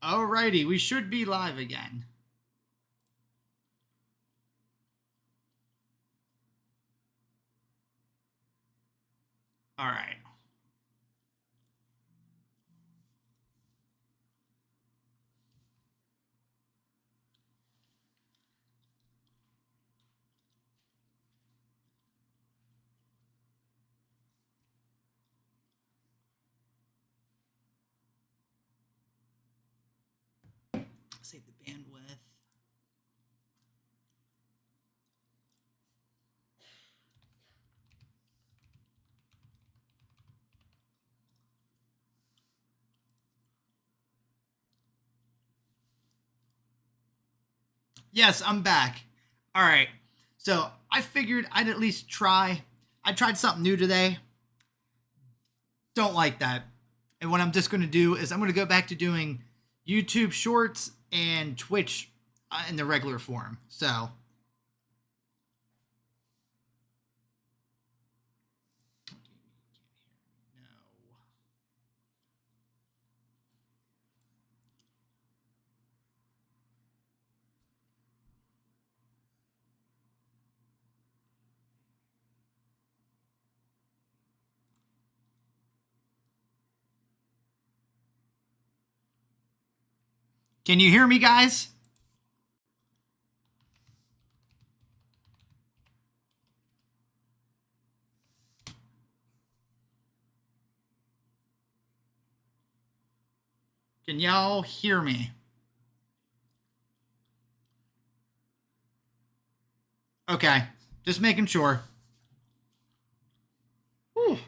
Alrighty, we should be live again. All right. Save the bandwidth. Yes, I'm back. All right. So I figured I'd at least try. I tried something new today. Don't like that. And what I'm just going to do is I'm going to go back to doing YouTube Shorts and Twitch in the regular form. So. Can you hear me, guys? Can y'all hear me? Okay, just making sure. Whew.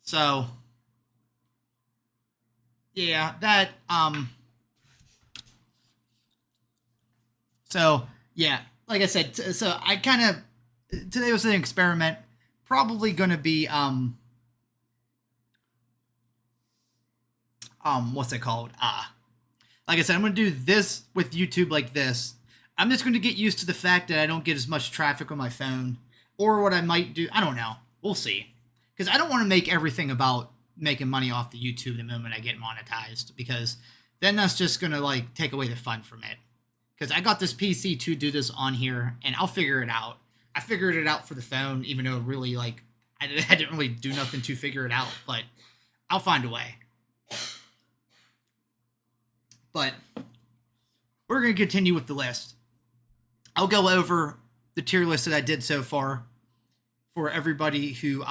So, yeah, that So yeah, like I said, so I kind of today was an experiment. Probably going to be what's it called? Like I said, I'm going to do this with YouTube like this. I'm just going to get used to the fact that I don't get as much traffic on my phone, or what I might do. I don't know. We'll see. Because I don't want to make everything about making money off the YouTube the moment I get monetized, because then that's just going to like take away the fun from it. Because I got this PC to do this on here, and I'll figure it out. I figured it out for the phone, even though really like I didn't really do nothing to figure it out, but I'll find a way. But we're going to continue with the list. I'll go over the tier list that I did so far for everybody who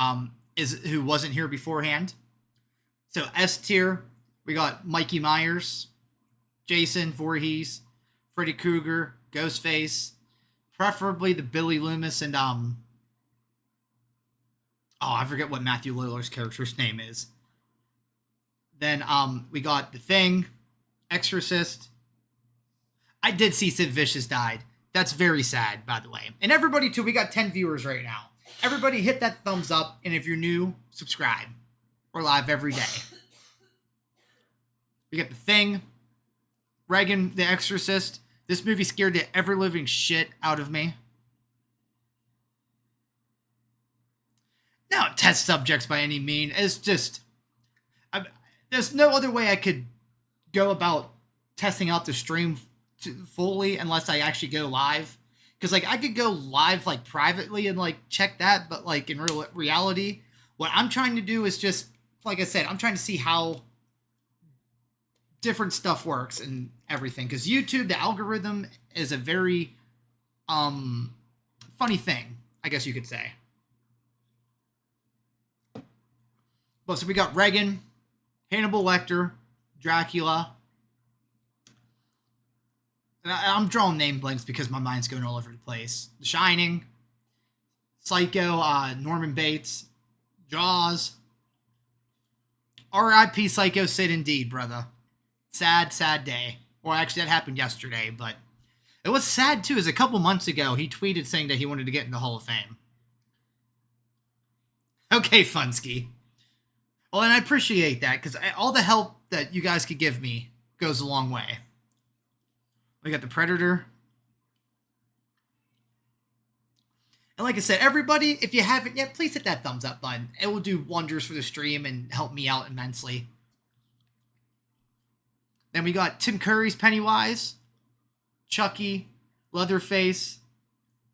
who wasn't here beforehand. So S tier, we got Mikey Myers, Jason Voorhees, Freddy Krueger, Ghostface, preferably the Billy Loomis and I forget what Matthew Lillard's character's name is. Then we got The Thing, Exorcist. I did see Sid Vicious died. That's very sad, by the way. And everybody too, we got 10 viewers right now. Everybody hit that thumbs up, and if you're new, subscribe. We're live every day. We got The Thing, Regan the Exorcist. This movie scared the ever living shit out of me. Not test subjects by any mean. It's just there's no other way I could go about testing out the stream fully unless I actually go live. Because like I could go live like privately and like check that, but like in reality, what I'm trying to do is just like I said, I'm trying to see how different stuff works and everything. Because YouTube, the algorithm is a very funny thing, I guess you could say. Well, so we got Regan, Hannibal Lecter, Dracula. And I'm drawing name blanks because my mind's going all over the place. The Shining, Psycho, Norman Bates, Jaws. R.I.P. Psycho Sid indeed, brother. Sad, sad day. Well, actually, that happened yesterday, but it was sad too, as a couple months ago, he tweeted saying that he wanted to get in the Hall of Fame. Okay, Funsky. Well, and I appreciate that, because all the help that you guys could give me goes a long way. We got The Predator. And like I said, everybody, if you haven't yet, please hit that thumbs up button. It will do wonders for the stream and help me out immensely. Then we got Tim Curry's Pennywise, Chucky, Leatherface,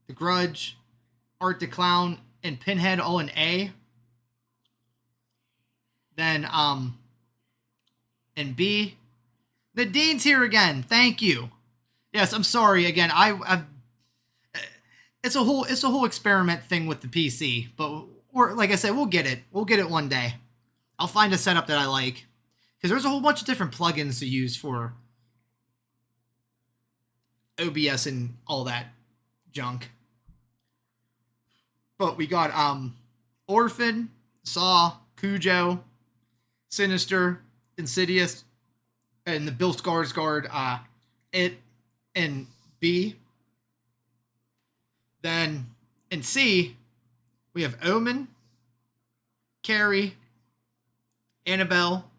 The Grudge, Art the Clown, and Pinhead all in A. Then in B, the Dean's here again. Thank you. Yes, I'm sorry again. I've it's a whole experiment thing with the PC, but we're, like I said, we'll get it. We'll get it one day. I'll find a setup that I like, because there's a whole bunch of different plugins to use for OBS and all that junk. But we got Orphan, Saw, Cujo, Sinister, Insidious, and the Bill Skarsgård, It, and B. Then in C, we have Omen, Carrie, Annabelle,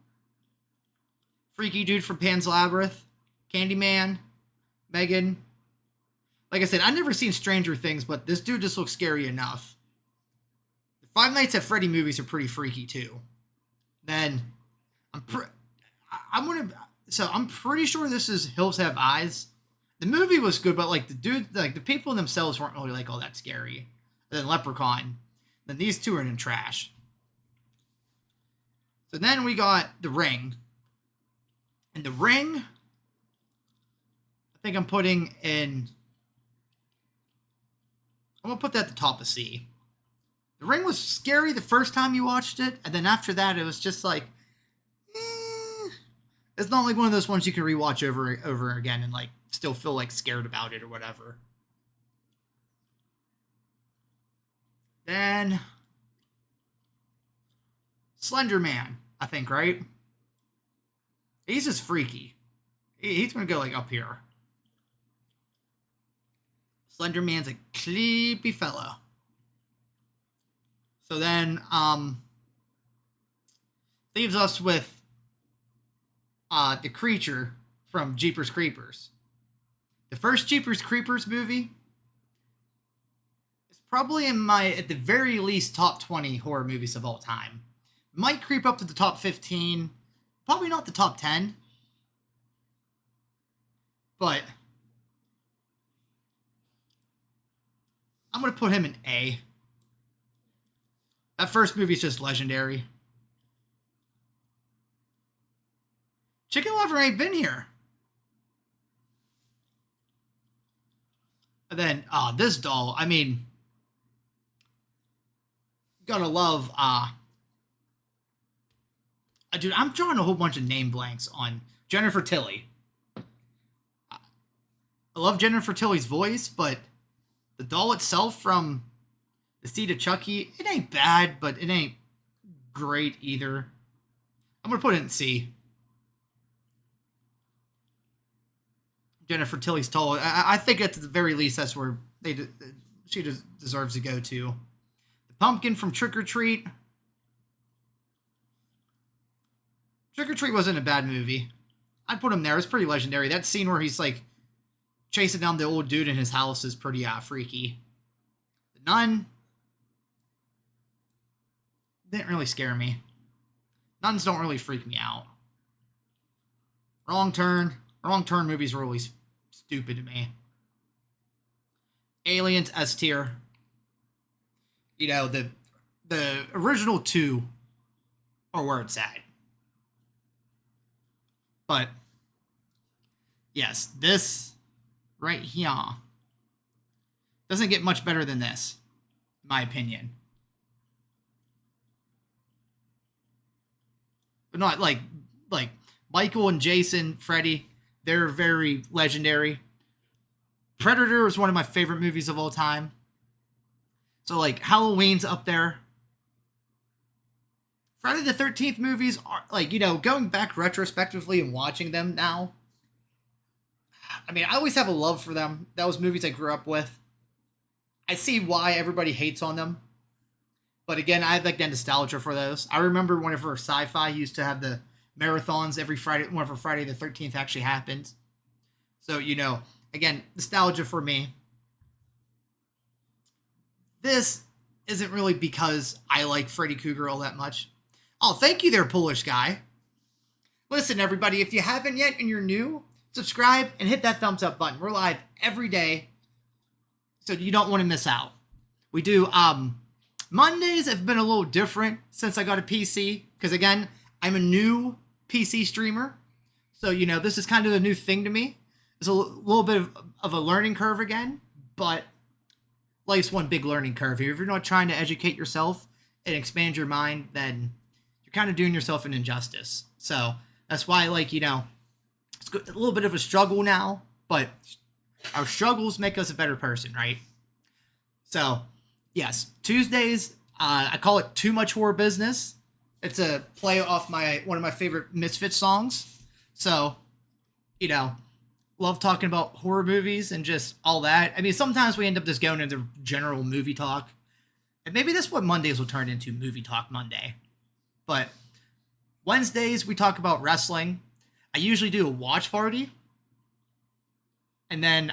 Freaky Dude from Pan's Labyrinth, Candyman, Megan. Like I said, I've never seen Stranger Things, but this dude just looks scary enough. The Five Nights at Freddy movies are pretty freaky too. Then I'm pretty sure this is Hills Have Eyes. The movie was good, but like the people themselves weren't really like all that scary. And then Leprechaun. Then these two are in trash. So then we got The Ring. And The Ring, I think I'm going to put that at the top of C. The Ring was scary the first time you watched it, and then after that it was just like, it's not like one of those ones you can rewatch over again and like still feel like scared about it or whatever. Then Slender Man, I think, right? He's just freaky. He's gonna go like up here. Slender Man's a creepy fellow. So then leaves us with the creature from Jeepers Creepers. The first Jeepers Creepers movie is probably in my, at the very least, top 20 horror movies of all time. Might creep up to the top 15. Probably not the top 10. But I'm going to put him in A. That first movie is just legendary. Chicken Lover ain't been here. And then, this doll, I mean, gotta love, dude, I'm drawing a whole bunch of name blanks on Jennifer Tilly. I love Jennifer Tilly's voice, but the doll itself from The Seed of Chucky, it ain't bad, but it ain't great either. I'm gonna put it in C. Jennifer Tilly's doll. I think at the very least that's where she deserves to go to. The pumpkin from Trick or Treat. Trick or Treat wasn't a bad movie. I'd put him there. It's pretty legendary. That scene where he's like chasing down the old dude in his house is pretty freaky. The Nun didn't really scare me. Nuns don't really freak me out. Wrong Turn movies were really stupid to me. Aliens, S tier. You know, the original two are where it's at. But yes, this right here doesn't get much better than this, in my opinion. But not like Michael and Jason, Freddy, they're very legendary. Predator is one of my favorite movies of all time. So like Halloween's up there. Friday the 13th movies are like, you know, going back retrospectively and watching them now. I mean, I always have a love for them. Those movies I grew up with. I see why everybody hates on them. But again, I have like that nostalgia for those. I remember whenever Sci-Fi used to have the marathons every Friday, whenever Friday the 13th actually happened. So, you know, again, nostalgia for me. This isn't really because I like Freddy Krueger all that much. Oh, thank you there, Polish guy. Listen, everybody, if you haven't yet and you're new, subscribe and hit that thumbs up button. We're live every day, so you don't want to miss out. We do, Mondays have been a little different since I got a PC, because again, I'm a new PC streamer. So, this is kind of a new thing to me. It's a little bit of a learning curve again, but life's one big learning curve here. If you're not trying to educate yourself and expand your mind, then you're kind of doing yourself an injustice. So that's why, it's a little bit of a struggle now, but our struggles make us a better person, right? So, yes, Tuesdays, I call it Too Much Horror Business. It's a play off one of my favorite Misfits songs. So, love talking about horror movies and just all that. I mean, sometimes we end up just going into general movie talk. And maybe that's what Mondays will turn into, Movie Talk Monday. But Wednesdays, we talk about wrestling. I usually do a watch party. And then,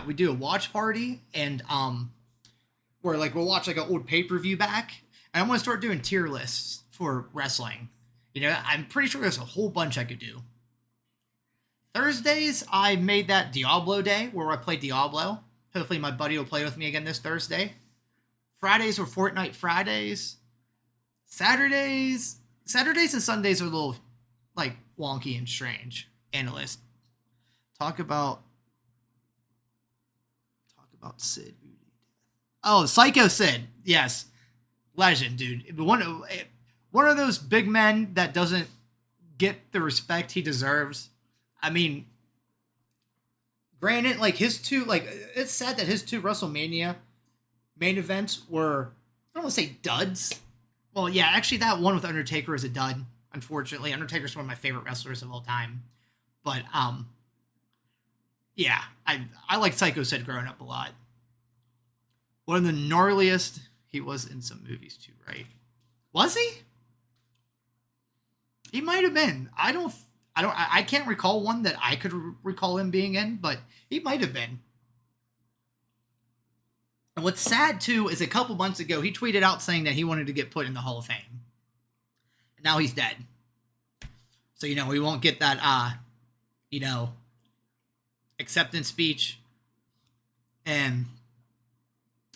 we do a watch party. And where, we'll watch, an old pay-per-view back. And I'm going to start doing tier lists for wrestling. I'm pretty sure there's a whole bunch I could do. Thursdays, I made that Diablo day where I play Diablo. Hopefully my buddy will play with me again this Thursday. Fridays are Fortnite Fridays. Saturdays and Sundays are a little, wonky and strange. Analyst. Talk about Sid. Oh, Psycho Sid. Yes. Legend, dude. One of those big men that doesn't get the respect he deserves. I mean, granted, his two, it's sad that his two WrestleMania main events were, I don't want to say duds. Well, yeah, actually that one with Undertaker is a dud, unfortunately. Undertaker's one of my favorite wrestlers of all time. But, yeah, I like Psycho Sid growing up a lot. One of the gnarliest, he was in some movies too, right? Was he? He might have been. I can't recall one that I could recall him being in, but he might have been. And what's sad too is a couple months ago he tweeted out saying that he wanted to get put in the Hall of Fame. And now he's dead. So we won't get that acceptance speech. And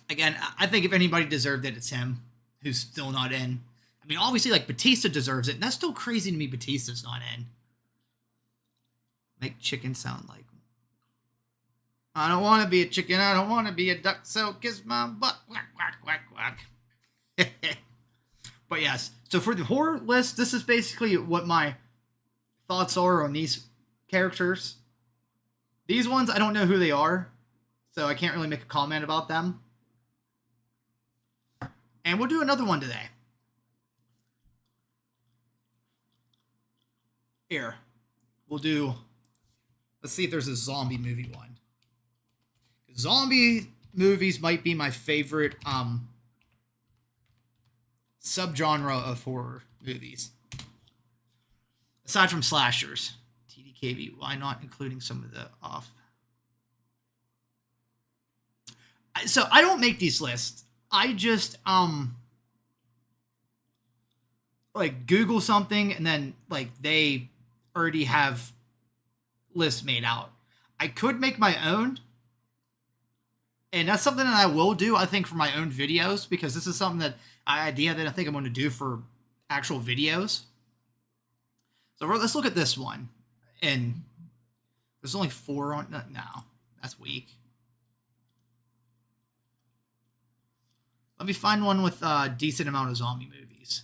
again, I think if anybody deserved it, it's him, who's still not in. I mean, obviously, Batista deserves it, and that's still crazy to me Batista's not in. Make chicken sound like... I don't want to be a chicken, I don't want to be a duck, so kiss my butt. Quack, quack, quack, quack. But yes, so for the horror list, this is basically what my thoughts are on these characters. These ones, I don't know who they are, so I can't really make a comment about them. And we'll do another one today. Here, let's see if there's a zombie movie one. Zombie movies might be my favorite subgenre of horror movies. Aside from slashers. TDKB, why not including some of the off? So I don't make these lists. I just Google something and then they already have lists made out. I could make my own, and that's something that I will do, I think, for my own videos, because this is something that I think I'm going to do for actual videos. So let's look at this one, and there's only 4 on. No, that's weak. Let me find one with a decent amount of zombie movies.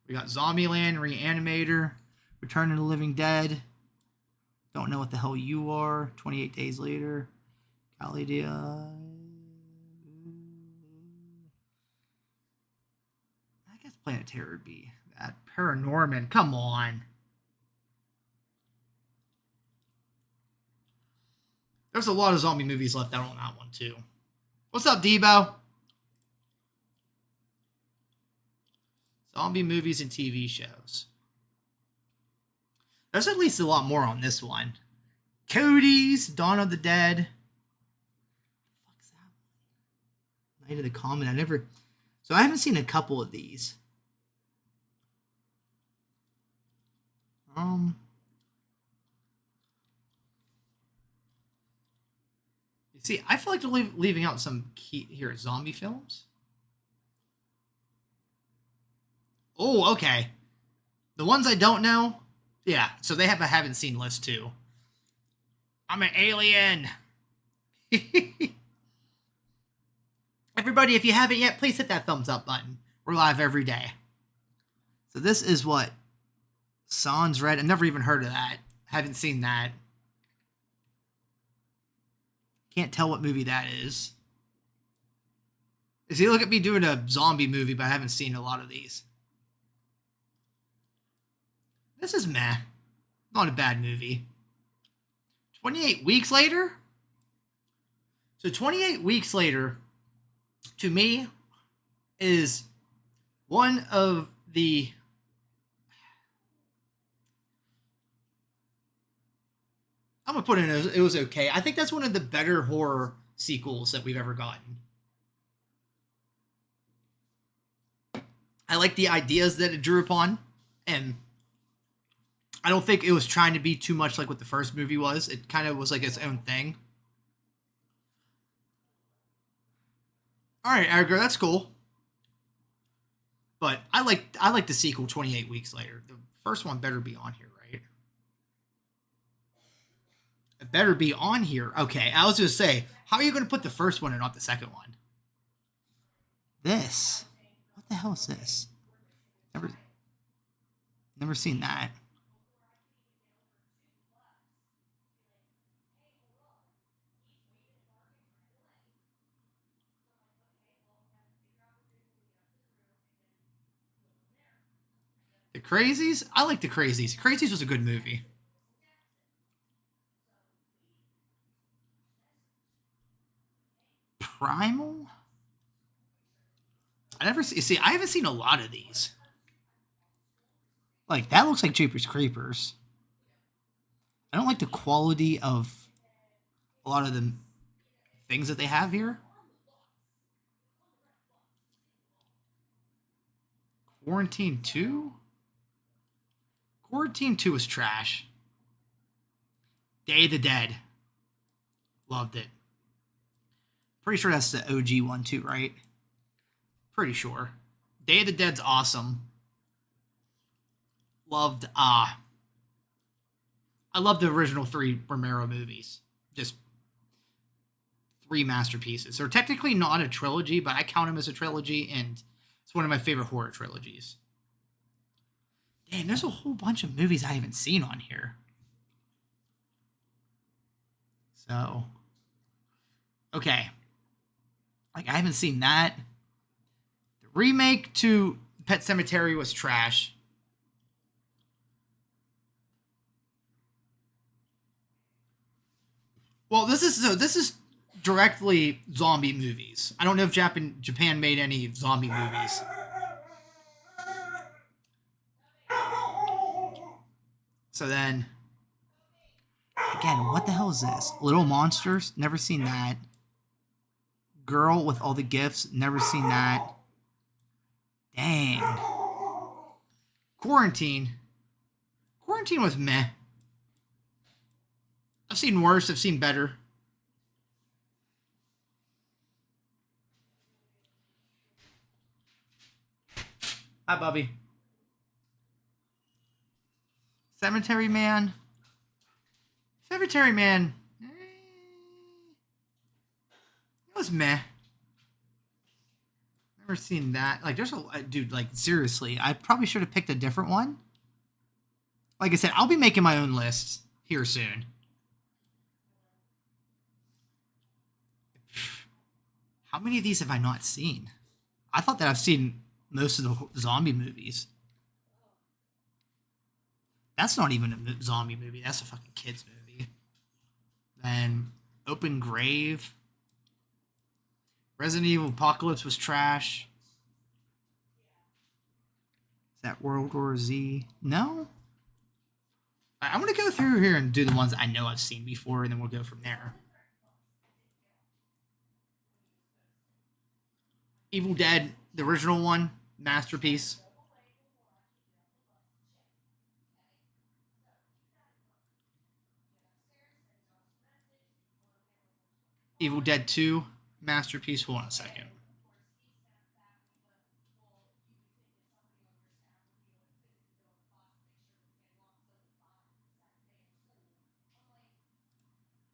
We got Zombieland, Reanimator, Return of the Living Dead, Don't Know What the Hell You Are, 28 Days Later, Calidia. I guess Planet Terror would be that. Paranorman, come on. There's a lot of zombie movies left out on that one too. What's up, Debo? Zombie movies and TV shows. There's at least a lot more on this one. Cody's, Dawn of the Dead. What's that one? Night of the Common. So I haven't seen a couple of these. You see, I feel like they're leaving out some key here. Zombie films. Oh, okay. The ones I don't know, yeah. So they have a haven't seen list too. I'm an alien. Everybody, if you haven't yet, please hit that thumbs up button. We're live every day. So this is what? Sans Red. I've never even heard of that. Haven't seen that. Can't tell what movie that is. See, look at me doing a zombie movie, but I haven't seen a lot of these. This is meh. Not a bad movie. 28 weeks later? So 28 weeks later, to me, is one of the... I'm going to put it in it was okay. I think that's one of the better horror sequels that we've ever gotten. I like the ideas that it drew upon, and I don't think it was trying to be too much like what the first movie was. It kind of was like its own thing. All right, Edgar, that's cool. But I like the sequel 28 weeks later. The first one better be on here, right? It better be on here. Okay, I was going to say, how are you going to put the first one and not the second one? This. What the hell is this? Never seen that. The Crazies? I like The Crazies. Crazies was a good movie. Primal? I never see. I haven't seen a lot of these. Like, that looks like Jeepers Creepers. I don't like the quality of a lot of the things that they have here. Quarantine 2? Quarantine 2 was trash. Day of the Dead. Loved it. Pretty sure that's the OG one too, right? Pretty sure. Day of the Dead's awesome. Loved, I love the original 3 Romero movies. Just 3 masterpieces. They're technically not a trilogy, but I count them as a trilogy, and it's one of my favorite horror trilogies. Damn, there's a whole bunch of movies I haven't seen on here. So, okay. Like, I haven't seen that. The remake to Pet Sematary was trash. Well, this is directly zombie movies. I don't know if Japan made any zombie movies. So then, again, what the hell is this? Little Monsters? Never seen that. Girl with All the Gifts? Never seen that. Dang. Quarantine. Quarantine was meh. I've seen worse. I've seen better. Hi, Bubby. Cemetery Man. Cemetery Man. It was meh. Never seen that. Like, there's a dude. Like, seriously, I probably should have picked a different one. Like I said, I'll be making my own list here soon. How many of these have I not seen? I thought that I've seen most of the zombie movies. That's not even a zombie movie. That's a fucking kids movie. Then Open Grave. Resident Evil Apocalypse was trash. Is that World War Z? No? I'm going to go through here and do the ones I know I've seen before, and then we'll go from there. Evil Dead, the original one, masterpiece. Evil Dead 2, masterpiece. Hold on a second.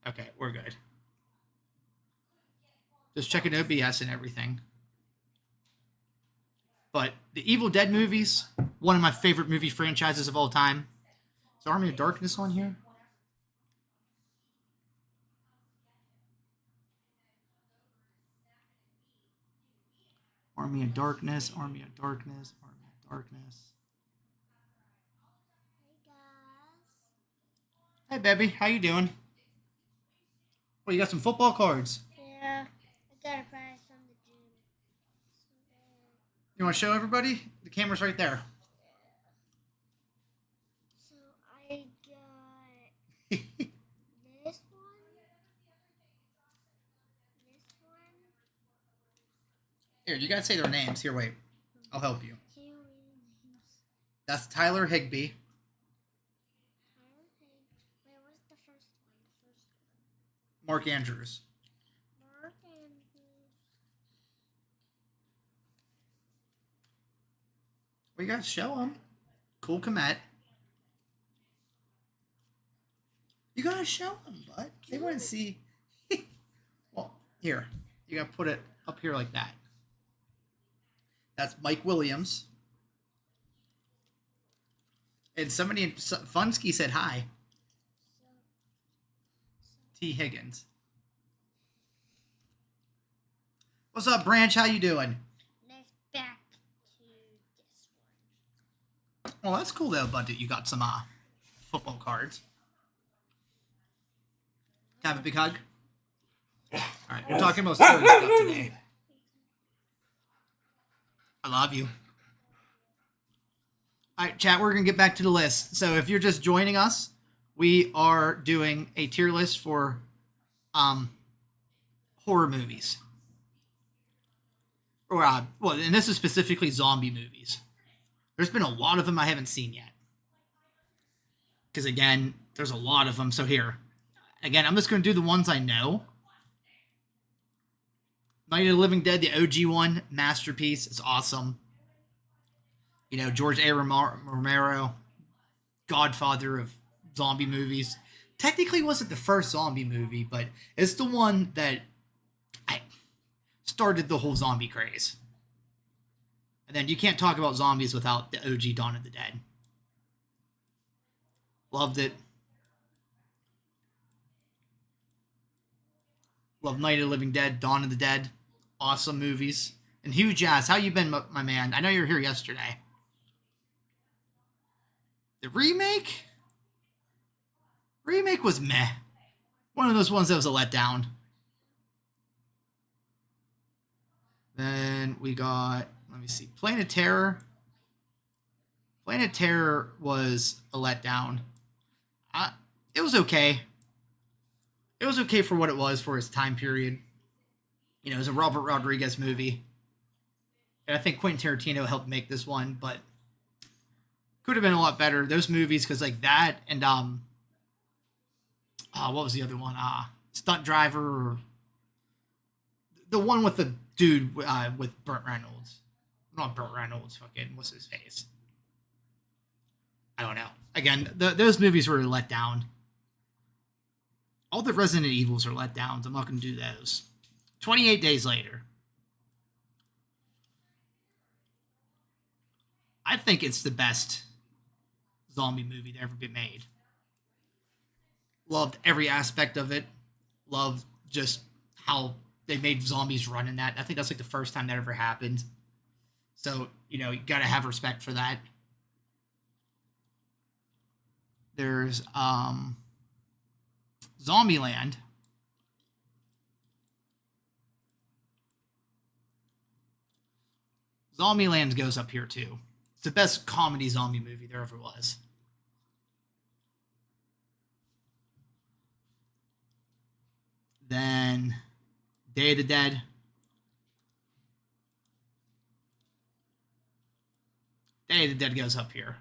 Okay, we're good. Just checking OBS and everything. But the Evil Dead movies, one of my favorite movie franchises of all time. Is Army of Darkness on here? Army of Darkness, Army of Darkness, Army of Darkness. Hey, baby, how you doing? Well, you got some football cards. Yeah, I gotta buy from the gym. You want to show everybody? The camera's right there. So I got this one, this one, Here, you gotta say their names. Here, wait. I'll help you. can you read the names? That's Tyler Higbee. Wait, what's the first one? The first one. Mark Andrews. Mark Andrews. We gotta show them. Cool Komet. You gotta show them, bud. They want to see. Well, here. You gotta put it up here like that. That's Mike Williams. And somebody in Funsky said hi. T. Higgins. What's up, Branch? How you doing? Let's back to this one. Well, that's cool though, bud, that you got some football cards. Have a big hug. All right, we're talking about story stuff today. I love you. All right, chat, we're going to get back to the list. So if you're just joining us, we are doing a tier list for horror movies. Or, well, and this is specifically zombie movies. There's been a lot of them I haven't seen yet. Because, again, there's a lot of them. So here, again, I'm just going to do the ones I know. Night of the Living Dead, the OG one, masterpiece. It's awesome. You know, George A. Romero, godfather of zombie movies. Technically wasn't the first zombie movie, but it's the one that started the whole zombie craze. And then you can't talk about zombies without the OG Dawn of the Dead. Loved it. Love Night of the Living Dead, Dawn of the Dead. Awesome movies. And Hugh Jazz, how you been, my man? I know you were here yesterday. The remake? Remake was meh. One of those ones that was a letdown. Then we got, let me see, Planet Terror. Planet Terror was a letdown. It was okay. It was okay for what it was for its time period. You know, it was a Robert Rodriguez movie. And I think Quentin Tarantino helped make this one, but could have been a lot better. Those movies, because like that and what was the other one? Stunt Driver, or the one with the dude with Burt Reynolds. Not Burt Reynolds, fucking what's his face? I don't know. Again, those movies were let down. All the Resident Evils are let downs. I'm not going to do those. 28 Days Later. I think it's the best zombie movie that ever been made. Loved every aspect of it. Loved just how they made zombies run in that. I think that's like the first time that ever happened. So, you know, you gotta have respect for that. There's Zombieland. Zombieland goes up here too. It's the best comedy zombie movie there ever was. Then Day of the Dead. Day of the Dead goes up here.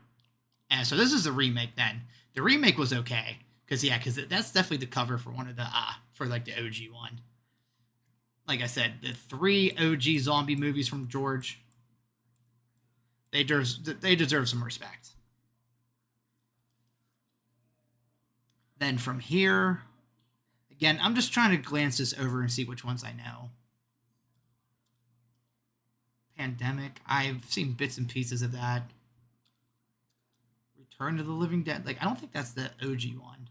And so this is the remake then. The remake was okay. Because that's definitely the cover for one of the, for like the OG one. Like I said, the 3 OG zombie movies from George, they deserve some respect. Then from here, again, I'm just trying to glance this over and see which ones I know. Pandemic, I've seen bits and pieces of that. Return to the Living Dead, like I don't think that's the OG one.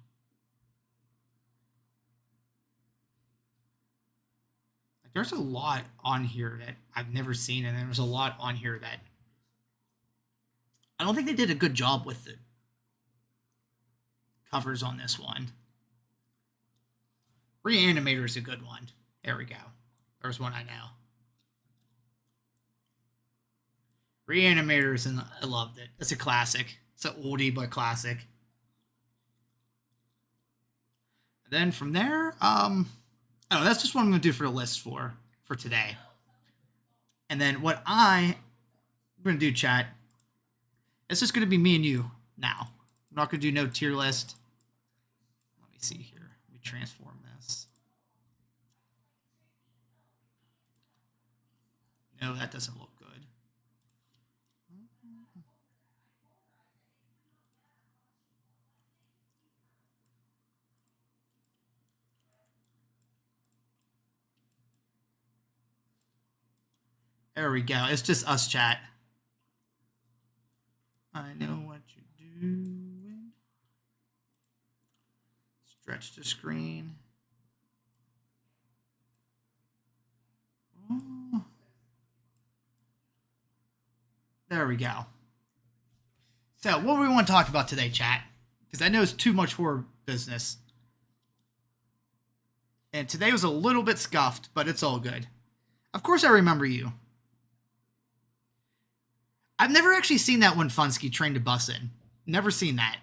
Like there's a lot on here that I've never seen, and there's a lot on here that I don't think they did a good job with the covers on this one. Reanimator is a good one. There we go. There's one I know. Reanimators, and I loved it. It's a classic. It's an oldie but classic. And then from there, oh, that's just what I'm going to do for the list for today. And then what I'm going to do, chat, it's just going to be me and you now. I'm not going to do no tier list. Let me see here. Let me transform this. No, that doesn't look good. There we go. It's just us, chat. I know what you're doing. Stretch the screen. Oh. There we go. So, what do we want to talk about today, chat? Because I know it's too much horror business. And today was a little bit scuffed, but it's all good. Of course I remember you. I've never actually seen that one, Funsky, Train to Busan. Never seen that.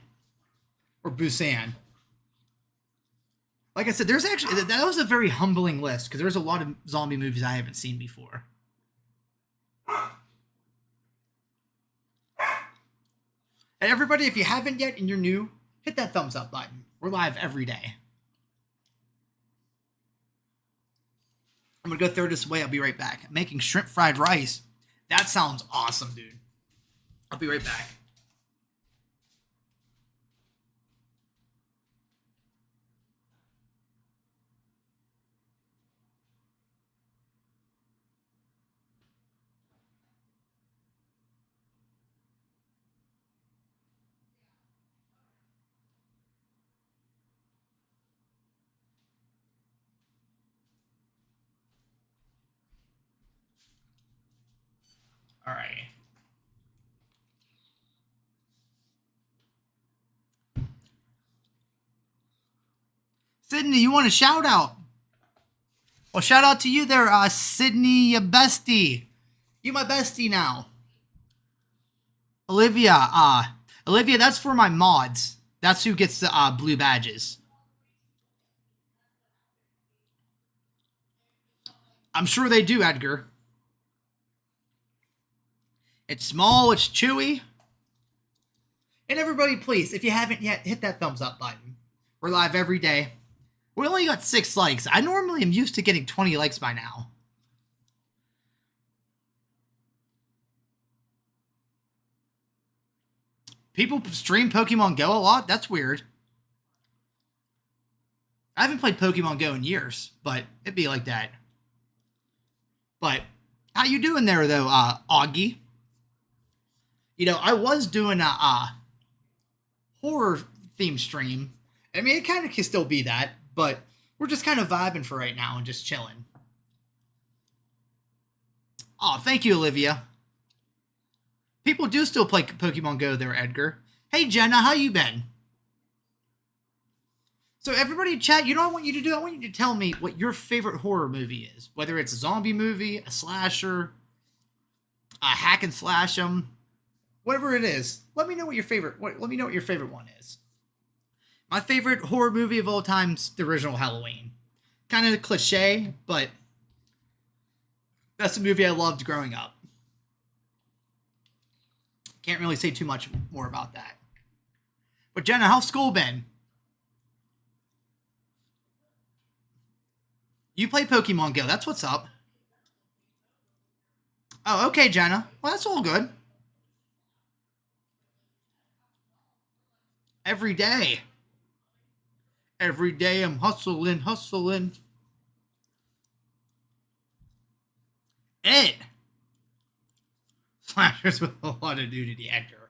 Or Busan. Like I said, there's actually, that was a very humbling list, because there's a lot of zombie movies I haven't seen before. And everybody, if you haven't yet and you're new, hit that thumbs up button. We're live every day. I'm going to go throw this away. I'll be right back. I'm making shrimp fried rice. That sounds awesome, dude. I'll be right back. All right. Sydney, you want a shout out? Well, shout out to you there, Sydney, your bestie. You my bestie now. Olivia, Olivia, that's for my mods. That's who gets the blue badges. I'm sure they do, Edgar. It's small, it's chewy. And everybody, please, if you haven't yet, hit that thumbs up button. We're live every day. We only got 6 likes. I normally am used to getting 20 likes by now. People stream Pokemon Go a lot? That's weird. I haven't played Pokemon Go in years, but it'd be like that. But how you doing there, though, Augie? You know, I was doing a horror theme stream. I mean, it kind of can still be that, but we're just kind of vibing for right now and just chilling. Oh, thank you, Olivia. People do still play Pokemon Go there, Edgar. Hey, Jenna, how you been? So everybody in chat, you know what I want you to do? I want you to tell me what your favorite horror movie is. Whether it's a zombie movie, a slasher, a hack and slash 'em, whatever it is. Let me know what your favorite. Let me know what your favorite one is. My favorite horror movie of all time is the original Halloween. Kind of cliche, but that's a movie I loved growing up. Can't really say too much more about that. But Jenna, how's school been? You play Pokemon Go. That's what's up. Oh, okay, Jenna. Well, that's all good. Every day. Every day I'm hustling, hustling. It. Slashers with a lot of nudity actor.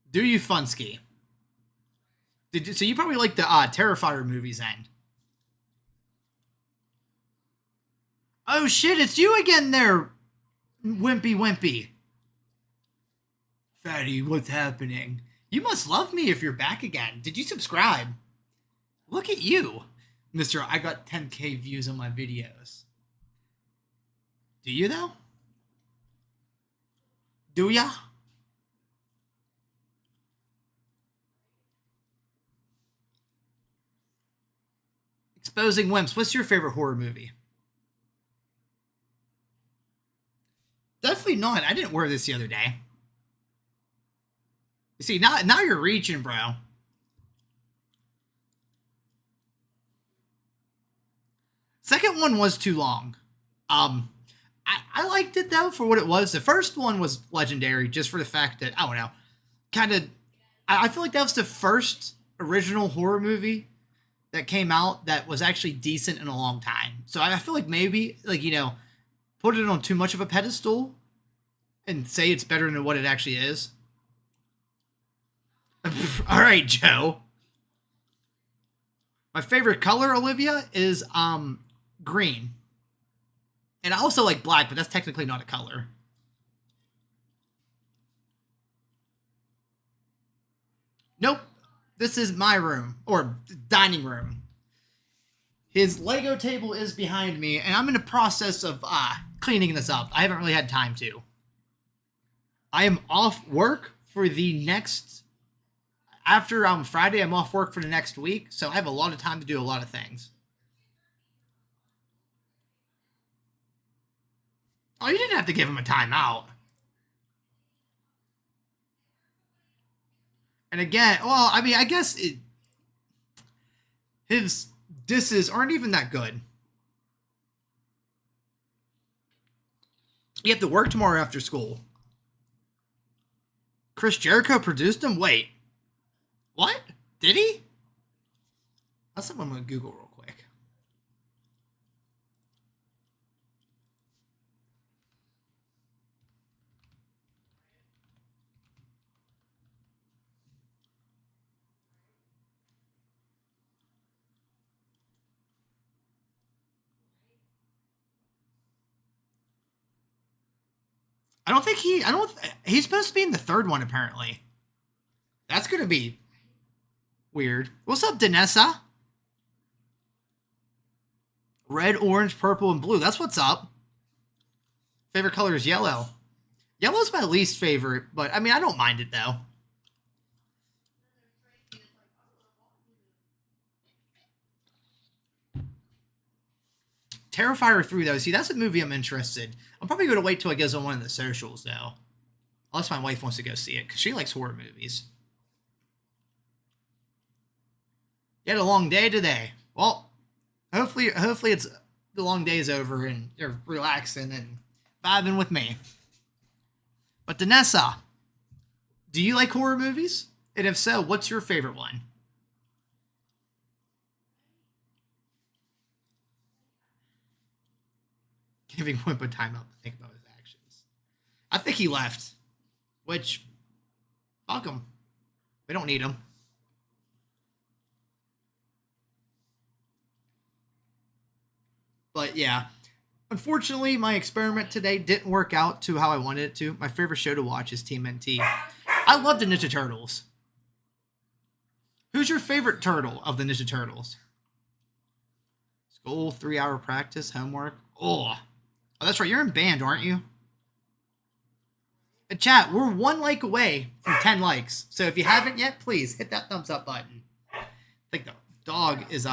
Do you Funsky? So you probably like the Terrifier movies then. Oh shit, it's you again there, Wimpy Wimpy. Fatty, what's happening? You must love me if you're back again. Did you subscribe? Look at you. Mister, I got 10K views on my videos. Do you though? Do ya? Exposing Wimps. What's your favorite horror movie? Definitely not. I didn't wear this the other day. You see, now you're reaching, bro. Second one was too long. I liked it though for what it was. The first one was legendary just for the fact that, I don't know, kind of, I feel like that was the first original horror movie that came out that was actually decent in a long time. So I feel like maybe, like, you know, put it on too much of a pedestal and say it's better than what it actually is. All right, Joe. My favorite color, Olivia, is green. And I also like black, but that's technically not a color. Nope. This is my room, or dining room. His Lego table is behind me, and I'm in the process of cleaning this up. I haven't really had time to. I am off work for the next... After Friday, I'm off work for the next week, so I have a lot of time to do a lot of things. Oh, you didn't have to give him a timeout. And again, well, I mean, I guess his disses aren't even that good. You have to work tomorrow after school. Chris Jericho produced him? Wait. What? Did he? That's something I'm going to Google real quick. He's supposed to be in the third one, apparently. That's going to be weird. What's up, Danessa? Red, orange, purple, and blue. That's what's up. Favorite color is yellow. Yellow's my least favorite, but I mean, I don't mind it though. Terrifier 3 though. See, that's a movie I'm interested. I'm probably going to wait till it goes on one of the socials though. Unless my wife wants to go see it, because she likes horror movies. You had a long day today. Well, hopefully it's the long day's over and you're relaxing and vibing with me. But Danessa, do you like horror movies? And if so, what's your favorite one? Giving Wimpa time out to think about his actions. I think he left. Which, fuck him. We don't need him. But yeah, unfortunately, my experiment today didn't work out to how I wanted it to. My favorite show to watch is TMNT. I love the Ninja Turtles. Who's your favorite turtle of the Ninja Turtles? School, 3-hour practice, homework. Oh, that's right. You're in band, aren't you? And chat, we're 1 like away from 10 likes. So if you haven't yet, please hit that thumbs up button. I think the dog is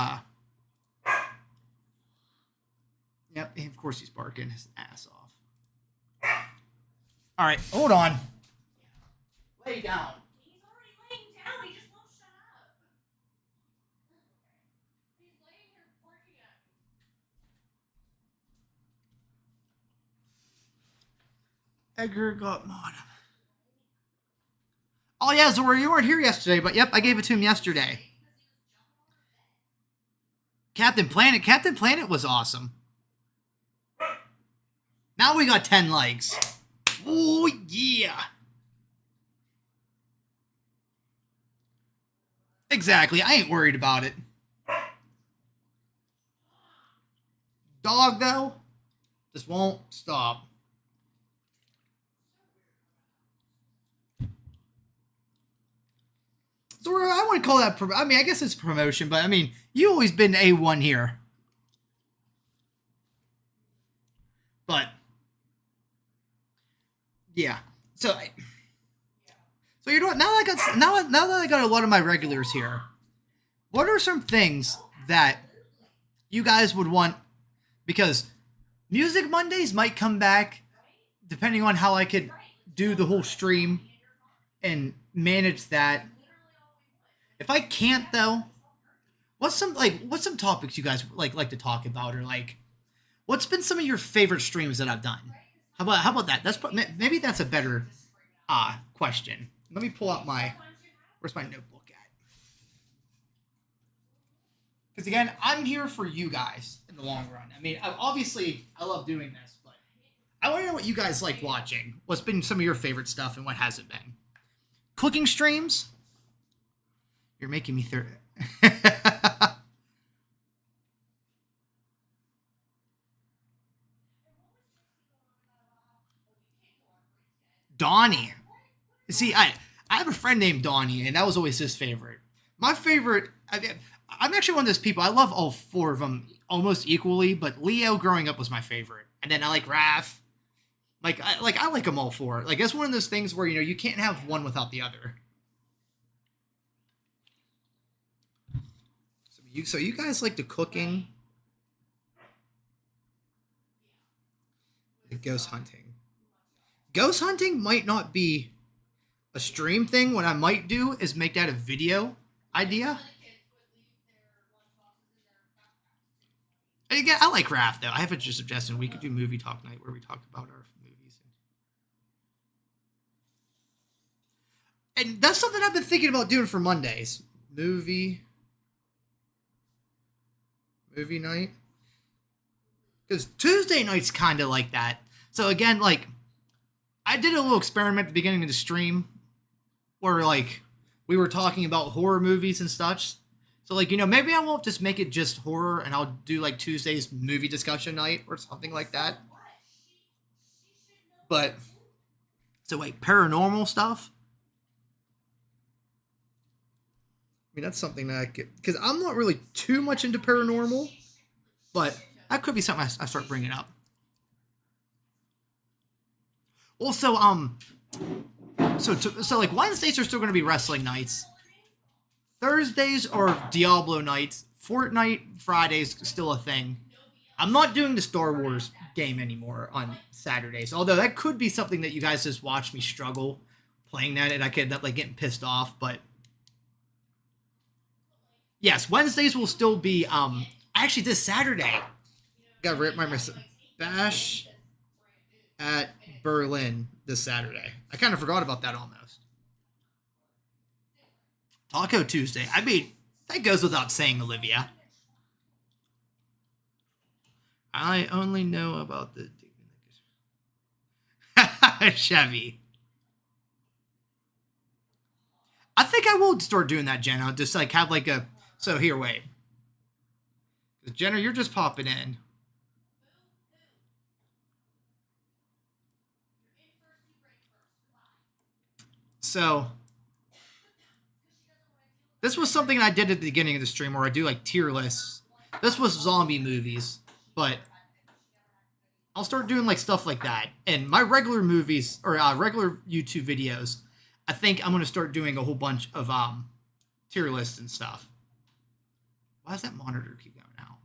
Yep, and of course he's barking his ass off. All right, hold on. Lay down. He's already laying down. He just won't shut up. He's laying here barking at me. Edgar got mod. Oh yeah, Zora, you weren't here yesterday, but yep, I gave it to him yesterday. Captain Planet. Captain Planet was awesome. Now we got 10 likes. Oh yeah. Exactly. I ain't worried about it. Dog though, just won't stop. So I want to call that, I mean, I guess it's promotion, but I mean, you always been A1 here. But, yeah. So you know what? Now that I got a lot of my regulars here, what are some things that you guys would want? Because Music Mondays might come back, depending on how I could do the whole stream and manage that. If I can't though, what's some topics you guys like to talk about, or like what's been some of your favorite streams that I've done? How about that? Maybe that's a better question. Let me pull out where's my notebook at? Because again, I'm here for you guys in the long run. I mean, obviously I love doing this, but I want to know what you guys like watching. What's been some of your favorite stuff and what hasn't been? Cooking streams. You're making me Donnie. See, I have a friend named Donnie, and that was always his favorite. My favorite, I'm actually one of those people. I love all four of them almost equally, but Leo growing up was my favorite, and then I like Raph. I like them all four. Like it's one of those things where you can't have one without the other. So you guys like the cooking, the ghost hunting. Ghost hunting might not be a stream thing. What I might do is make that a video idea. And again, I like Raph though. I have a suggestion. We could do movie talk night where we talk about our movies. And that's something I've been thinking about doing for Mondays. Movie night. Because Tuesday night's kind of like that. So again, like, I did a little experiment at the beginning of the stream where, like, we were talking about horror movies and such. So, like, maybe I won't just make it just horror and I'll do, like, Tuesday's movie discussion night or something like that. But, so, like, paranormal stuff. I mean, that's something that I could, because I'm not really too much into paranormal, but that could be something I start bringing up. Also, so like Wednesdays are still going to be wrestling nights. Thursdays are Diablo nights. Fortnite Fridays still a thing. I'm not doing the Star Wars game anymore on Saturdays, although that could be something that you guys just watch me struggle playing that, and I could end up like getting pissed off, but. Yes, Wednesdays will still be, actually this Saturday, got rip my bash at Berlin this Saturday. I kind of forgot about that almost. Taco Tuesday. I mean, that goes without saying, Olivia. I only know about the Chevy. I think I will start doing that, Jenna. Just like have like a. So here, wait. Jenna, you're just popping in. So this was something I did at the beginning of the stream where I do like tier lists. This was zombie movies, but I'll start doing like stuff like that. And my regular movies or regular YouTube videos, I think I'm going to start doing a whole bunch of tier lists and stuff. Why does that monitor keep going out?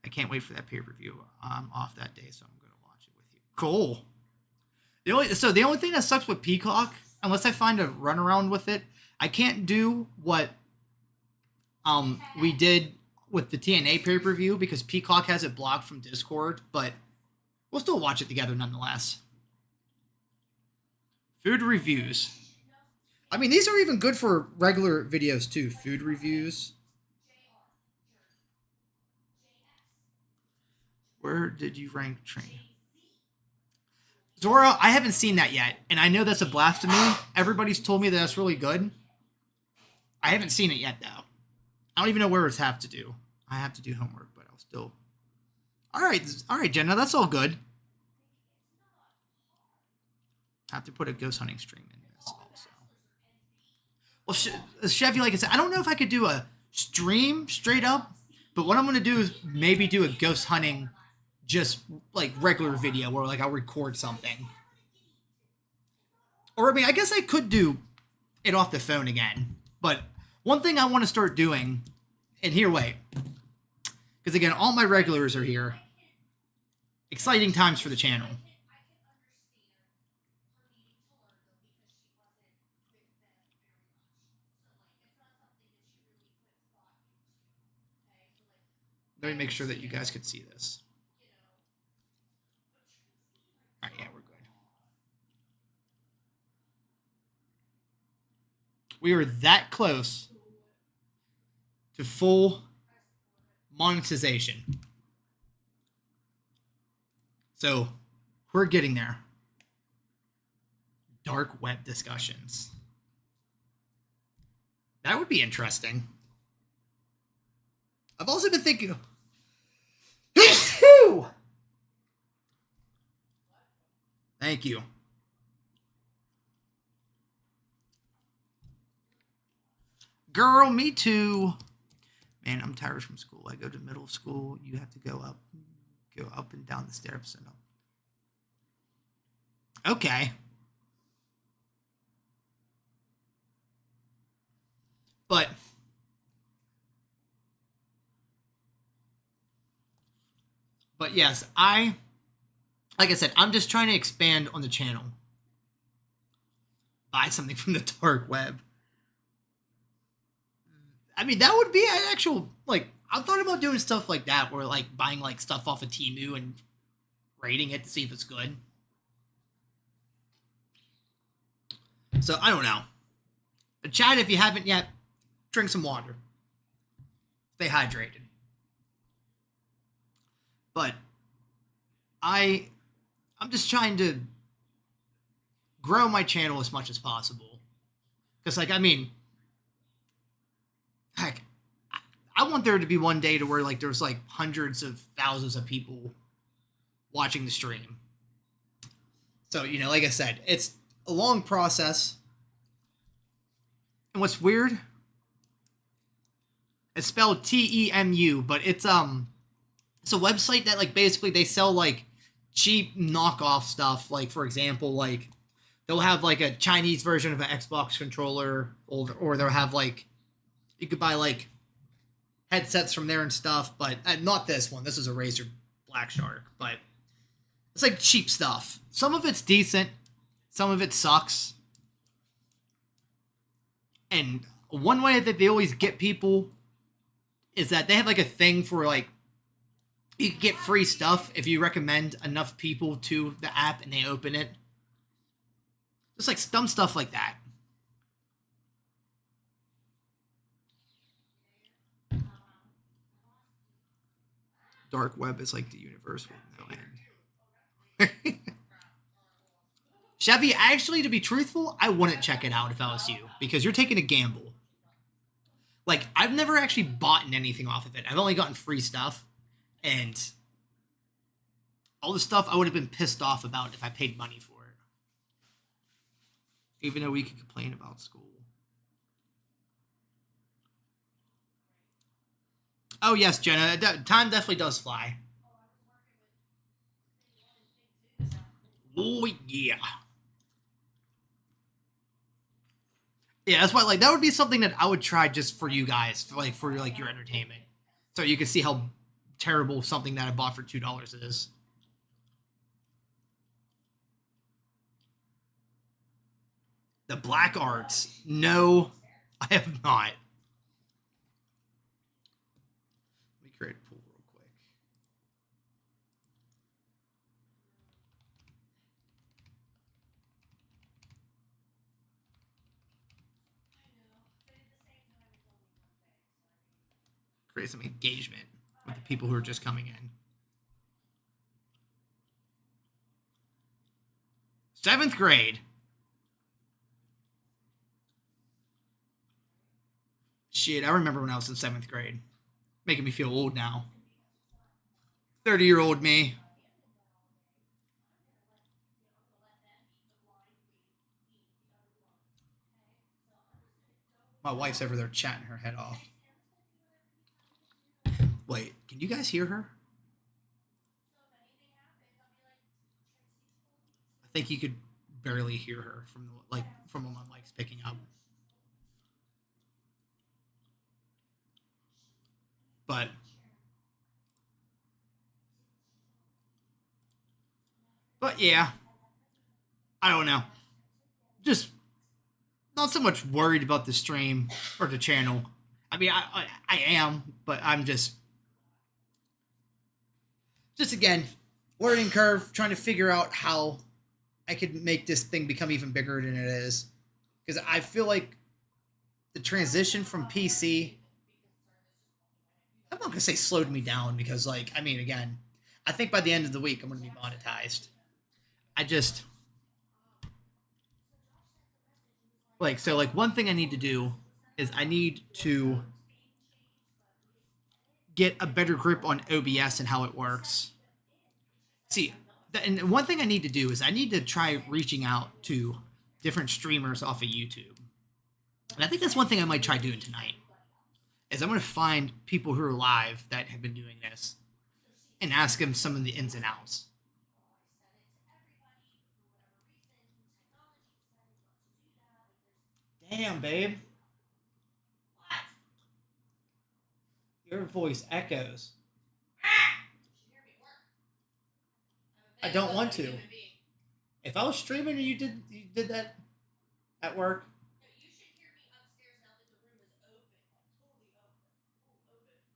I can't wait for that pay-per-view. I'm off that day, so I'm going to watch it with you. Cool. The only thing that sucks with Peacock, unless I find a runaround with it, I can't do what we did with the TNA pay-per-view because Peacock has it blocked from Discord, but we'll still watch it together nonetheless. Food reviews. I mean, these are even good for regular videos too. Food reviews. Where did you rank Train? Zora, I haven't seen that yet, and I know that's a blasphemy. Everybody's told me that that's really good. I haven't seen it yet, though. I don't even know where it's have to do. I have to do homework, but I'll still... All right, Jenna, that's all good. I have to put a ghost hunting stream in this also. Well, Chevy, like I said, I don't know if I could do a stream straight up, but what I'm going to do is maybe do a ghost hunting just like regular video where like I'll record something. Or I mean, I guess I could do it off the phone again. But one thing I want to start doing, and here, wait. Because again, all my regulars are here. Exciting times for the channel. Let me make sure that you guys could see this. All right, yeah, we're good. We are that close to full monetization. So we're getting there. Dark web discussions. That would be interesting. I've also been thinking... Thank you. Girl, me too. Man, I'm tired from school. I go to middle school. You have to go up and down the steps and up. Okay. But yes, like I said, I'm just trying to expand on the channel. Buy something from the dark web. I mean, that would be an actual, like, I've thought about doing stuff like that, where, like, buying, like, stuff off of Temu and rating it to see if it's good. So, I don't know. But chat, if you haven't yet, drink some water. Stay hydrated. But I'm just trying to grow my channel as much as possible. Because, like, I mean, heck, I want there to be one day to where, like, there's, like, hundreds of thousands of people watching the stream. So, you know, like I said, it's a long process. And what's weird, it's spelled Temu, but it's a website that, like, basically they sell, like, cheap knockoff stuff. Like, for example, like, they'll have, like, a Chinese version of an Xbox controller, or they'll have, like, you could buy, like, headsets from there and stuff, but not this one. This is a Razer Black Shark, but it's, like, cheap stuff. Some of it's decent. Some of it sucks. And one way that they always get people is that they have, like, a thing for, like, you can get free stuff if you recommend enough people to the app and they open it. Just, like, dumb stuff like that. Dark web is like the universe with no end. Chevy, actually, to be truthful, I wouldn't check it out if I was you, because you're taking a gamble. Like, I've never actually bought anything off of it. I've only gotten free stuff, and all the stuff I would have been pissed off about if I paid money for it. Even though we could complain about school. Oh, yes, Jenna. Time definitely does fly. Oh, yeah. Yeah, that's why, like, that would be something that I would try just for you guys, for your entertainment. So you can see how terrible something that I bought for $2 is. The Black Arts. No, I have not. Let me create a pool real quick. Create some engagement with the people who are just coming in. 7th grade. Shit, I remember when I was in 7th grade. Making me feel old now. 30-year-old me. My wife's over there chatting her head off. Wait, can you guys hear her? I think you could barely hear her from from what my mic's picking up. But yeah, I don't know. Just not so much worried about the stream or the channel. I mean, I am, but I'm just again, learning curve, trying to figure out how I could make this thing become even bigger than it is. Because I feel like the transition from PC, I'm not gonna say slowed me down because, like, I mean, again, I think by the end of the week I'm gonna be monetized. I just like one thing I need to do is I need to get a better grip on OBS and how it works. See, and one thing I need to do is I need to try reaching out to different streamers off of YouTube. And I think that's one thing I might try doing tonight. Is I'm going to find people who are live that have been doing this and ask them some of the ins and outs. Damn, babe. What? Your voice echoes. I don't want to. If I was streaming and you did that at work. No, you should hear me upstairs now that the room is open. Totally open. Open.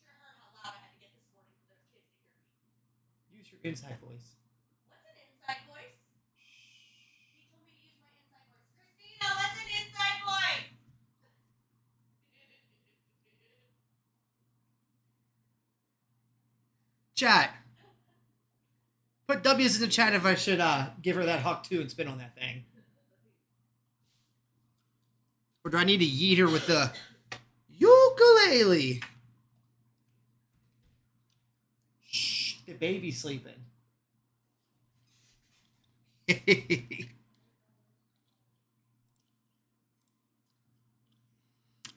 Should have heard how loud I had to get this morning for those kids to hear me. Use your inside voice. What's an inside voice? He told me to use my inside voice. Christina, what's an inside voice? Chat. Put W's in the chat if I should give her that Hawk 2 and spin on that thing. Or do I need to yeet her with the ukulele? Shh, the baby's sleeping.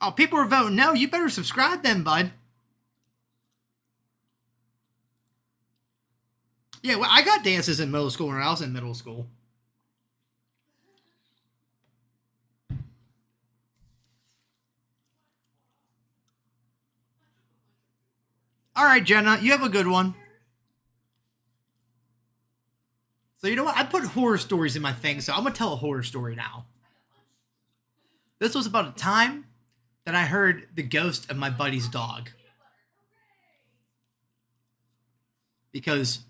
Oh, people are voting no. You better subscribe then, bud. Yeah, well, I got dances in middle school when I was in middle school. All right, Jenna, you have a good one. So you know what? I put horror stories in my thing, so I'm going to tell a horror story now. This was about a time that I heard the ghost of my buddy's dog. Because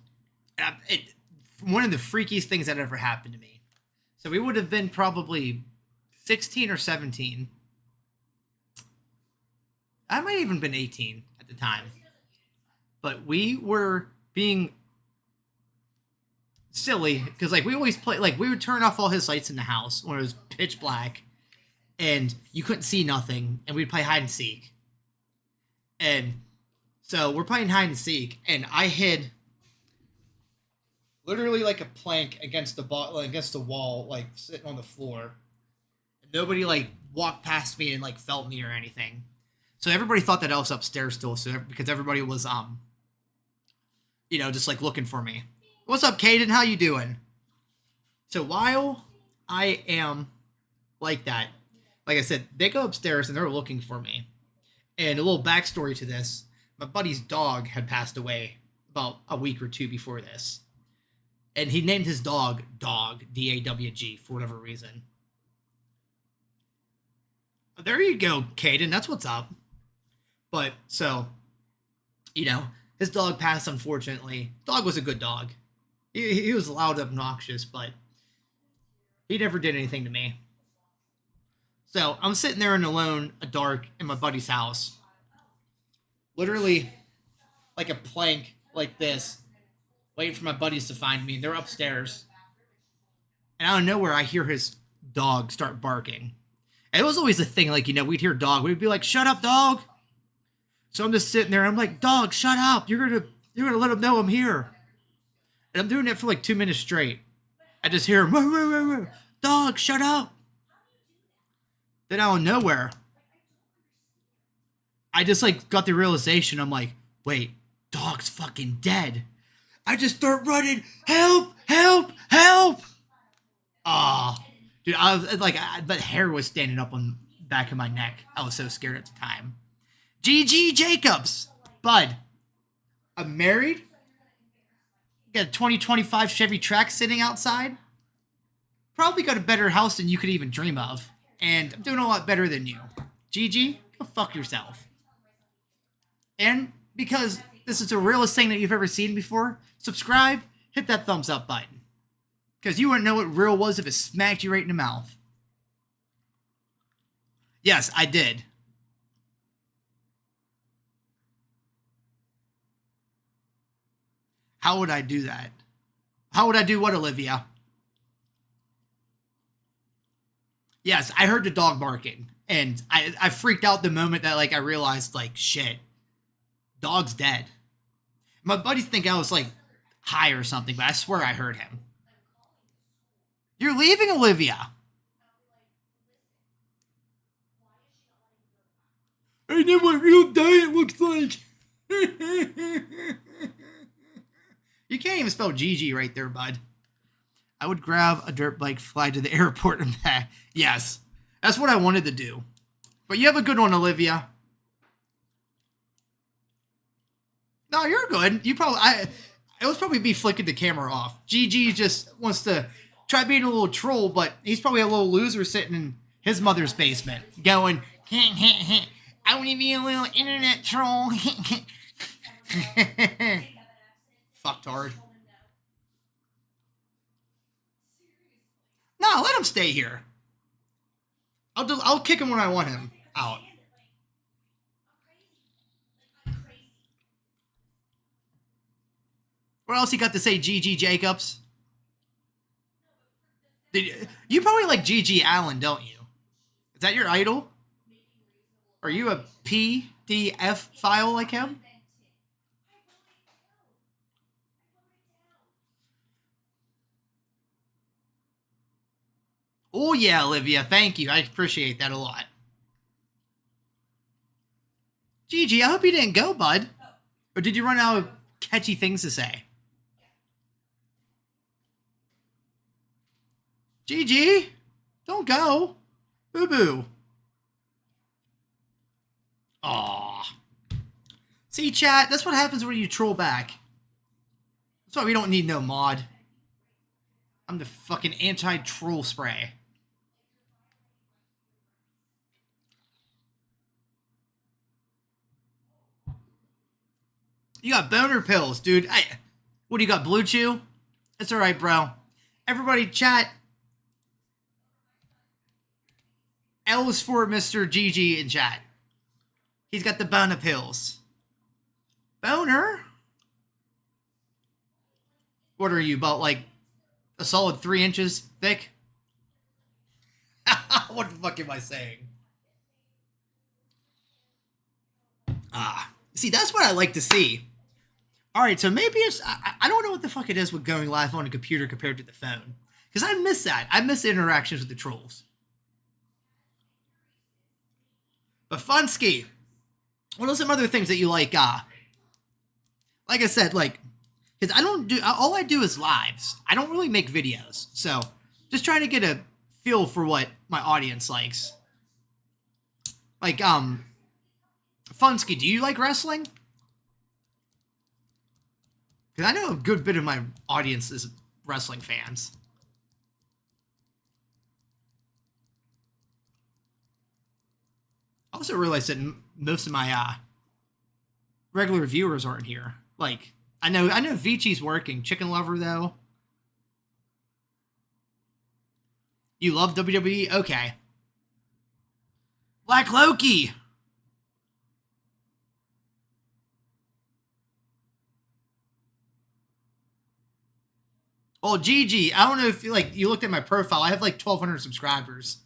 one of the freakiest things that ever happened to me. So we would have been probably 16 or 17. I might have even been 18 at the time. But we were being silly because, like, we always play, like, we would turn off all his lights in the house when it was pitch black and you couldn't see nothing, and we'd play hide and seek. And so we're playing hide and seek, and I hid literally like a plank against the wall, like sitting on the floor. And nobody like walked past me and like felt me or anything. So everybody thought that I was upstairs still, because everybody was just like looking for me. What's up, Caden? How you doing? So while I am like that, like I said, they go upstairs and they're looking for me. And a little backstory to this: my buddy's dog had passed away about a week or two before this. And he named his dog Dog, D-A-W-G, for whatever reason. There you go, Caden. That's what's up. But, so, you know, his dog passed, unfortunately. Dog was a good dog. He was loud, obnoxious, but he never did anything to me. So, I'm sitting there alone, dark, in my buddy's house. Literally, like a plank like this, waiting for my buddies to find me. They're upstairs. And out of nowhere, I hear his dog start barking. And it was always a thing, like, you know, we'd hear dog. We'd be like, shut up, dog. So I'm just sitting there. And I'm like, dog, shut up. You're gonna let him know I'm here. And I'm doing it for like 2 minutes straight. I just hear him, "Wah, wah, wah, wah. Dog, shut up." Then out of nowhere, I just like got the realization. I'm like, wait, dog's fucking dead. I just start running, help, help, help. Ah, dude, I was like, the hair was standing up on the back of my neck. I was so scared at the time. GG Jacobs, bud. I'm married. Got a 2025 Chevy Trax sitting outside. Probably got a better house than you could even dream of. And I'm doing a lot better than you. GG, go fuck yourself. And because this is the realest thing that you've ever seen before, subscribe, hit that thumbs up button. Because you wouldn't know what real was if it smacked you right in the mouth. Yes, I did. How would I do that? How would I do what, Olivia? Yes, I heard the dog barking. And I freaked out the moment that, like, I realized, like, shit. Dog's dead. My buddies think I was, like, high or something, but I swear I heard him. You're leaving, Olivia. I know what real diet looks like. You can't even spell GG right there, bud. I would grab a dirt bike, fly to the airport, and back. Yes, that's what I wanted to do. But you have a good one, Olivia. No, you're good. You probably, it was probably me flicking the camera off. GG just wants to try being a little troll, but he's probably a little loser sitting in his mother's basement, going, I want to be a little internet troll. Fucked hard. No, let him stay here. I'll kick him when I want him out. What else he got to say, GG Jacobs? You probably like GG Allen, don't you? Is that your idol? Are you a PDF file like him? Oh yeah, Olivia, thank you. I appreciate that a lot. GG, I hope you didn't go, bud. Or did you run out of catchy things to say? GG, don't go. Boo-boo. Aw. See, chat, that's what happens when you troll back. That's why we don't need no mod. I'm the fucking anti-troll spray. You got boner pills, dude. What do you got, Blue Chew? It's alright, bro. Everybody chat. L is for Mr. GG in chat. He's got the boner pills. Boner? What are you, about like a solid 3 inches thick? What the fuck am I saying? See, that's what I like to see. Alright, so maybe it's... I don't know what the fuck it is with going live on a computer compared to the phone. Because I miss that. I miss the interactions with the trolls. But Funsky, what are some other things that you like? Like I said, like... Because I don't do... All I do is lives. I don't really make videos. So, just trying to get a feel for what my audience likes. Like, Funsky, do you like wrestling? Because I know a good bit of my audience is wrestling fans. I also realized that most of my regular viewers aren't here. Like, I know Vinci's working. Chicken Lover, though. You love WWE? Okay. Black Loki! Well, Gigi, I don't know if like you looked at my profile. I have like 1,200 subscribers.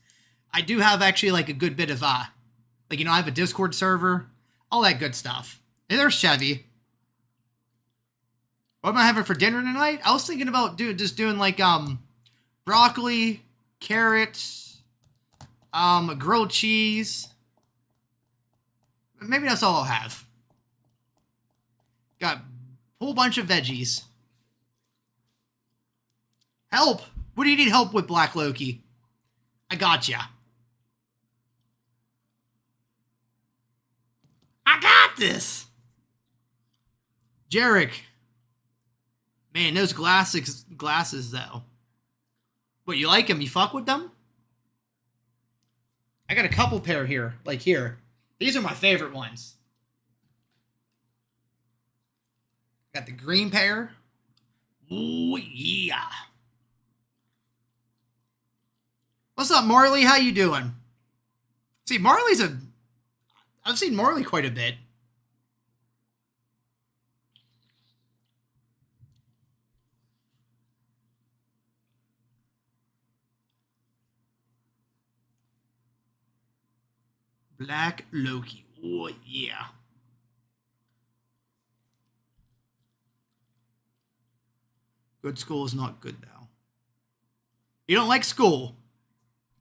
I do have actually like a good bit of like, you know, I have a Discord server, all that good stuff. And there's Chevy. What am I having for dinner tonight? I was thinking about doing like broccoli, carrots, grilled cheese. Maybe that's all I'll have. Got a whole bunch of veggies. Help! What do you need help with, Black Loki? I gotcha. I got this! Jarek. Man, those glasses, though. What, you like them? You fuck with them? I got a couple pair here. Like here. These are my favorite ones. Got the green pair. Ooh, yeah. What's up, Marley? How you doing? See, I've seen Marley quite a bit. Black Loki. Oh, yeah. Good school is not good, though. You don't like school?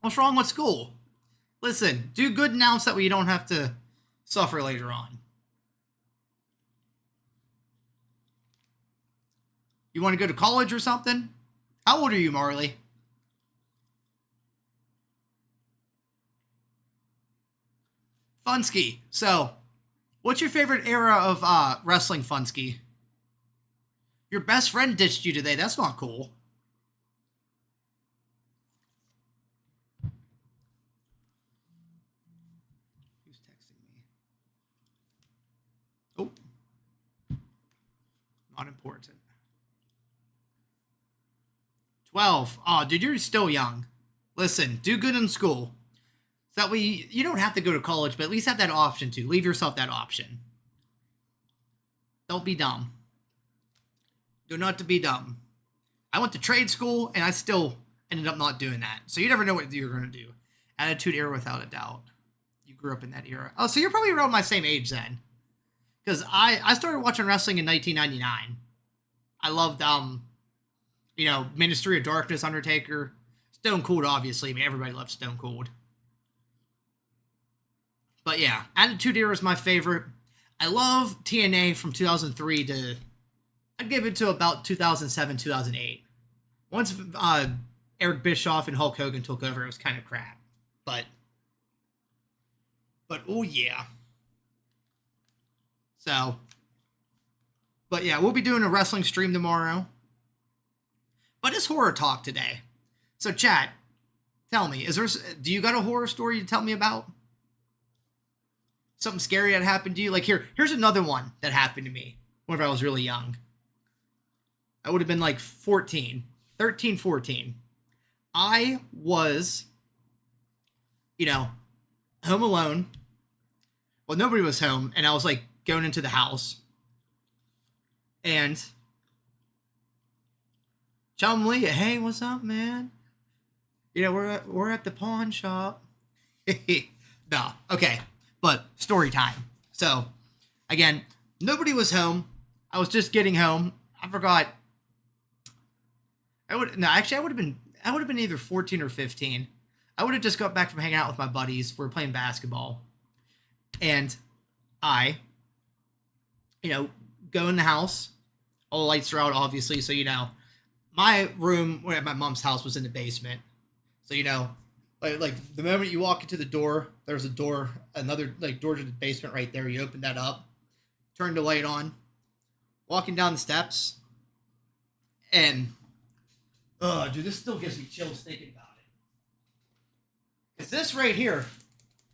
What's wrong with school? Listen, do good now so that way you don't have to suffer later on. You want to go to college or something? How old are you, Marley? Funsky. So, what's your favorite era of wrestling, Funsky? Your best friend ditched you today. That's not cool. Who's texting me? Oh. Not important. 12. Oh, dude, you're still young. Listen, do good in school. So that way you don't have to go to college, but at least have that option to. Leave yourself that option. Don't be dumb. Do not to be dumb. I went to trade school, and I still ended up not doing that. So you never know what you're going to do. Attitude era without a doubt. You grew up in that era. Oh, so you're probably around my same age then. Because I started watching wrestling in 1999. I loved, you know, Ministry of Darkness, Undertaker. Stone Cold, obviously. I mean, everybody loves Stone Cold. But yeah, Attitude Era is my favorite. I love TNA from 2003 to, I'd give it to about 2007, 2008. Once Eric Bischoff and Hulk Hogan took over, it was kind of crap. But oh yeah. So, but yeah, we'll be doing a wrestling stream tomorrow. But it's horror talk today. So chat, tell me, do you got a horror story to tell me about? Something scary that happened to you? Like here's another one that happened to me whenever I was really young. I would have been like 13, 14. I was, you know, home alone. Well, nobody was home, and I was like going into the house. And Chum Lee, hey, what's up, man? You know, we're at the pawn shop. No, okay. But story time. So, again, nobody was home. I was just getting home. I forgot. I would have been either 14 or 15. I would have just got back from hanging out with my buddies. We were playing basketball. And I, you know, go in the house. All the lights are out, obviously. So, you know, my room at my mom's house was in the basement. So, you know, like the moment you walk into the door, there's a door, another like door to the basement right there. You open that up, turn the light on, walking down the steps. And, dude, this still gives me chills thinking about it. Because this right here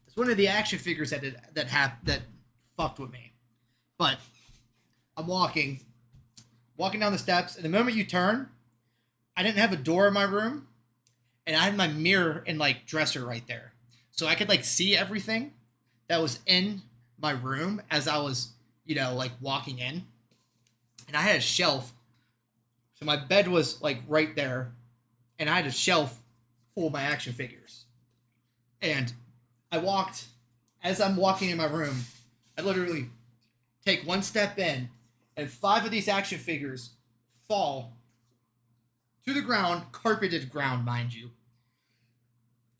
is one of the action figures that fucked with me. But I'm walking down the steps, and the moment you turn, I didn't have a door in my room, and I had my mirror and like dresser right there, so I could like see everything that was in my room as I was, like walking in. And I had a shelf, so my bed was like right there, and I had a shelf full of my action figures. And as I'm walking in my room, I literally take one step in, and 5 of these action figures fall to the ground, carpeted ground, mind you,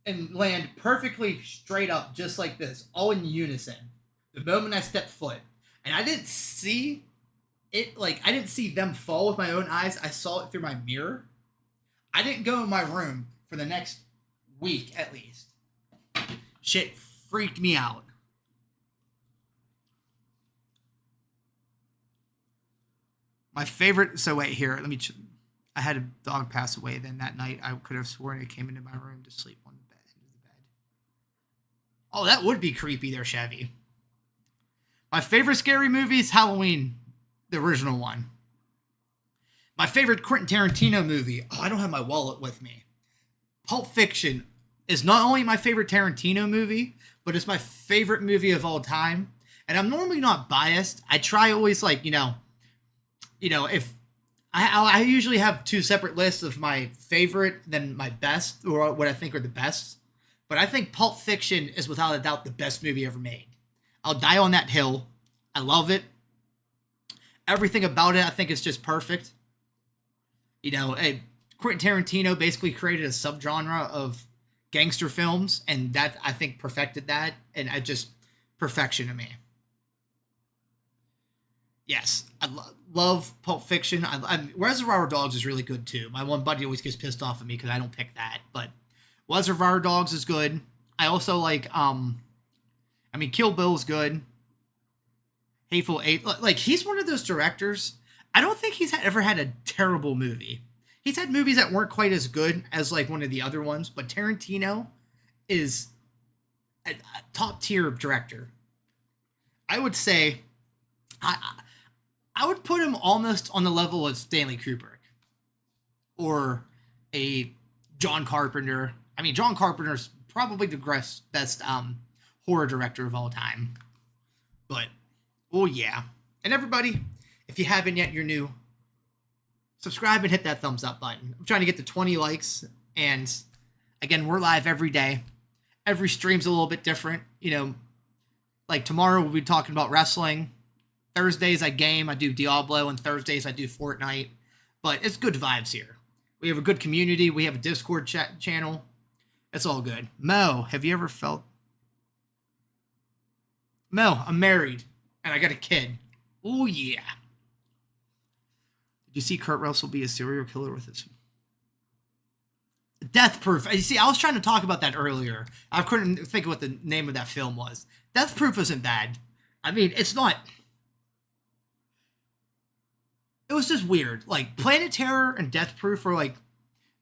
and land perfectly straight up, just like this, all in unison. The moment I stepped foot, and I didn't see it, I didn't see them fall with my own eyes. I saw it through my mirror. I didn't go in my room for the next week at least. Shit freaked me out. My favorite. So wait here. I had a dog pass away. Then that night, I could have sworn it came into my room to sleep on the bed. Oh, that would be creepy, there, Chevy. My favorite scary movie is Halloween, the original one. My favorite Quentin Tarantino movie. Oh, I don't have my wallet with me. Pulp Fiction is not only my favorite Tarantino movie, but it's my favorite movie of all time. And I'm normally not biased. I try always if I usually have 2 separate lists of my favorite then my best, or what I think are the best. But I think Pulp Fiction is without a doubt the best movie ever made. I'll die on that hill. I love it. Everything about it I think is just perfect. Quentin Tarantino basically created a subgenre of gangster films, and that I think perfected that, and perfection to me. Yes, I love Pulp Fiction. Reservoir Dogs is really good too. My one buddy always gets pissed off at me because I don't pick that, but Reservoir Dogs is good. I also like, Kill Bill's good. Hateful Eight, he's one of those directors. I don't think he's ever had a terrible movie. He's had movies that weren't quite as good as one of the other ones, but Tarantino is a top tier director. I would say, I would put him almost on the level of Stanley Kubrick or a John Carpenter. John Carpenter's probably the best horror director of all time. But, oh yeah. And everybody, if you haven't yet, you're new, subscribe and hit that thumbs up button. I'm trying to get to 20 likes. And again, we're live every day. Every stream's a little bit different. Tomorrow we'll be talking about wrestling. Thursdays I game, I do Diablo, and Thursdays I do Fortnite. But it's good vibes here. We have a good community. We have a Discord channel. It's all good. Mo, have you ever felt... Mo, I'm married, and I got a kid. Oh yeah. Did you see Kurt Russell be a serial killer with his... Death Proof. You see, I was trying to talk about that earlier. I couldn't think of what the name of that film was. Death Proof isn't bad. It's not... It was just weird. Planet Terror and Death Proof were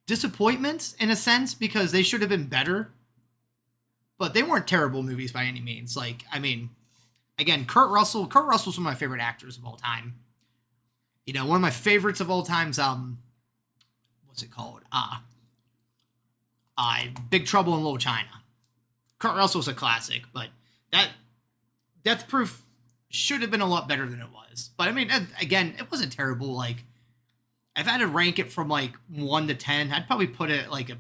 disappointments in a sense because they should have been better. But they weren't terrible movies by any means. Again, Kurt Russell's one of my favorite actors of all time. One of my favorites of all time's what's it called? Big Trouble in Little China. Kurt Russell's a classic, but that Death Proof should have been a lot better than it was. But again, it wasn't terrible. If I had to rank it from 1 to 10, I'd probably put it at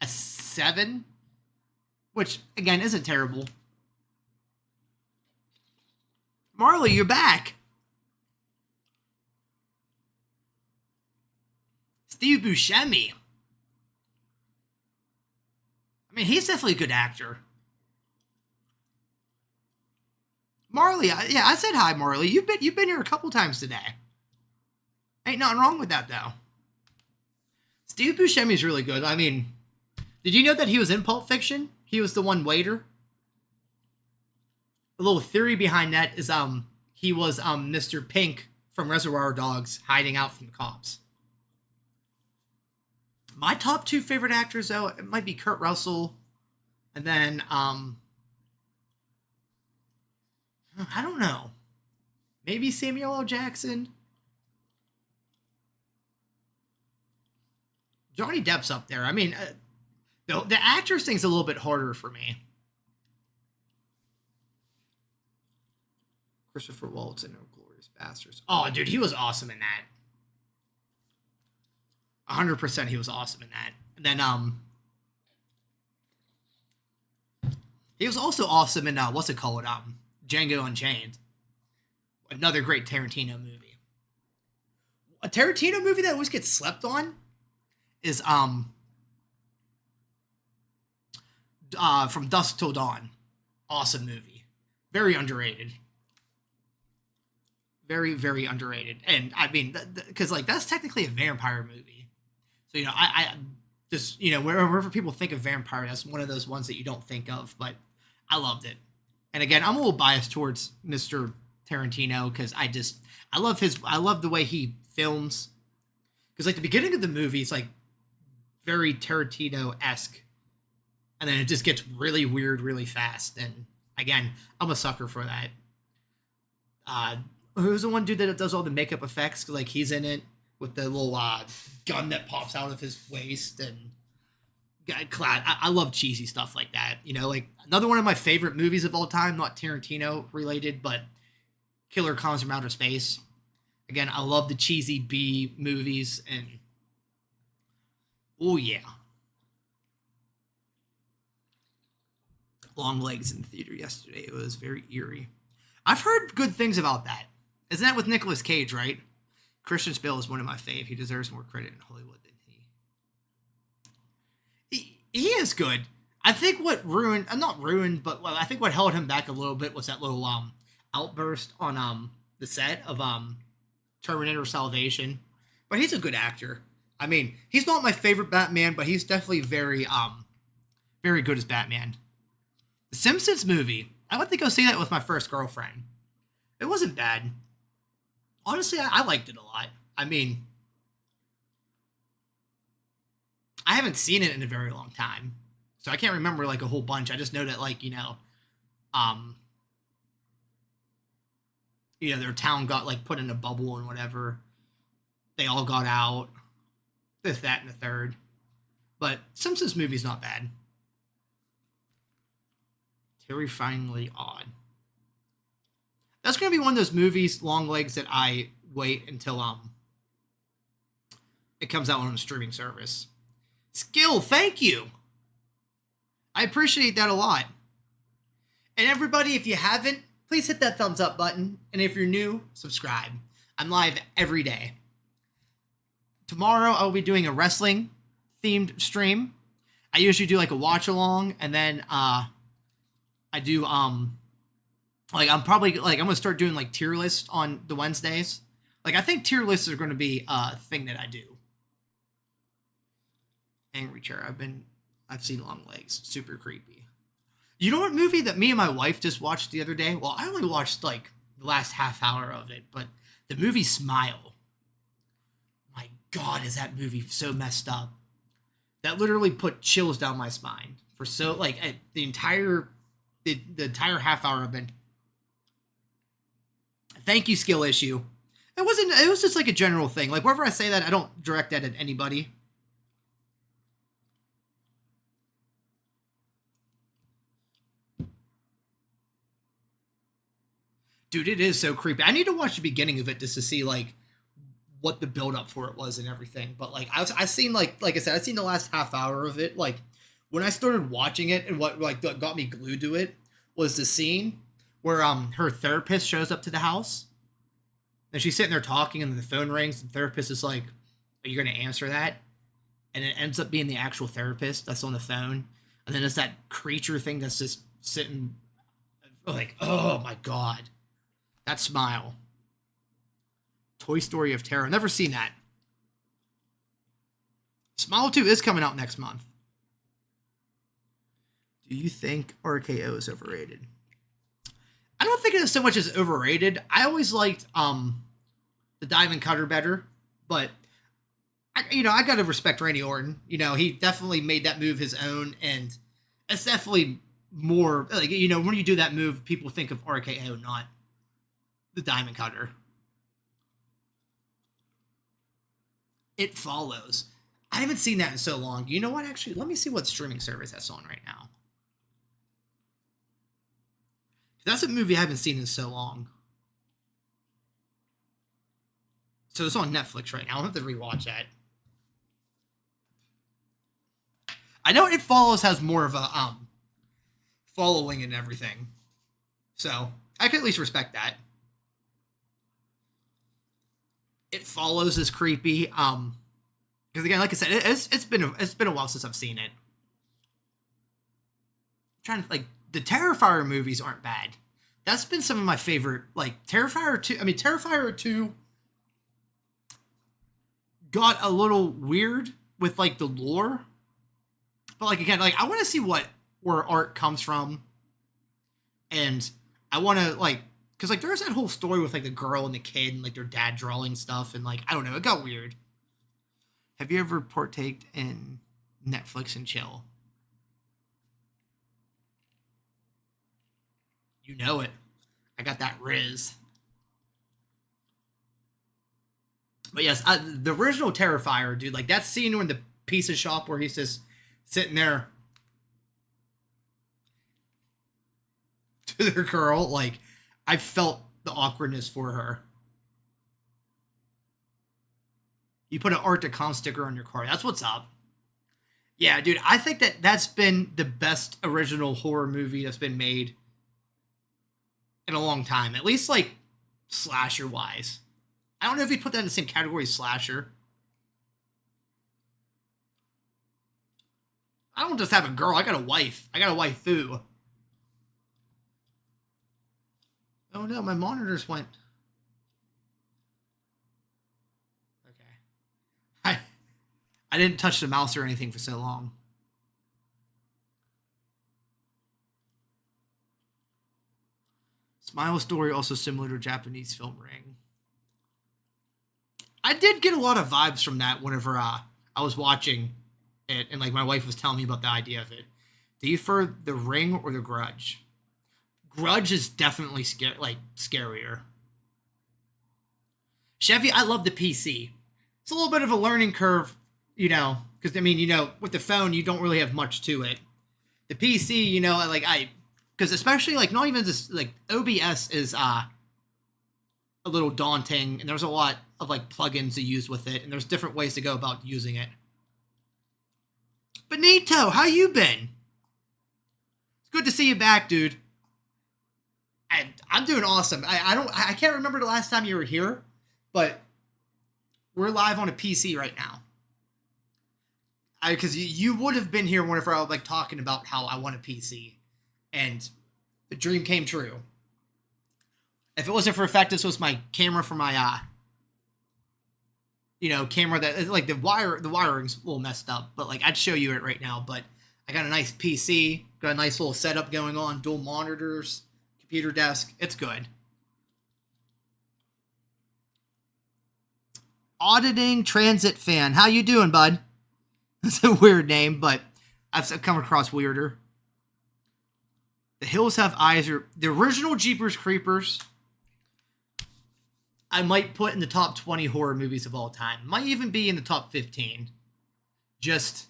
a 7, which again isn't terrible. Marley, you're back. Steve Buscemi. He's definitely a good actor. Marley, I said hi, Marley. You've been here a couple times today. Ain't nothing wrong with that, though. Steve Buscemi's really good. Did you know that he was in Pulp Fiction? He was the one waiter. A little theory behind that is he was Mr. Pink from Reservoir Dogs hiding out from the cops. My top two favorite actors, though, it might be Kurt Russell, and then I don't know, maybe Samuel L. Jackson. Johnny Depp's up there. I mean, the actors thing's a little bit harder for me. Christopher Waltz in *Inglourious Basterds*. Oh, dude, he was awesome in that. 100% he was awesome in that. And then he was also awesome in what's it called? Django Unchained. Another great Tarantino movie. A Tarantino movie that always gets slept on is From Dusk Till Dawn. Awesome movie. Very underrated. Very, very underrated. And I mean, because like that's technically a vampire movie. So, you know, I just, you know, wherever people think of vampire, that's one of those ones that you don't think of, but I loved it. And again, I'm a little biased towards Mr. Tarantino because I love the way he films. Because like the beginning of the movie is like very Tarantino-esque. And then it just gets really weird really fast. And again, I'm a sucker for that. Who's the one dude that does all the makeup effects? Like he's in it with the little gun that pops out of his waist and clad. I love cheesy stuff like that. You know, like another one of my favorite movies of all time, not Tarantino related, but Killer Clowns from Outer Space. Again, I love the cheesy B movies and oh yeah. Long Legs in the theater yesterday. It was very eerie. I've heard good things about that. Isn't that with Nicolas Cage, right? Christian Bale is one of my fave. He deserves more credit in Hollywood than he is good. I think what ruined, not ruined, but I think what held him back a little bit was that little outburst on the set of Terminator Salvation. But he's a good actor. I mean, he's not my favorite Batman, but he's definitely very very good as Batman. The Simpsons movie. I went to go see that with my first girlfriend. It wasn't bad. Honestly, I liked it a lot. I mean, I haven't seen it in a very long time. So I can't remember like a whole bunch. I just know that like, their town got like put in a bubble and whatever. They all got out. This, that, and the third. But Simpsons movie's not bad. Terrifyingly odd. That's going to be one of those movies, Long Legs, that I wait until it comes out on a streaming service. Skill, thank you. I appreciate that a lot. And everybody, if you haven't, please hit that thumbs up button. And if you're new, subscribe. I'm live every day. Tomorrow, I'll be doing a wrestling themed stream. I usually do like a watch along, and then I do like I'm gonna start doing like tier lists on the Wednesdays. Like I think tier lists are gonna be a thing that I do. Angry Chair. I've seen Long Legs. Super creepy. You know what movie that me and my wife just watched the other day? Well, I only watched like the last half hour of it, but the movie Smile. My God, is that movie so messed up? That literally put chills down my spine for the entire half hour I've been. Thank you, Skill Issue. It was just like a general thing. Like wherever I say that, I don't direct that at anybody. Dude, it is so creepy. I need to watch the beginning of it just to see like what the build up for it was and everything. But like I seen like I said, I seen the last half hour of it. Like when I started watching it, and what like got me glued to it was the scene where her therapist shows up to the house, and she's sitting there talking, and then the phone rings, and the therapist is like, "Are you going to answer that?" And it ends up being the actual therapist that's on the phone, and then it's that creature thing that's just sitting, like, oh my God, that smile. Toy Story of Terror. Never seen that. Smile 2 is coming out next month. Do you think RKO is overrated? I don't think it is so much as overrated. I always liked the Dive and Cutter better, but I got to respect Randy Orton. He definitely made that move his own, and it's definitely more like, when you do that move, people think of RKO, not the Diamond Cutter. It Follows. I haven't seen that in so long. You know what? Actually, let me see what streaming service that's on right now. That's a movie I haven't seen in so long. So it's on Netflix right now. I'll have to rewatch that. I know It Follows has more of a following and everything, so I can at least respect that. It Follows is creepy. Because again, like I said, it's been a while since I've seen it. I'm trying to the Terrifier movies aren't bad. That's been some of my favorite. Like Terrifier 2. I mean, Terrifier 2 got a little weird with the lore. But again, I want to see where art comes from. And I want to because there's that whole story with the girl and the kid and their dad drawing stuff, and I don't know, it got weird. Have you ever partaked in Netflix and chill? You know it. I got that Riz. But yes, the original Terrifier, dude, that scene in the pizza shop where he's just sitting there to the girl, I felt the awkwardness for her. You put an Art to Con sticker on your car. That's what's up. Yeah, dude, I think that's been the best original horror movie that's been made in a long time. At least, slasher-wise. I don't know if you'd put that in the same category as slasher. I don't just have a girl. I got a wife. I got a waifu. Oh no, my monitors went. Okay. I didn't touch the mouse or anything for so long. Smile Story, also similar to Japanese film Ring. I did get a lot of vibes from that whenever I was watching it, and my wife was telling me about the idea of it. Do you prefer the Ring or the Grudge? Grudge is definitely scarier. Chevy, I love the PC. It's a little bit of a learning curve, because with the phone you don't really have much to it. The PC, because especially not even just OBS is a little daunting, and there's a lot of plugins to use with it, and there's different ways to go about using it. Benito, how you been? It's good to see you back, dude. I'm doing awesome. I can't remember the last time you were here, but we're live on a PC right now. Because you would have been here whenever I was talking about how I want a PC, and the dream came true. If it wasn't for the fact this was my camera for my camera that the wiring's a little messed up, but I'd show you it right now. But I got a nice PC, got a nice little setup going on, dual monitors, computer desk. It's good. Auditing Transit Fan. How you doing, bud? That's a weird name, but I've come across weirder. The Hills Have Eyes. The original Jeepers Creepers, I might put in the top 20 horror movies of all time. Might even be in the top 15. Just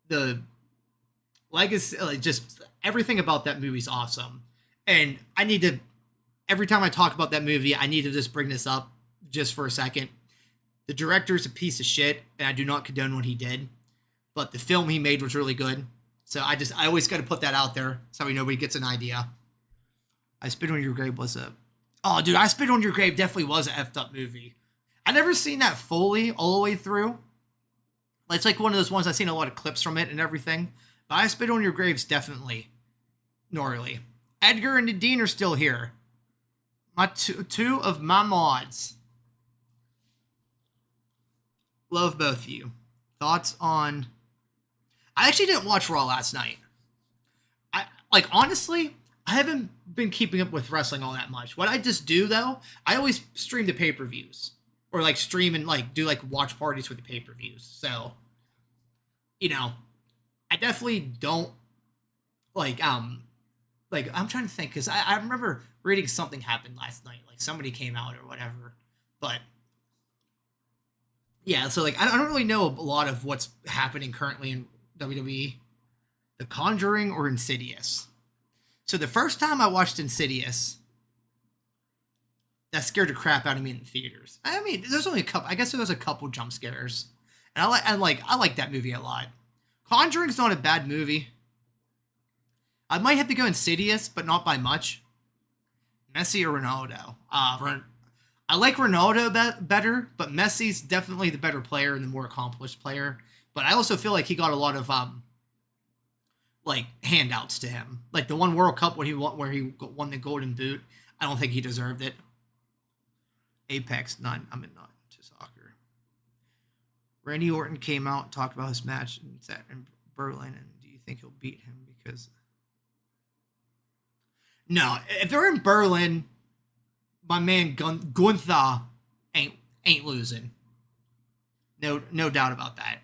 the legacy, just everything about that movie's awesome. And every time I talk about that movie, I need to just bring this up just for a second. The director's a piece of shit, and I do not condone what he did. But the film he made was really good. So I always got to put that out there so nobody gets an idea. I Spit on Your Grave was a... Oh, dude, I Spit on Your Grave definitely was an effed up movie. I never seen that fully, all the way through. It's one of those ones I've seen a lot of clips from it and everything. But I Spit on Your Grave's definitely gnarly. Edgar and Nadine are still here. My two of my mods. Love both of you. Thoughts on... I actually didn't watch Raw last night. Honestly, I haven't been keeping up with wrestling all that much. What I just do, though, I always stream the pay-per-views. or like stream and like do like watch parties for the pay-per-views. So, you know, I definitely don't like I'm trying to think because I remember reading something happened last night, like somebody came out or whatever, but yeah, so like I don't really know a lot of what's happening currently in WWE, The Conjuring or Insidious. So the first time I watched Insidious, that scared the crap out of me in the theaters. I mean, there's only a couple. I guess there was a couple jump scares, and I like that movie a lot. Conjuring's not a bad movie. I might have to go Insidious, but not by much. Messi or Ronaldo? I like Ronaldo better, but Messi's definitely the better player and the more accomplished player. But I also feel like he got a lot of like handouts to him. Like the one World Cup where he won the Golden Boot. I don't think he deserved it. Apex, not into soccer. Randy Orton came out and talked about his match in Berlin, and do you think he'll beat him? Because no, if they're in Berlin, my man Gunther ain't losing. No doubt about that.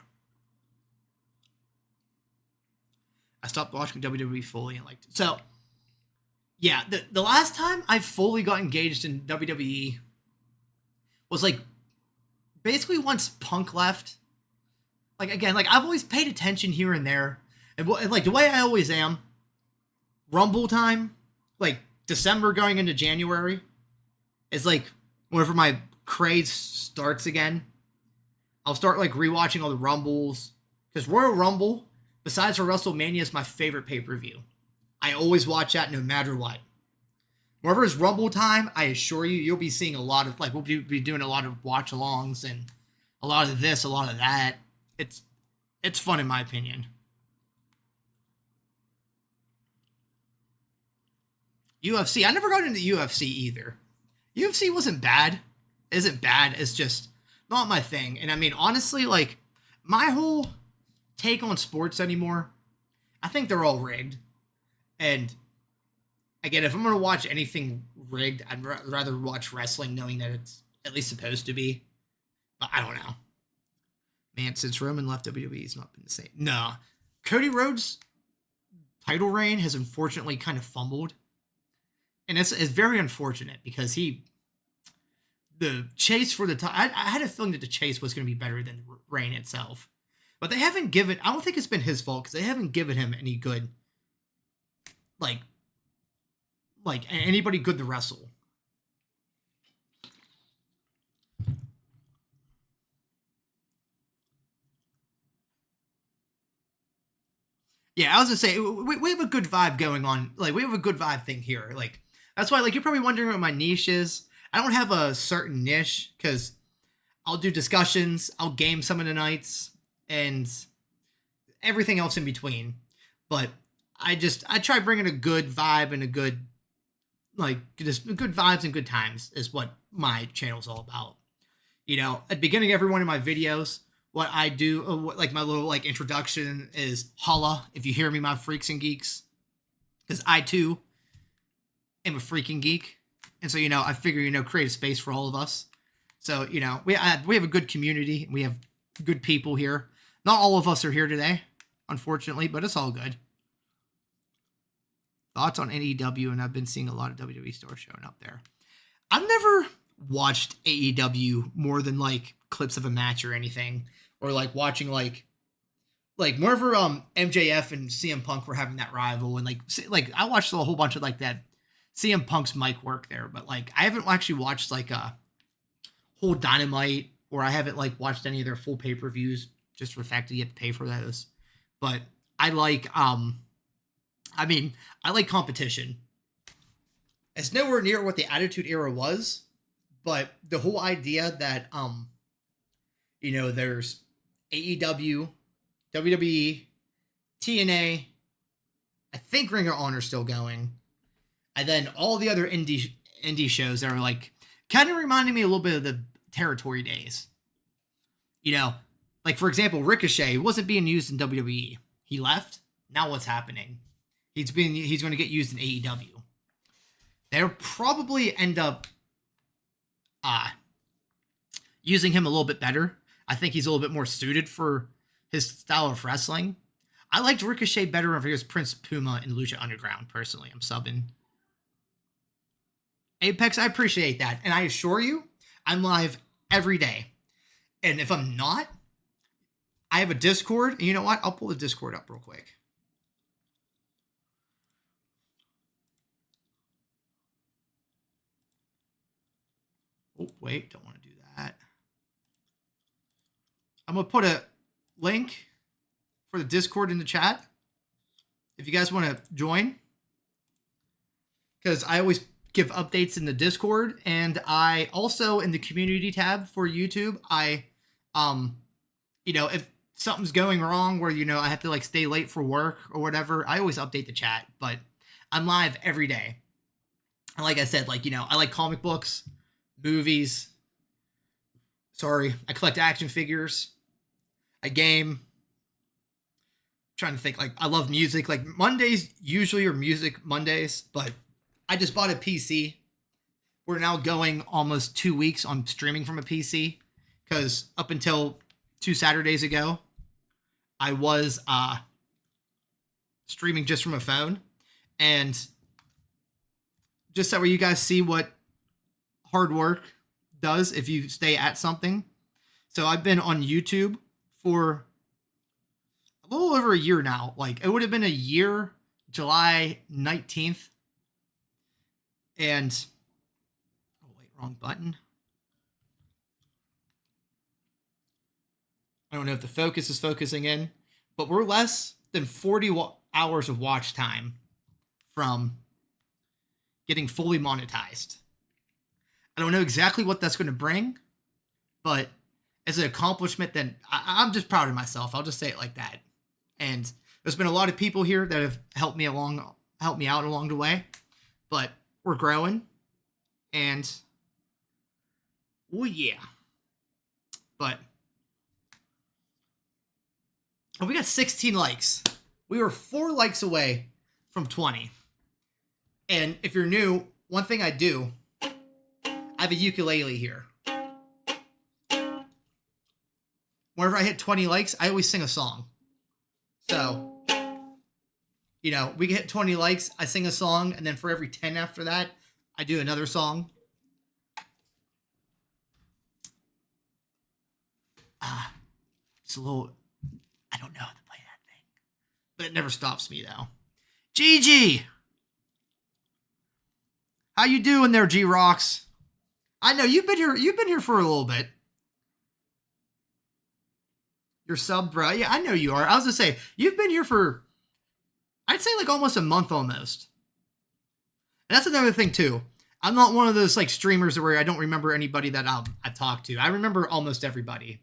I stopped watching WWE fully and liked it. So, yeah, the last time I fully got engaged in WWE was like basically once Punk left. Like again, like I've always paid attention here and there, and like the way I always am. Rumble time, like December going into January, is like whenever my craze starts again. I'll start like rewatching all the Rumbles because Royal Rumble, besides for WrestleMania, is my favorite pay-per-view. I always watch that no matter what. Whenever it's Rumble time, I assure you, you'll be seeing a lot of, like, we'll be doing a lot of watch-alongs and a lot of this, a lot of that. It's fun in my opinion. UFC, I never got into UFC either. UFC wasn't bad. Isn't bad. It's just not my thing. And I mean, honestly, like, my whole take on sports anymore, I think they're all rigged. And again, if I'm going to watch anything rigged, I'd rather watch wrestling knowing that it's at least supposed to be. But I don't know. Man, since Roman left WWE, it's not been the same. No. Cody Rhodes' title reign has unfortunately kind of fumbled. And it's very unfortunate because the chase for the title, I had a feeling that the chase was going to be better than the reign itself. But they haven't given, I don't think it's been his fault because they haven't given him any good, like anybody good to wrestle. Yeah, I was gonna say we have a good vibe going on. Like we have a good vibe thing here. Like that's why, like you're probably wondering what my niche is. I don't have a certain niche because I'll do discussions, I'll game some of the nights, and everything else in between. But I try bringing a good vibe and a good, like, just good vibes and good times is what my channel's all about. You know, at the beginning of every one of my videos, what I do, like my little like introduction is holla if you hear me, my freaks and geeks, because I too am a freaking geek, and so you know I figure create a space for all of us. So you know we have a good community, we have good people here. Not all of us are here today, unfortunately, but it's all good. Thoughts on AEW, and I've been seeing a lot of WWE stars showing up there. I've never watched AEW more than like clips of a match or anything, or like watching like whenever MJF and CM Punk were having that rival, and like I watched a whole bunch of like that CM Punk's mic work there, but like I haven't actually watched like a whole Dynamite, or I haven't like watched any of their full pay-per-views just for the fact that you have to pay for those. But I like I like competition. It's nowhere near what the Attitude Era was, but the whole idea that you know, there's AEW, WWE, TNA, I think Ring of Honor still going, and then all the other indie shows that are like kind of reminding me a little bit of the territory days. You know, like for example, Ricochet wasn't being used in WWE. He left. Now what's happening? He's going to get used in AEW. They'll probably end up using him a little bit better. I think he's a little bit more suited for his style of wrestling. I liked Ricochet better if he was Prince Puma in Lucha Underground, personally. I'm subbing. Apex, I appreciate that. And I assure you, I'm live every day. And if I'm not, I have a Discord. And you know what? I'll pull the Discord up real quick. Oh, wait. Don't want to do that. I'm going to put a link for the Discord in the chat if you guys want to join. Because I always give updates in the Discord, and I also in the community tab for YouTube, I if something's going wrong where I have to like stay late for work or whatever, I always update the chat. But I'm live every day. And like I said, I like comic books, movies. Sorry, I collect action figures. I game. I'm trying to think, I love music. Like Mondays usually are music Mondays, but I just bought a PC. We're now going almost 2 weeks on streaming from a PC because up until 2 Saturdays ago, I was streaming just from a phone. And just so you guys see what hard work does if you stay at something. So I've been on YouTube for a little over a year now. Like it would have been a year, July 19th. And, oh wait, wrong button. I don't know if the focus is focusing in, but we're less than 40 hours of watch time from getting fully monetized. I don't know exactly what that's going to bring, but as an accomplishment, then I'm just proud of myself. I'll just say it like that. And there's been a lot of people here that have helped me out along the way, but we're growing, and oh yeah. But we got 16 likes. We were 4 likes away from 20. And if you're new, one thing I do, I have a ukulele here. Whenever I hit 20 likes, I always sing a song. So we get 20 likes, I sing a song, and then for every 10 after that, I do another song. It's a little, I don't know how to play that thing, but it never stops me though. Gigi! How you doing there, G-Rocks? I know you've been here for a little bit. You're sub, bro. Yeah, I know you are. I was gonna say, you've been here for, I'd say almost a month almost. And that's another thing too. I'm not one of those streamers where I don't remember anybody that I've talked to. I remember almost everybody.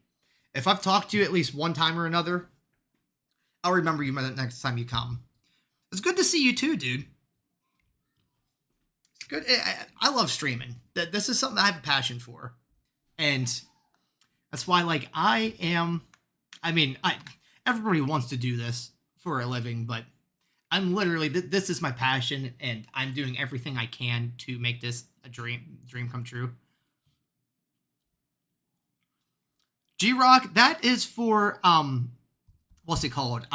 If I've talked to you at least one time or another, I'll remember you the next time you come. It's good to see you too, dude. It's good. I love streaming. This is something I have a passion for. And that's why everybody wants to do this for a living, but I'm literally, this is my passion, and I'm doing everything I can to make this a dream come true. G-Rock, that is for, what's it called?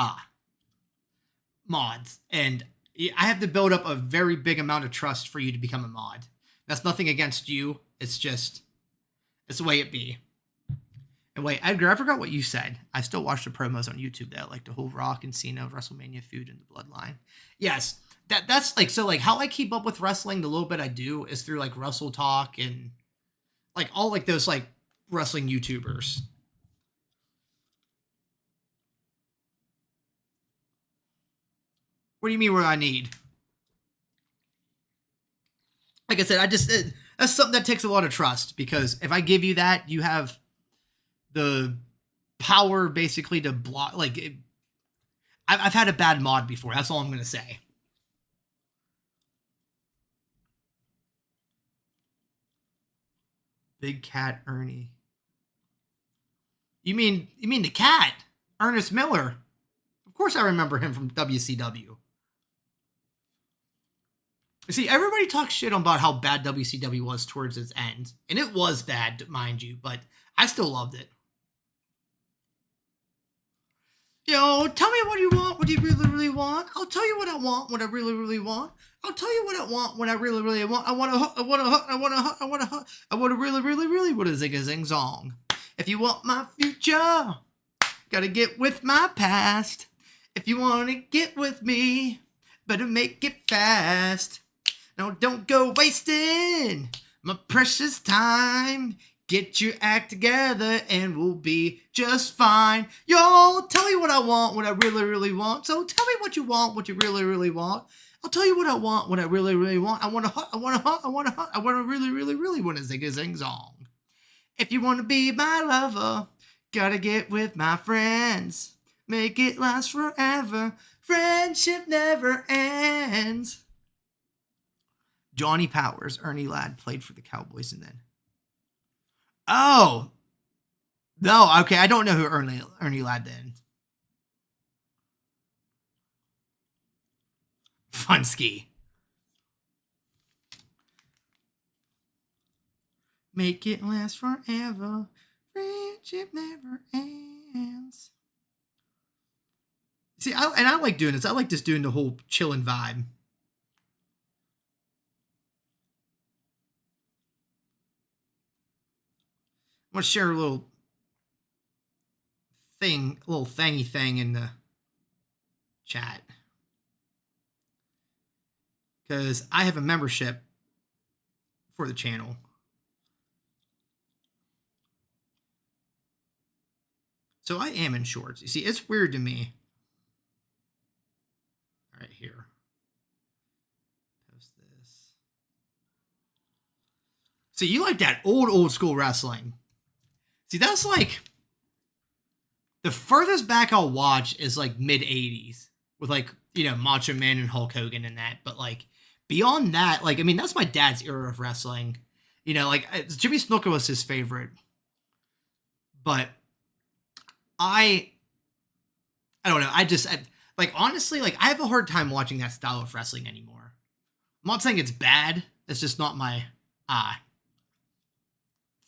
Mods. And I have to build up a very big amount of trust for you to become a mod. That's nothing against you. It's the way it be. And wait, Edgar, I forgot what you said. I still watch the promos on YouTube though, like the whole Rock and Cena, WrestleMania feud, and the Bloodline. Yes, that's how I keep up with wrestling. The little bit I do is through Wrestle Talk and all those wrestling YouTubers. What do you mean? What I need? Like I said, that's something that takes a lot of trust, because if I give you that, you have the power basically to block. I've had a bad mod before. That's all I'm gonna say. Big Cat Ernie. You mean the cat, Ernest Miller? Of course, I remember him from WCW. See, everybody talks shit about how bad WCW was towards its end. And it was bad, mind you, but I still loved it. Yo, tell me what you want, what you really, really want. I'll tell you what I want, what I really, really want. I'll tell you what I want, what I really, really want. I want to, I want to, I want to, I want to, I want to really, really, really want to zig a zing zong. If you want my future, gotta get with my past. If you want to get with me, better make it fast. Now don't go wasting my precious time. Get your act together and we'll be just fine. Yo, tell me what I want, what I really, really want. So tell me what you want, what you really, really want. I'll tell you what I want, what I really, really want. I want to, I want to, I want to, I want to really, really, really want to zig a zing zong. If you want to be my lover, gotta get with my friends. Make it last forever. Friendship never ends. Johnny Powers, Ernie Ladd played for the Cowboys and then. Oh. No, okay, I don't know who Ernie Ladd then. Funsky. Make it last forever. Friendship never ends. See, I like doing this. I like just doing the whole chillin' vibe. I'm gonna share a little thingy thing in the chat. Because I have a membership for the channel. So I am in shorts. You see, it's weird to me. All right, here. Post this. So you like that old school wrestling. See, that's like the furthest back I'll watch is like mid 80s with like, you know, Macho Man and Hulk Hogan and that. But like beyond that, like, I mean, that's my dad's era of wrestling. You know, like Jimmy Snuka was his favorite. But I don't know. Like, honestly, like, I have a hard time watching that style of wrestling anymore. I'm not saying it's bad. It's just not my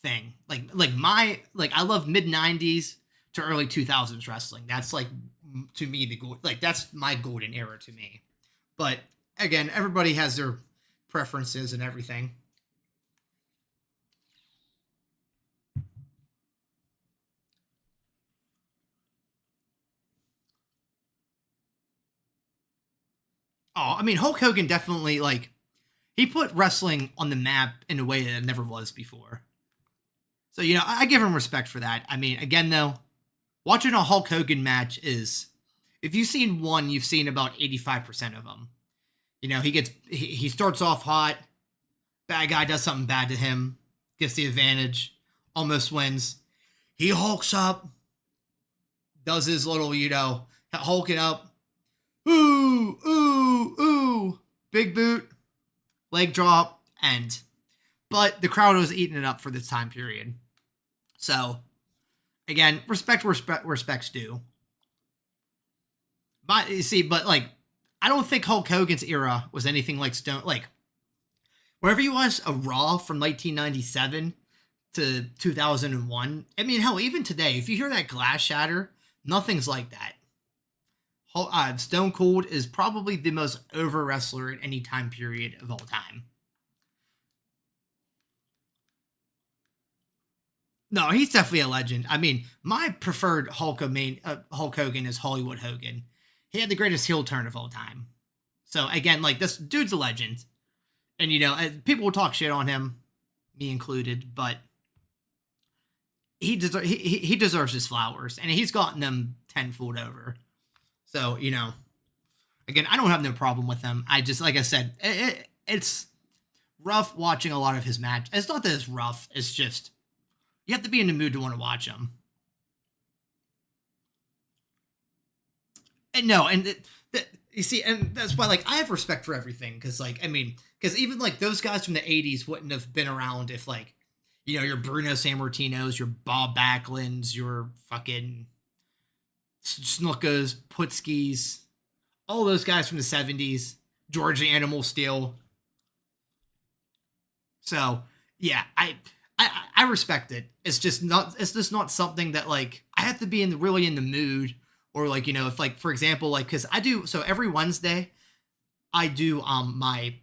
thing. Like I love mid 90s to early 2000s wrestling. That's like, to me, that's my golden era to me. But again, everybody has their preferences and everything. Oh, I mean, Hulk Hogan definitely, like, he put wrestling on the map in a way that it never was before. So, you know, I give him respect for that. I mean, again, though, watching a Hulk Hogan match is, if you've seen one, you've seen about 85% of them. You know, he starts off hot, bad guy does something bad to him, gets the advantage, almost wins. He hulks up, does his little, you know, hulking up. Ooh, ooh, ooh. Big boot, leg drop, end. But the crowd was eating it up for this time period. So, again, respect's due. But, you see, like, I don't think Hulk Hogan's era was anything like Stone. Like, whenever you watch a Raw from 1997 to 2001, I mean, hell, even today, if you hear that glass shatter, nothing's like that. Stone Cold is probably the most over wrestler in any time period of all time. No, he's definitely a legend. I mean, my preferred Hulk Hogan is Hollywood Hogan. He had the greatest heel turn of all time. So again, like, this dude's a legend. And, you know, people will talk shit on him, me included, but he deserves his flowers, and he's gotten them tenfold over. So, you know, again, I don't have no problem with him. I just, like I said, it's rough watching a lot of his match. It's not that it's rough. It's just, you have to be in the mood to want to watch him. And no, and you see, and that's why, like, I have respect for everything. Because, like, I mean, because even, like, those guys from the 80s wouldn't have been around if, like, you know, your Bruno Sammartinos, your Bob Backlunds, your fucking Snukas, Putskis, all those guys from the 70s, George the Animal Steel. So yeah, I respect it. It's just not something that like I have to be in really in the mood or like if like for example like because I do so every Wednesday I do my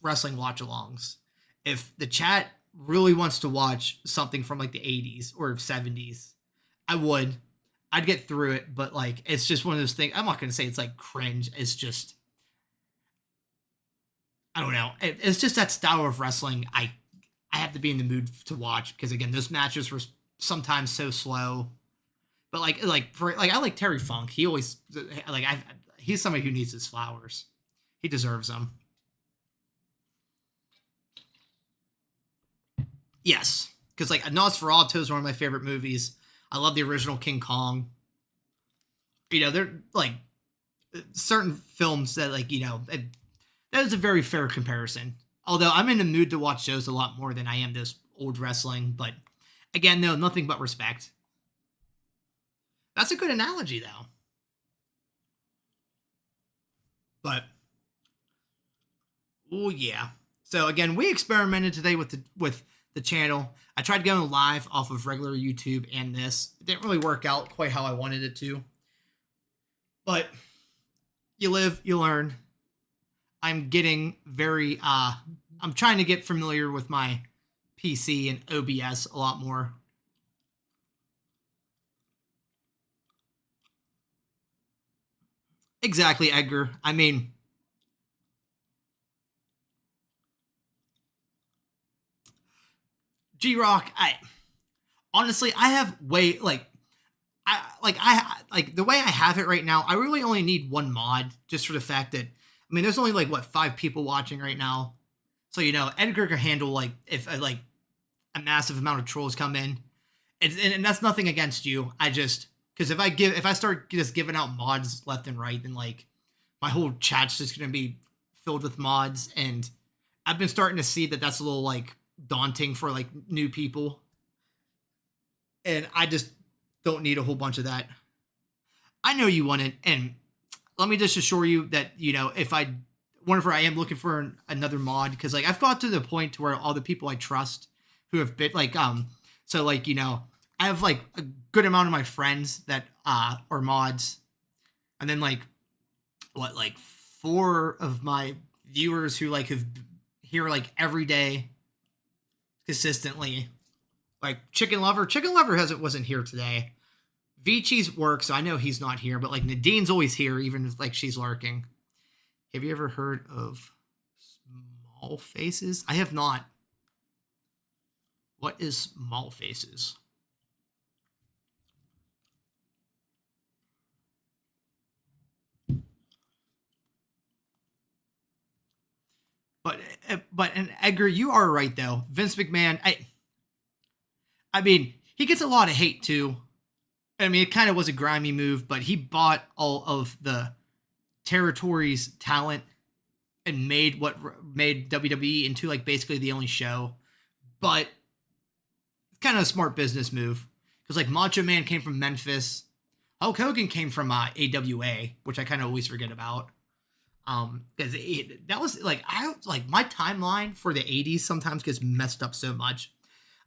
wrestling watch alongs. If the chat really wants to watch something from like the 80s or 70s, I would. I'd get through it, but like it's just one of those things. I'm not gonna say it's like cringe. It's just I don't know. It's just that style of wrestling. I have to be in the mood to watch because again, those matches were sometimes so slow. But like for like I like Terry Funk. He always like I he's somebody who needs his flowers. He deserves them. Yes, because like Nosferatu is one of my favorite movies. I love the original King Kong. They're like certain films that like that is a very fair comparison. Although I'm in the mood to watch those a lot more than I am this old wrestling, but again, no, nothing but respect. That's a good analogy though. But oh yeah. So again, we experimented today with the channel. I tried going live off of regular YouTube and this. It didn't really work out quite how I wanted it to. But you live, you learn. I'm getting very I'm trying to get familiar with my PC and OBS a lot more. Exactly, Edgar. I mean, G-Rock, I honestly I have way I the way I have it right now, I really only need one mod just for the fact that I mean there's only like what 5 people watching right now. So Edgar can handle like if like a massive amount of trolls come in. And that's nothing against you. I just because if I start just giving out mods left and right, then like my whole chat's just gonna be filled with mods, and I've been starting to see that that's a little like daunting for like new people, and I just don't need a whole bunch of that. I know you want it, and let me just assure you that if I whenever I am looking for another mod, because like I've got to the point to where all the people I trust who have been like so like I have like a good amount of my friends that are mods, and then like what like 4 of my viewers who like have here like every day consistently. Like Chicken Lover wasn't here today. Vinci's work, so I know he's not here, but like Nadine's always here, even if like she's lurking. Have you ever heard of Small Faces? I have not. What is Small Faces? But and Edgar, you are right though. Vince McMahon, I mean, he gets a lot of hate too. I mean, it kind of was a grimy move, but he bought all of the territory's talent and made what made WWE into like basically the only show. But it's kind of a smart business move because like Macho Man came from Memphis, Hulk Hogan came from AWA, which I kind of always forget about. Because that was like my timeline for the 80s sometimes gets messed up so much.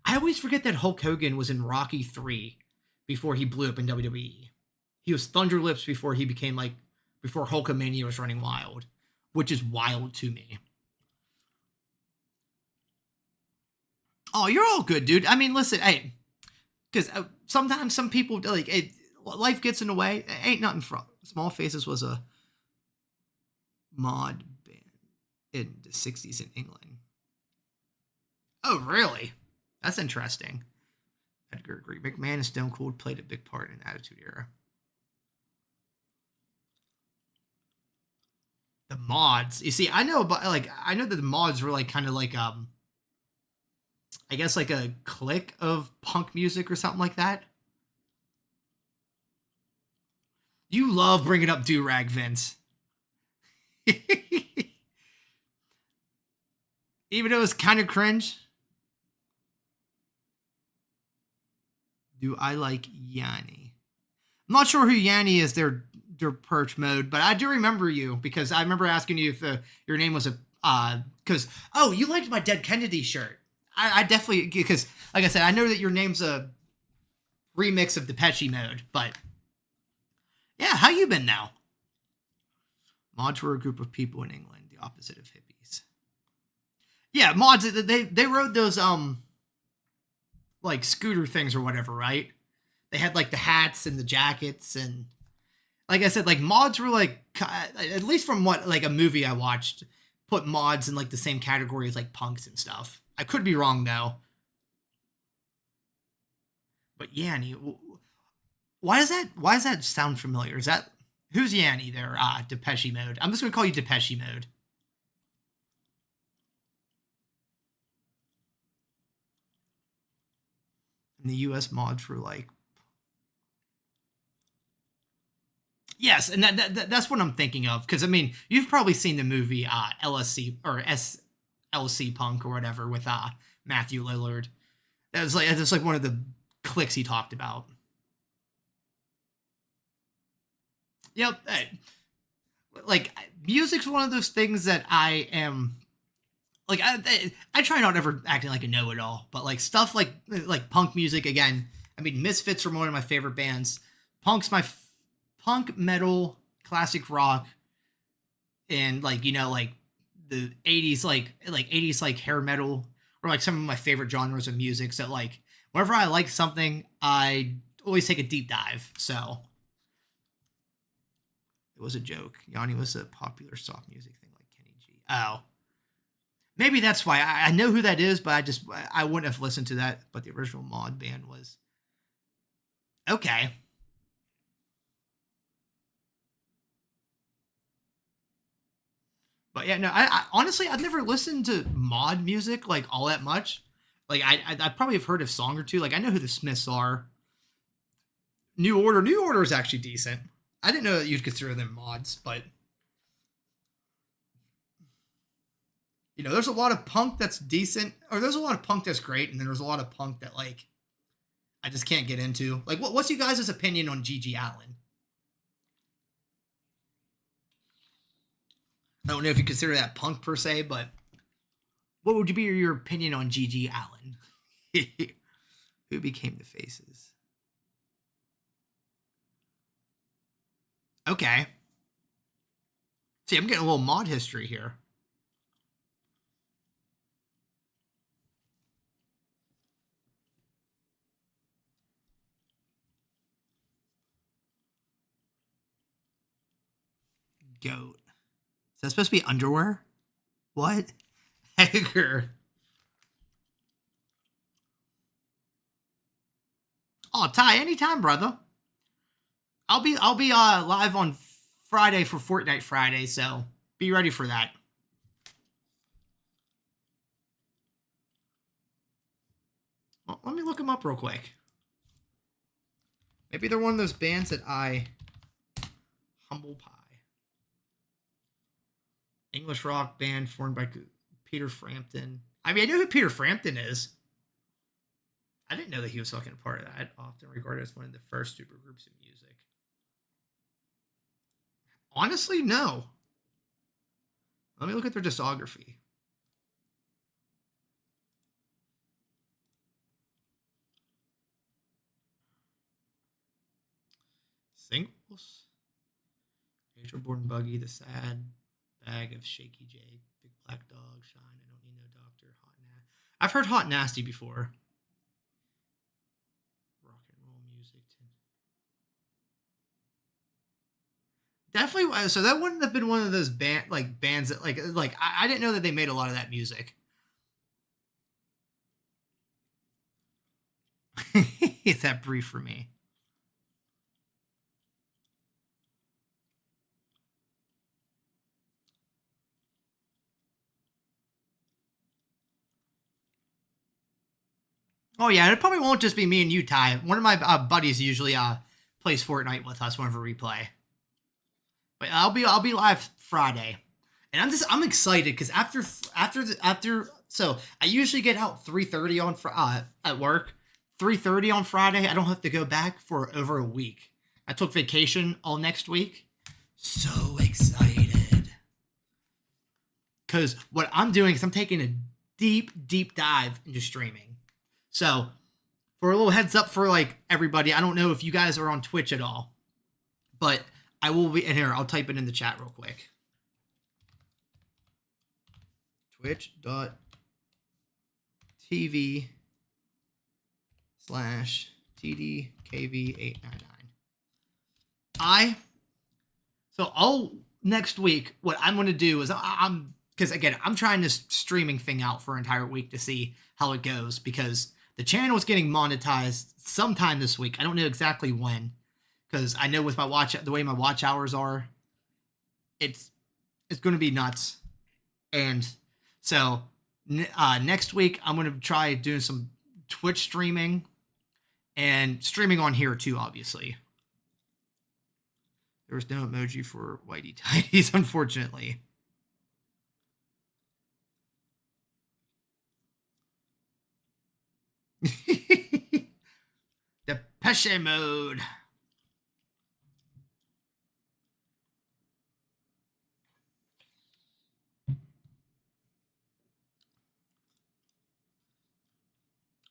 I always forget that Hulk Hogan was in Rocky 3 before he blew up in WWE. He was Thunder Lips before he became like before Hulkamania was running wild, which is wild to me. Oh, you're all good, dude. I mean, listen, hey, because sometimes some people like life gets in the way. Ain't nothing from Small Faces was a mod band in the 60s in England. Oh, really? That's interesting. Edgar agreed. McMahon and Stone Cold played a big part in the Attitude Era. The mods. You see, I know that the mods were like kind of like I guess like a clique of punk music or something like that. You love bringing up Do-Rag, Vince. Even though it was kind of cringe. Do I like Yanni? I'm not sure who Yanni is, their perch mode, but I do remember you because I remember asking you if your name was Because oh, you liked my Dead Kennedy shirt. I definitely, because like I said, I know that your name's a remix of Depeche Mode, but yeah, how you been now? Mods were a group of people in England, the opposite of hippies. Yeah, mods. They rode those like scooter things or whatever, right? They had like the hats and the jackets, and like I said, like mods were like, at least from what like a movie I watched, put mods in like the same category as like punks and stuff. I could be wrong though. But Yanni, why does that sound familiar? Is that who's Yanni there? Depeche Mode. I'm just gonna call you Depeche Mode. And the US mods were like, yes, and that's what I'm thinking of, because I mean, you've probably seen the movie LSC or SLC Punk or whatever with Matthew Lillard. That's like one of the cliques he talked about. Yep. Like music's one of those things that I am like I try not ever acting like a know-it-all, but like stuff like punk music again. I mean, Misfits are one of my favorite bands. Punk's my punk, metal, classic rock, and like like the 80s like 80s like hair metal or like some of my favorite genres of music. So like whenever I like something, I always take a deep dive. So it was a joke. Yanni was a popular soft music thing like Kenny G. Oh. Maybe that's why I know who that is, but I wouldn't have listened to that. But the original mod band was okay. But yeah, no, I honestly I've never listened to mod music like all that much. Like I probably have heard a song or two. Like I know who the Smiths are. New Order is actually decent. I didn't know that you'd consider them mods, but there's a lot of punk that's decent, or there's a lot of punk that's great, and then there's a lot of punk that like I just can't get into. Like, what's you guys' opinion on Gigi Allen? I don't know if you consider that punk per se, but what would be your opinion on Gigi Allen? Who became the Faces? Okay. See, I'm getting a little mod history here. Goat. Is that supposed to be underwear? What? Hager. Oh, Ty, anytime, brother. I'll be live on Friday for Fortnite Friday, so be ready for that. Well, let me look them up real quick. Maybe they're one of those bands that I humble pie. English rock band formed by Peter Frampton. I mean, I know who Peter Frampton is. I didn't know that he was fucking a part of that. Often regarded as one of the first supergroups of music. Honestly, no. Let me look at their discography. Singles? Nature-Born Buggy, The Sad Bag of Shaky J, Big Black Dog, Shine, I Don't Need No Doctor, Hot Nasty. I've heard Hot Nasty before. Rock and roll music. Definitely. So that wouldn't have been one of those bands that like I didn't know that they made a lot of that music. Is that brief for me? Oh yeah, it probably won't just be me and you, Ty. One of my buddies usually plays Fortnite with us whenever we play. But I'll be live Friday, and I'm excited because after so I usually get out 3:30 on at work. 3:30 on Friday. I don't have to go back for over a week. I took vacation all next week. So excited. because what I'm doing is I'm taking a deep dive into streaming. So for a little heads up for like everybody, I don't know if you guys are on Twitch at all, but I will be in here. I'll type it in the chat real quick. Twitch.tv/TDKV899. I'll next week, what I'm going to do is because again, I'm trying this streaming thing out for an entire week to see how it goes, because the channel is getting monetized sometime this week. I don't know exactly when, because I know with the way my watch hours are, it's going to be nuts. And so next week, I'm going to try doing some Twitch streaming and streaming on here too, obviously. There was no emoji for Whitey Tidies, unfortunately. Depeche Mode.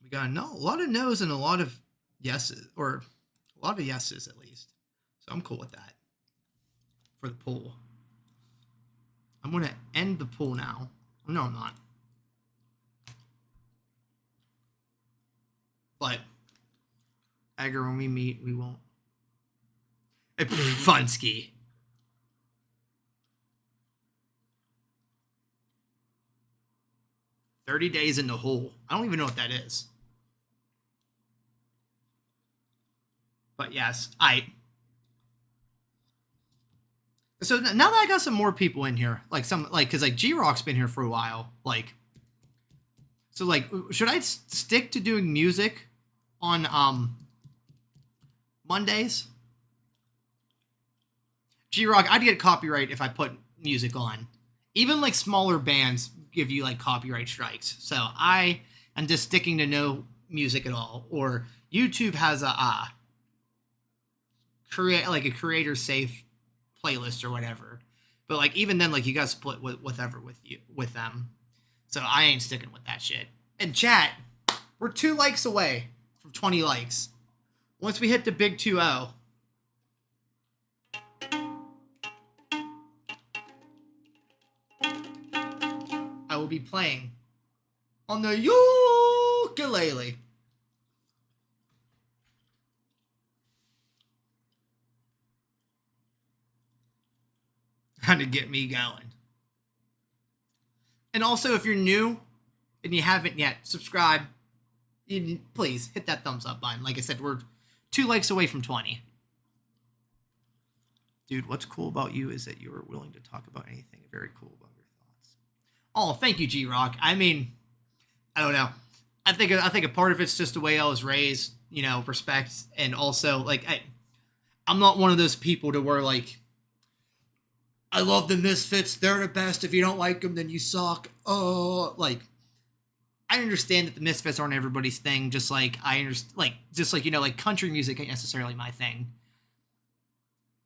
We got a lot of no's and a lot of yeses, or a lot of yeses at least. So I'm cool with that for the poll. I'm going to end the poll now. No, I'm not. But Edgar, when we meet, we won't. Funsky. "30 days in the hole." I don't even know what that is. But yes, so now that I got some more people in here, because G-Rock's been here for a while, so should I stick to doing music on Mondays? G-Rock, I'd get copyright if I put music on. Even smaller bands give you copyright strikes. So I am just sticking to no music at all. Or YouTube has a creator safe playlist or whatever. But even then, you gotta split with them. So I ain't sticking with that shit. And chat, we're 2 likes away from 20 likes. Once we hit the big 2-0, I will be playing on the ukulele. To get me going. And also, if you're new and you haven't yet, subscribe. Please hit that thumbs up button. Like I said, we're 2 likes away from 20. Dude, what's cool about you is that you are willing to talk about anything. Very cool about your thoughts. Oh, thank you, G-Rock. I mean, I don't know. I think a part of it's just the way I was raised, respect, and also I'm not one of those people to where I love the Misfits. They're the best. If you don't like them, then you suck. Oh, I understand that the Misfits aren't everybody's thing. Just I understand, country music ain't necessarily my thing.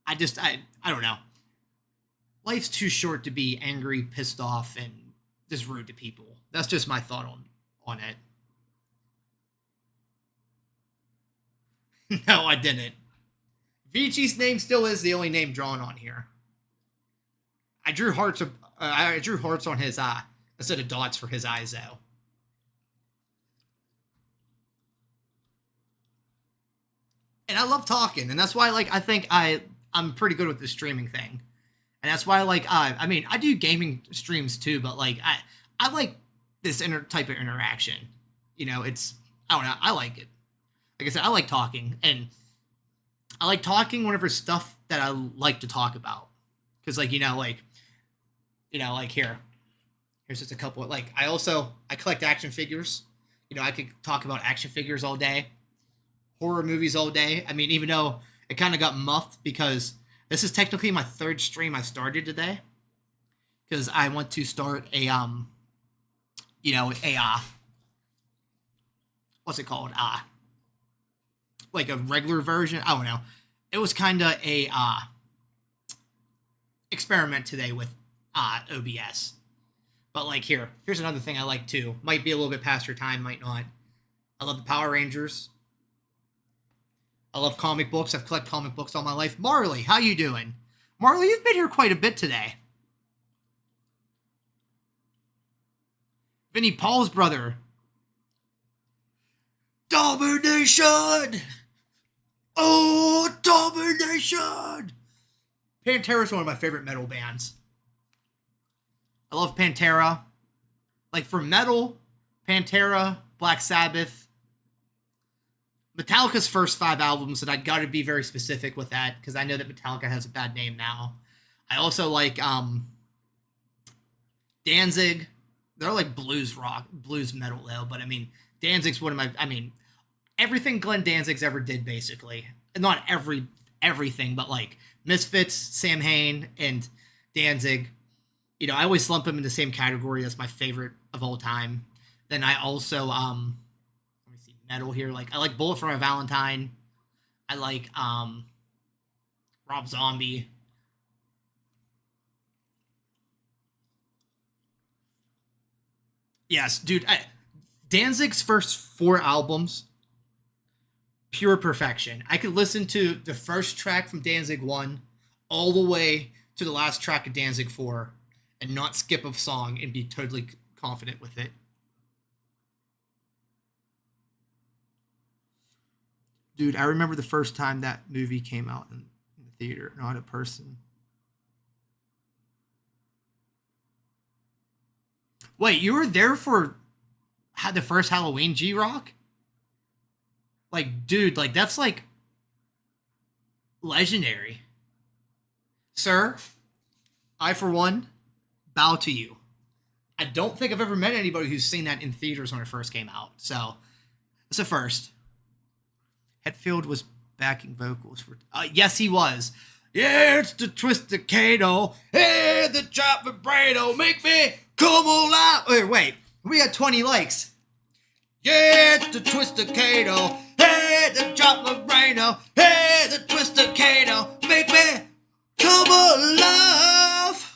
I don't know. Life's too short to be angry, pissed off, and just rude to people. That's just my thought on it. No, I didn't. Vinci's name still is the only name drawn on here. I drew hearts on his eye instead of dots for his eyes, though. And I love talking, and that's why I think I'm pretty good with the streaming thing, and that's why I do gaming streams too, but I like this type of interaction. It's, I don't know, I like it. Like I said, I like talking, and I like talking whenever stuff that I like to talk about, because here's just a couple of, I collect action figures. I could talk about action figures all day, horror movies all day. I mean, even though it kind of got muffed because this is technically my 3rd stream I started today, because I want to start a what's it called? A regular version. I don't know. It was kind of a experiment today with OBS. But like here's another thing I like too. Might be a little bit past your time, might not. I love the Power Rangers. I love comic books. I've collected comic books all my life. Marley, how you doing? Marley, you've been here quite a bit today. Vinnie Paul's brother. Domination! Oh, domination! Pantera is one of my favorite metal bands. I love Pantera. Like for metal, Pantera, Black Sabbath, Metallica's first 5 albums, and I'd got to be very specific with that because I know that Metallica has a bad name now. I also like Danzig. They're like blues rock, blues metal though, but I mean, Danzig's one of my, I mean, everything Glenn Danzig's ever did basically. Not everything, but like Misfits, Sam Hain, and Danzig. You know, I always lump them in the same category as my favorite of all time. Then I also let me see metal here. Like I like Bullet for My Valentine. I like Rob Zombie. Yes, dude. Danzig's first 4 albums, pure perfection. I could listen to the first track from Danzig 1 all the way to the last track of Danzig 4 and not skip a song and be totally confident with it. Dude, I remember the first time that movie came out in the theater, not a person. Wait, you were there for the first Halloween, G-Rock? Like, dude, like that's like legendary. Sir, I for one bow to you. I don't think I've ever met anybody who's seen that in theaters when it first came out. So, it's a first. Hetfield was backing vocals for... yes, he was. Yeah, it's the Twisted Kato. Hey, the Chop Vibrato. Make me come alive. Wait. We got 20 likes. Yeah, it's the Twisted Kato. Hey, the Chop Vibrato. Hey, the Twisted Kato. Make me come alive.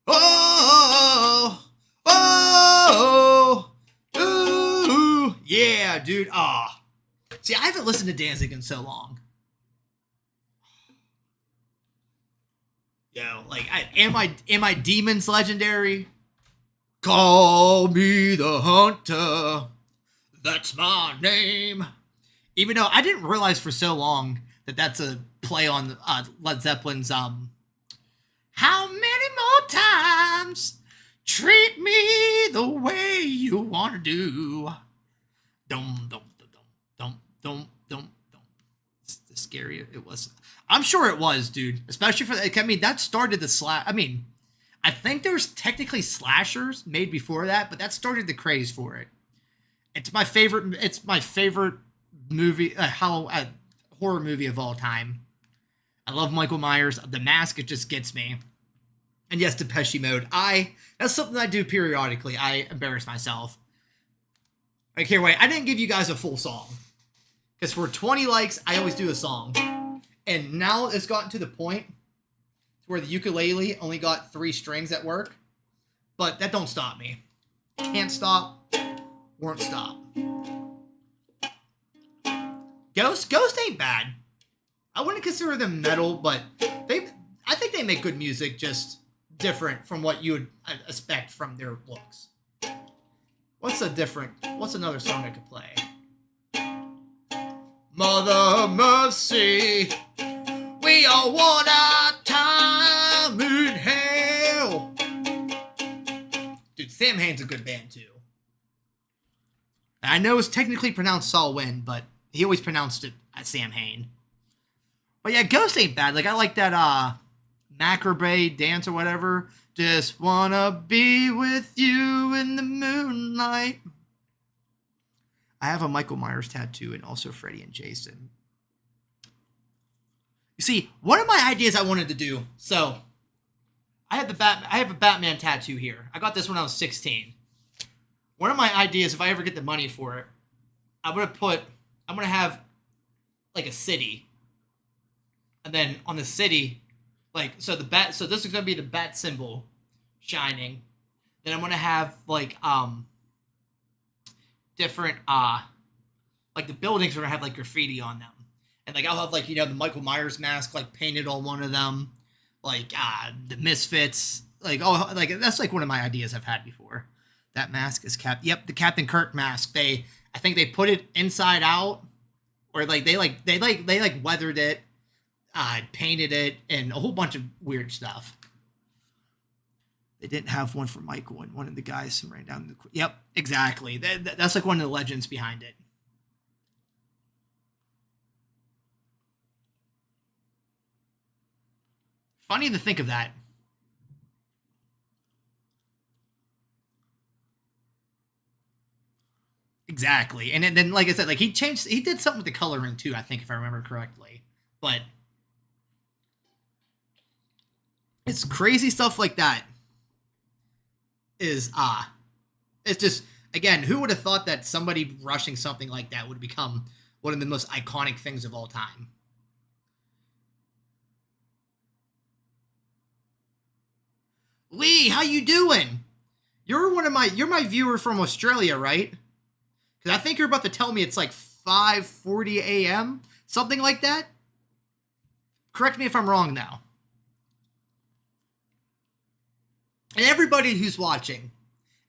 Oh, oh, ooh. Yeah, dude. Ah. See, I haven't listened to Danzig in so long. Yo, like, am I Demons legendary? Call me the Hunter. That's my name. Even though I didn't realize for so long that that's a play on Led Zeppelin's How many more times treat me the way you want to do? Dum dum dum dum dum dum dum. It's scary it was. I'm sure it was, dude. Especially for I mean, that started the slash. I mean, I think there's technically slashers made before that, but that started the craze for it. It's my favorite. It's my favorite movie, horror movie of all time. I love Michael Myers. The Mask, it just gets me. And yes, Depeche Mode. That's something I do periodically. I embarrass myself. Like, here, wait. I didn't give you guys a full song. Because for 20 likes, I always do a song. And now it's gotten to the point where the ukulele only got 3 strings at work. But that don't stop me. Can't stop. Won't stop. Ghost ain't bad. I wouldn't consider them metal, but I think they make good music, just different from what you would expect from their looks. What's another song I could play? Mother Mercy, we all want our time in hell. Dude, Sam Hain's a good band too. I know it's technically pronounced Saul Wynn, but he always pronounced it as Sam Hain. But yeah, Ghost ain't bad. Like, I like that Macabre dance or whatever. Just wanna be with you in the moonlight. I have a Michael Myers tattoo and also Freddy and Jason. You see, one of my ideas I wanted to do, so I have a Batman tattoo here. I got this when I was 16. One of my ideas, if I ever get the money for it, I'm gonna have like a city. And then on the city, like, so this is gonna be the bat symbol shining. Then I'm gonna have like different like the buildings are gonna have like graffiti on them, and like I'll have like the Michael Myers mask like painted on one of them, like the Misfits, like like that's like one of my ideas I've had before. That mask is Yep, the Captain Kirk mask. I think they put it inside out, or like they weathered it, painted it, and a whole bunch of weird stuff. They didn't have one for Michael, and one of the guys ran down the. Yep, exactly. That's like one of the legends behind it. Funny to think of that. Exactly. And then like I said, like he did something with the coloring too, I think, if I remember correctly. But it's crazy stuff like that is it's just, again, who would have thought that somebody rushing something like that would become one of the most iconic things of all time? Lee, how you doing? You're my viewer from Australia, right? Because I think you're about to tell me it's like 5:40 a.m., something like that. Correct me if I'm wrong now. And everybody who's watching,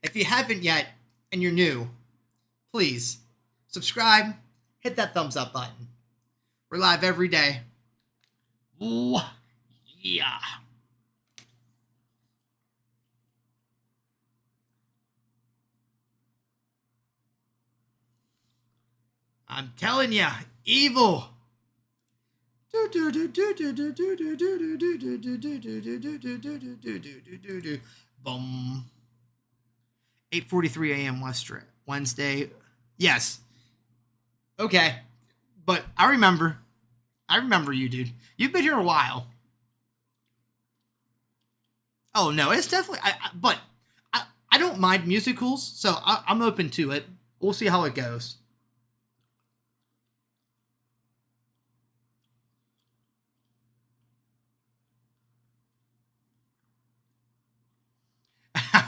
if you haven't yet and you're new, please subscribe, hit that thumbs up button. We're live every day. Ooh, yeah. I'm telling ya, evil. Boom. 8:43 a.m. Wednesday. Yes. Okay. But I remember you, dude. You've been here a while. Oh no, it's definitely. But I don't mind musicals, so I'm open to it. We'll see how it goes.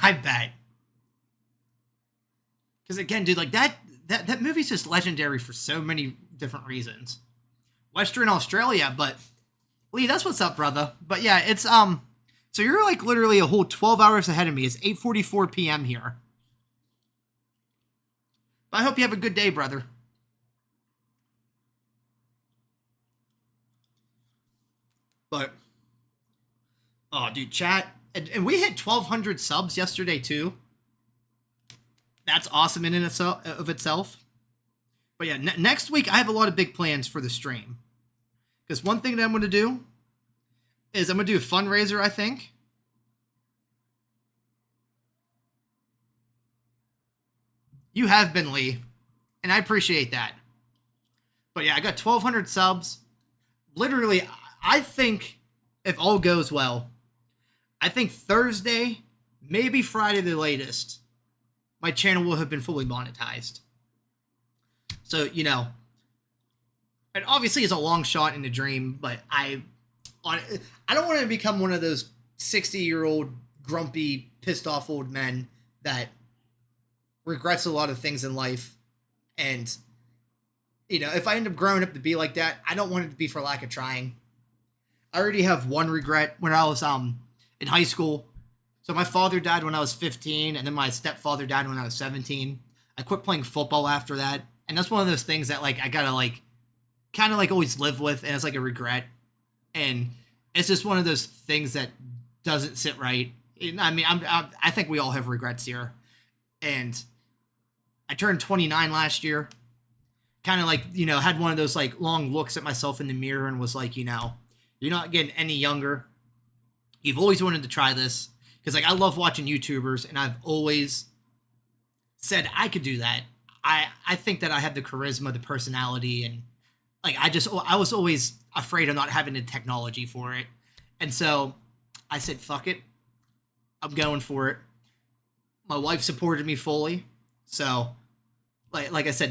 I bet. Because again, dude, like that movie's just legendary for so many different reasons. Western Australia, but Lee, that's what's up, brother. But yeah, it's so you're like literally a whole 12 hours ahead of me. It's 8:44 p.m. here. But I hope you have a good day, brother. But oh, dude, chat, and we hit 1,200 subs yesterday too. That's awesome in and of itself. But yeah, next week I have a lot of big plans for the stream. Because one thing that I'm going to do is I'm going to do a fundraiser, I think. You have been, Lee, and I appreciate that. But yeah, I got 1,200 subs. Literally, I think if all goes well, I think Thursday, maybe Friday the latest, my channel will have been fully monetized. So, and obviously it's a long shot in the dream, but I don't want to become one of those 60-year-old grumpy, pissed off old men that regrets a lot of things in life. And if I end up growing up to be like that, I don't want it to be for lack of trying. I already have one regret when I was in high school. So my father died when I was 15, and then my stepfather died when I was 17. I quit playing football after that, and that's one of those things that like I gotta like kind of like always live with, and it's like a regret, and it's just one of those things that doesn't sit right. I mean, I think we all have regrets here, and I turned 29 last year. Kind of like had one of those like long looks at myself in the mirror and was like, you're not getting any younger. You've always wanted to try this. Because like I love watching YouTubers, and I've always said I could do that. I think that I have the charisma, the personality, and like I was always afraid of not having the technology for it. And so I said, fuck it. I'm going for it. My wife supported me fully. So like I said,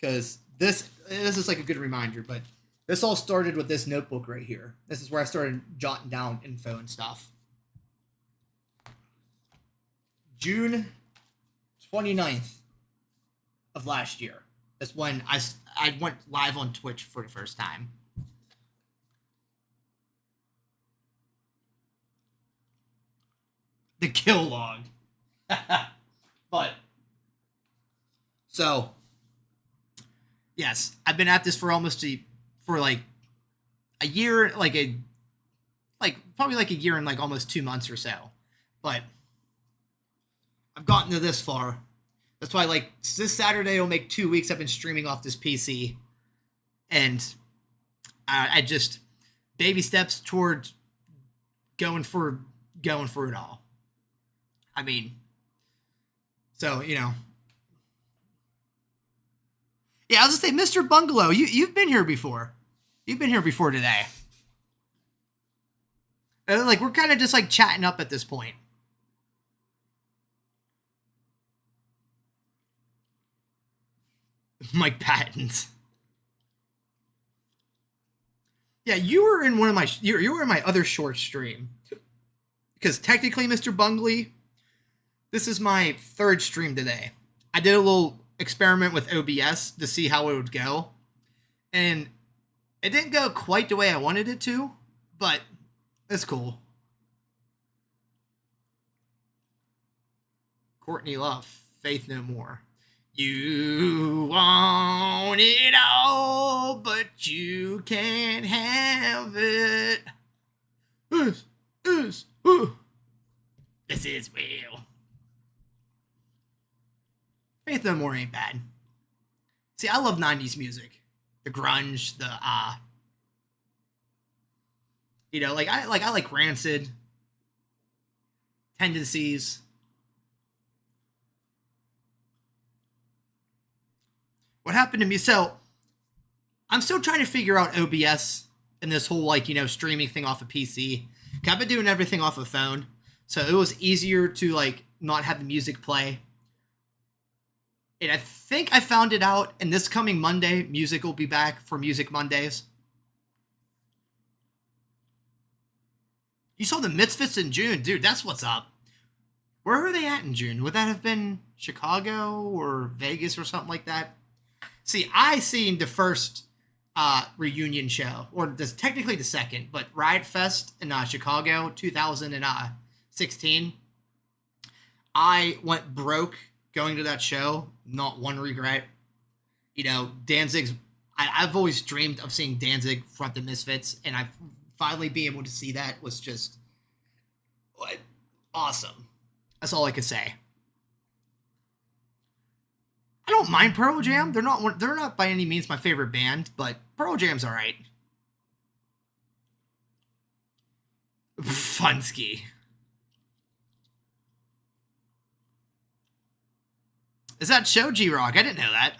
because this is like a good reminder, but This all started with this notebook right here. This is where I started jotting down info and stuff. June 29th of last year. That's when I went live on Twitch for the first time. The kill log. But so yes, I've been at this for like a year, probably like a year and like almost 2 months or so. But I've gotten to this far. That's why, like, this Saturday will make 2 weeks I've been streaming off this PC. And I just, baby steps toward going for it all. I mean, so, you know. Yeah, I'll just say, Mr. Bungalow, you've been here before. You've been here before today. Like, we're kind of just, like, chatting up at this point. Mike Patton. Yeah, you were in one of my you were in my other short stream. Because technically, Mr. Bungley, this is my third stream today. I did a little experiment with OBS to see how it would go. And it didn't go quite the way I wanted it to, but it's cool. Courtney Love, Faith No More. You want it all, but you can't have it. This is real. Faith No More ain't bad. See, I love 90s music. The grunge, the you know, I like Rancid, Tendencies. What happened to me? So, I'm still trying to figure out OBS and this whole, like, you know, streaming thing off a PC. I've been doing everything off a phone, so it was easier to, like, not have the music play. And I think I found it out, and this coming Monday, music will be back for Music Mondays. You saw the Misfits in June. Dude, that's what's up. Where were they at in June? Would that have been Chicago or Vegas or something like that? See, I seen the first reunion show, or this technically the second, but Riot Fest in Chicago, 2016. I went broke going to that show. Not one regret. You know, Danzig's. I've always dreamed of seeing Danzig front the Misfits, and I finally being able to see that was just awesome. That's all I could say. I don't mind Pearl Jam. They're not by any means my favorite band, but Pearl Jam's all right. Funsky. Is that Shoji Rock? I didn't know that.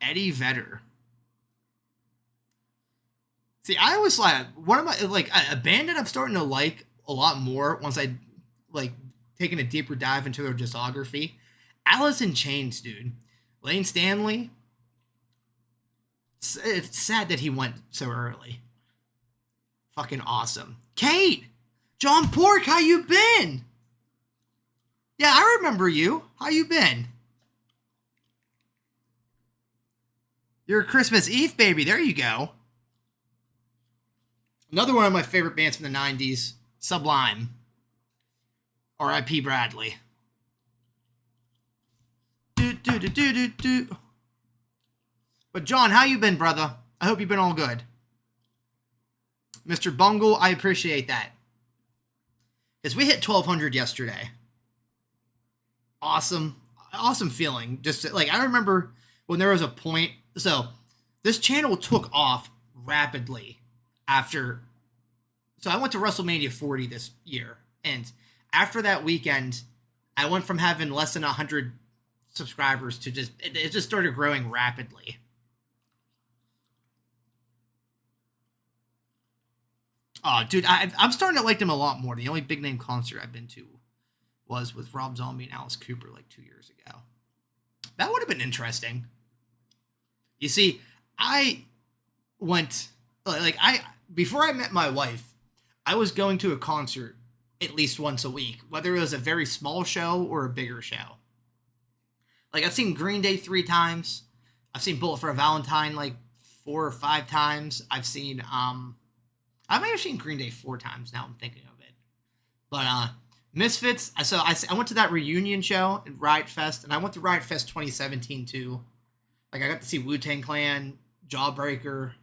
Eddie Vedder. See, I always like one of my a band that I'm starting to like a lot more once I taking a deeper dive into their discography. Alice in Chains, dude. Lane Stanley. It's sad that he went so early. Fucking awesome. Kate! John Pork, how you been? Yeah, I remember you. How you been? You're a Christmas Eve baby. There you go. Another one of my favorite bands from the 90s, Sublime. R.I.P. Bradley. But John, how you been, brother? I hope you've been all good. Mr. Bungle, I appreciate that. Because we hit 1,200 yesterday. Awesome feeling. Just I remember when there was a point. So this channel took off rapidly after. So I went to WrestleMania 40 this year, and after that weekend, I went from having less than 100 subscribers to it just started growing rapidly. Oh, dude, I'm starting to like them a lot more. The only big name concert I've been to was with Rob Zombie and Alice Cooper 2 years ago. That would have been interesting. You see, I went like I before I met my wife, I was going to a concert at least once a week, whether it was a very small show or a bigger show. Like I've seen Green Day 3 times. I've seen Bullet for a Valentine like 4 or 5 times. I've maybe seen Green Day 4 times now I'm thinking of it. But Misfits, I went to that reunion show at Riot Fest, and I went to Riot Fest 2017 too. Like I got to see Wu-Tang Clan, Jawbreaker,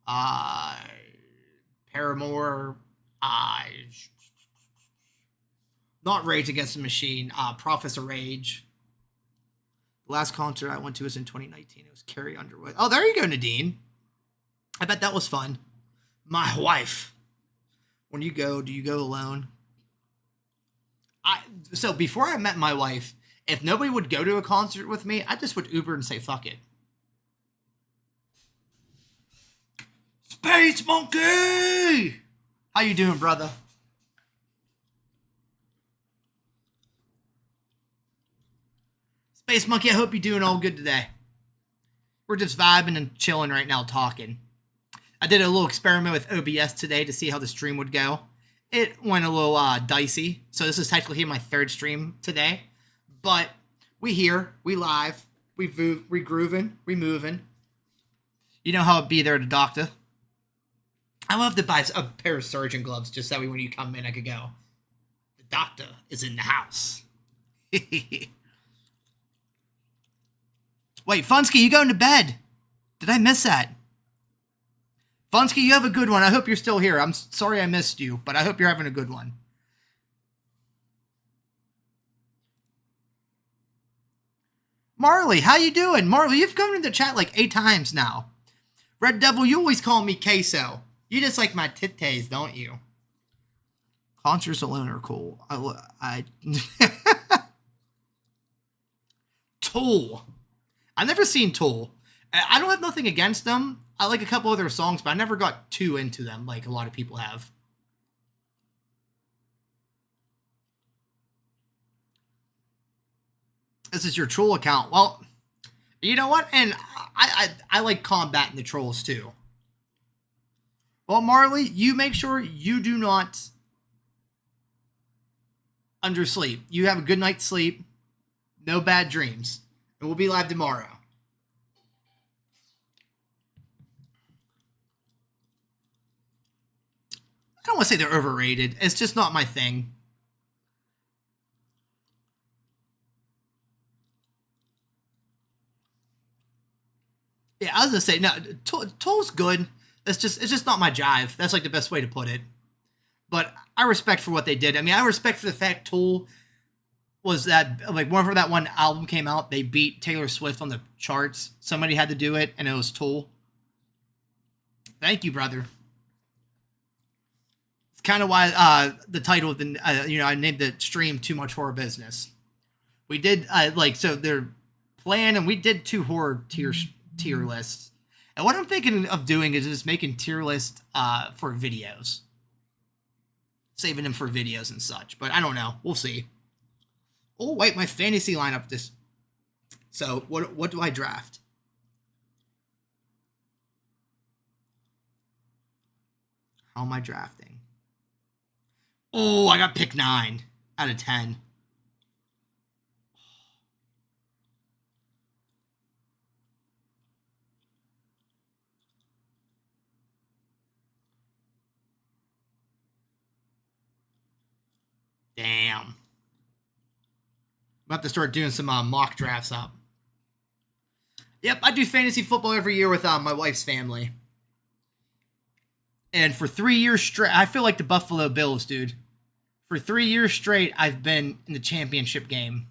uh, Paramore, not Rage Against the Machine, Prophets of Rage. The last concert I went to was in 2019. It was Carrie Underwood. Oh, there you go, Nadine. I bet that was fun. My wife. When you go, do you go alone? So before I met my wife, if nobody would go to a concert with me, I just would Uber and say, fuck it. Space Monkey! How you doing, brother? Space Monkey, I hope you're doing all good today. We're just vibing and chilling right now, talking. I did a little experiment with OBS today to see how the stream would go. It went a little dicey, so this is technically my 3rd stream today. But we here, we live, we grooving, we moving. You know how it be there at the doctor. I will have to buy a pair of surgeon gloves just that way when you come in I could go, the doctor is in the house. Wait, Funsky, you going to bed? Did I miss that? Funsky, you have a good one. I hope you're still here. I'm sorry I missed you, but I hope you're having a good one. Marley, how you doing? Marley, you've come into the chat like 8 times now. Red Devil, you always call me queso. You just like my titties, don't you? Concerts alone are cool. I Tool. I've never seen Tool. I don't have nothing against them. I like a couple of their songs, but I never got too into them like a lot of people have. This is your troll account. Well, you know what? And I like combating the trolls too. Well, Marley, you make sure you do not undersleep. You have a good night's sleep. No bad dreams. And we'll be live tomorrow. I don't want to say they're overrated. It's just not my thing. Yeah, I was gonna say no. Toll's good. It's just not my jive. That's like the best way to put it. But I respect for what they did. I mean, I respect for the fact Tool was that like whenever that one album came out, they beat Taylor Swift on the charts. Somebody had to do it, and it was Tool. Thank you, brother. It's kind of why the title of the I named the stream "Too Much Horror Business." We did so they're playing, and we did 2 horror tier lists. And what I'm thinking of doing is just making tier lists for videos, saving them for videos and such. But I don't know. We'll see. Oh wait, my fantasy lineup this. So what do I draft? How am I drafting? Oh, I got pick 9 out of 10. Damn. I'm about to start doing some mock drafts up. Yep, I do fantasy football every year with my wife's family. And for 3 years straight, I feel like the Buffalo Bills, dude. For 3 years straight, I've been in the championship game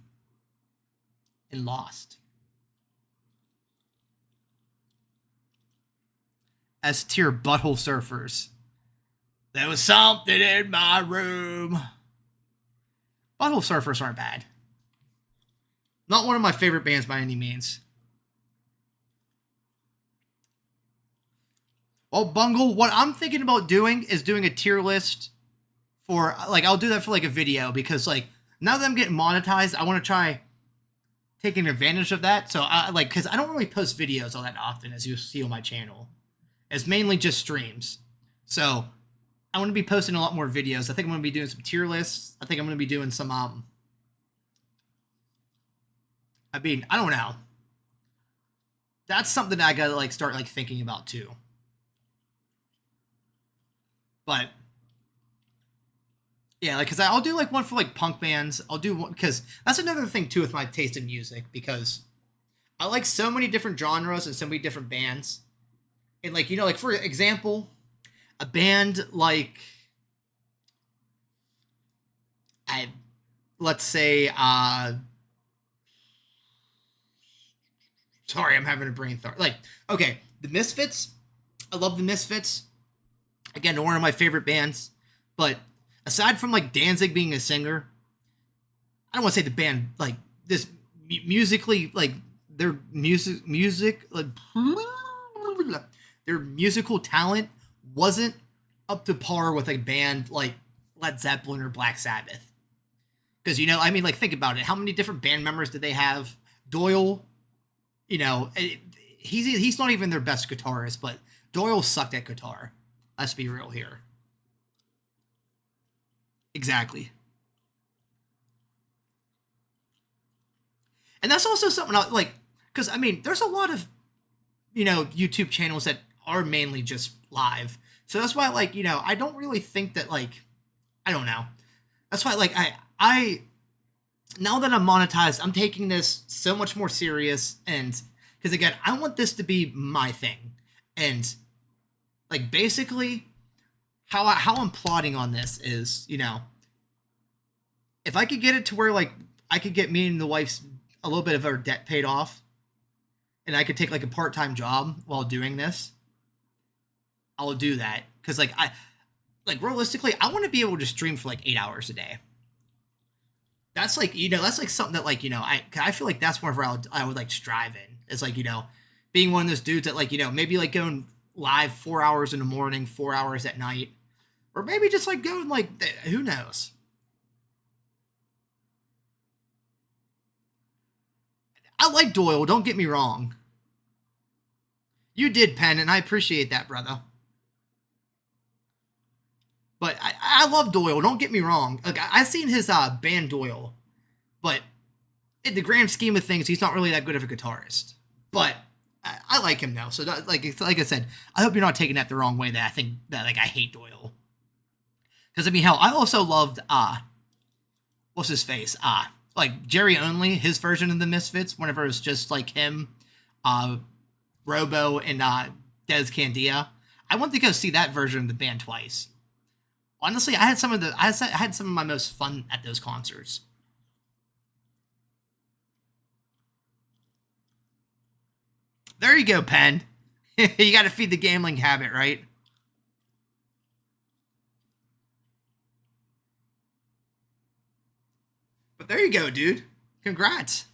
and lost. S tier butthole surfers. There was something in my room. Butthole surfers aren't bad. Not one of my favorite bands by any means. Well, Bungle, what I'm thinking about doing is doing a tier list for, like, I'll do that for, like, a video, because, like, now that I'm getting monetized, I want to try taking advantage of that. So I like, because I don't really post videos all that often, as you see on my channel. It's mainly just streams. So I want to be posting a lot more videos. I think I'm going to be doing some tier lists. I think I'm going to be doing some I mean, I don't know. That's something that I gotta like start like thinking about too. But yeah, like, cause I'll do like one for like punk bands. I'll do one because that's another thing too with my taste in music, because I like so many different genres and so many different bands. And like, like for example, a band like I let's say sorry, I'm having a brain thought. Like, okay, the Misfits. I love the Misfits. Again, they're one of my favorite bands. But aside from like Danzig being a singer, I don't want to say the band like this musically, like their music like their musical talent wasn't up to par with a band like Led Zeppelin or Black Sabbath. Because I mean, like, think about it. How many different band members did they have? Doyle, he's not even their best guitarist, but Doyle sucked at guitar. Let's be real here. Exactly. And that's also something like, because I mean, there's a lot of, YouTube channels that are mainly just live. So that's why, like, I don't really think that, like, I don't know. That's why, like, I now that I'm monetized, I'm taking this so much more serious. And because again, I want this to be my thing. And like, basically, how I'm plotting on this is, if I could get it to where like I could get me and the wife's a little bit of our debt paid off, and I could take like a part-time job while doing this, I'll do that. Because like realistically, I want to be able to stream for like 8 hours a day. That's like, that's like something that like, I feel like that's whenever I would like strive in. It's like, being one of those dudes that like, maybe like going live 4 hours in the morning, 4 hours at night, or maybe just like going like, who knows? I like Doyle, don't get me wrong. You did, Penn, and I appreciate that, brother. But I love Doyle, don't get me wrong. Like, I've seen his band Doyle, but in the grand scheme of things, he's not really that good of a guitarist. But I like him though. So that, like I said, I hope you're not taking that the wrong way. That I think that like I hate Doyle. Because I mean, hell, I also loved what's his face? Like Jerry Only, his version of the Misfits. Whenever it was just like him, Robo, and Des Candia. I went to go see that version of the band twice. Honestly, I had some of my most fun at those concerts. There you go, Penn. You got to feed the gambling habit, right? But there you go, dude. Congrats.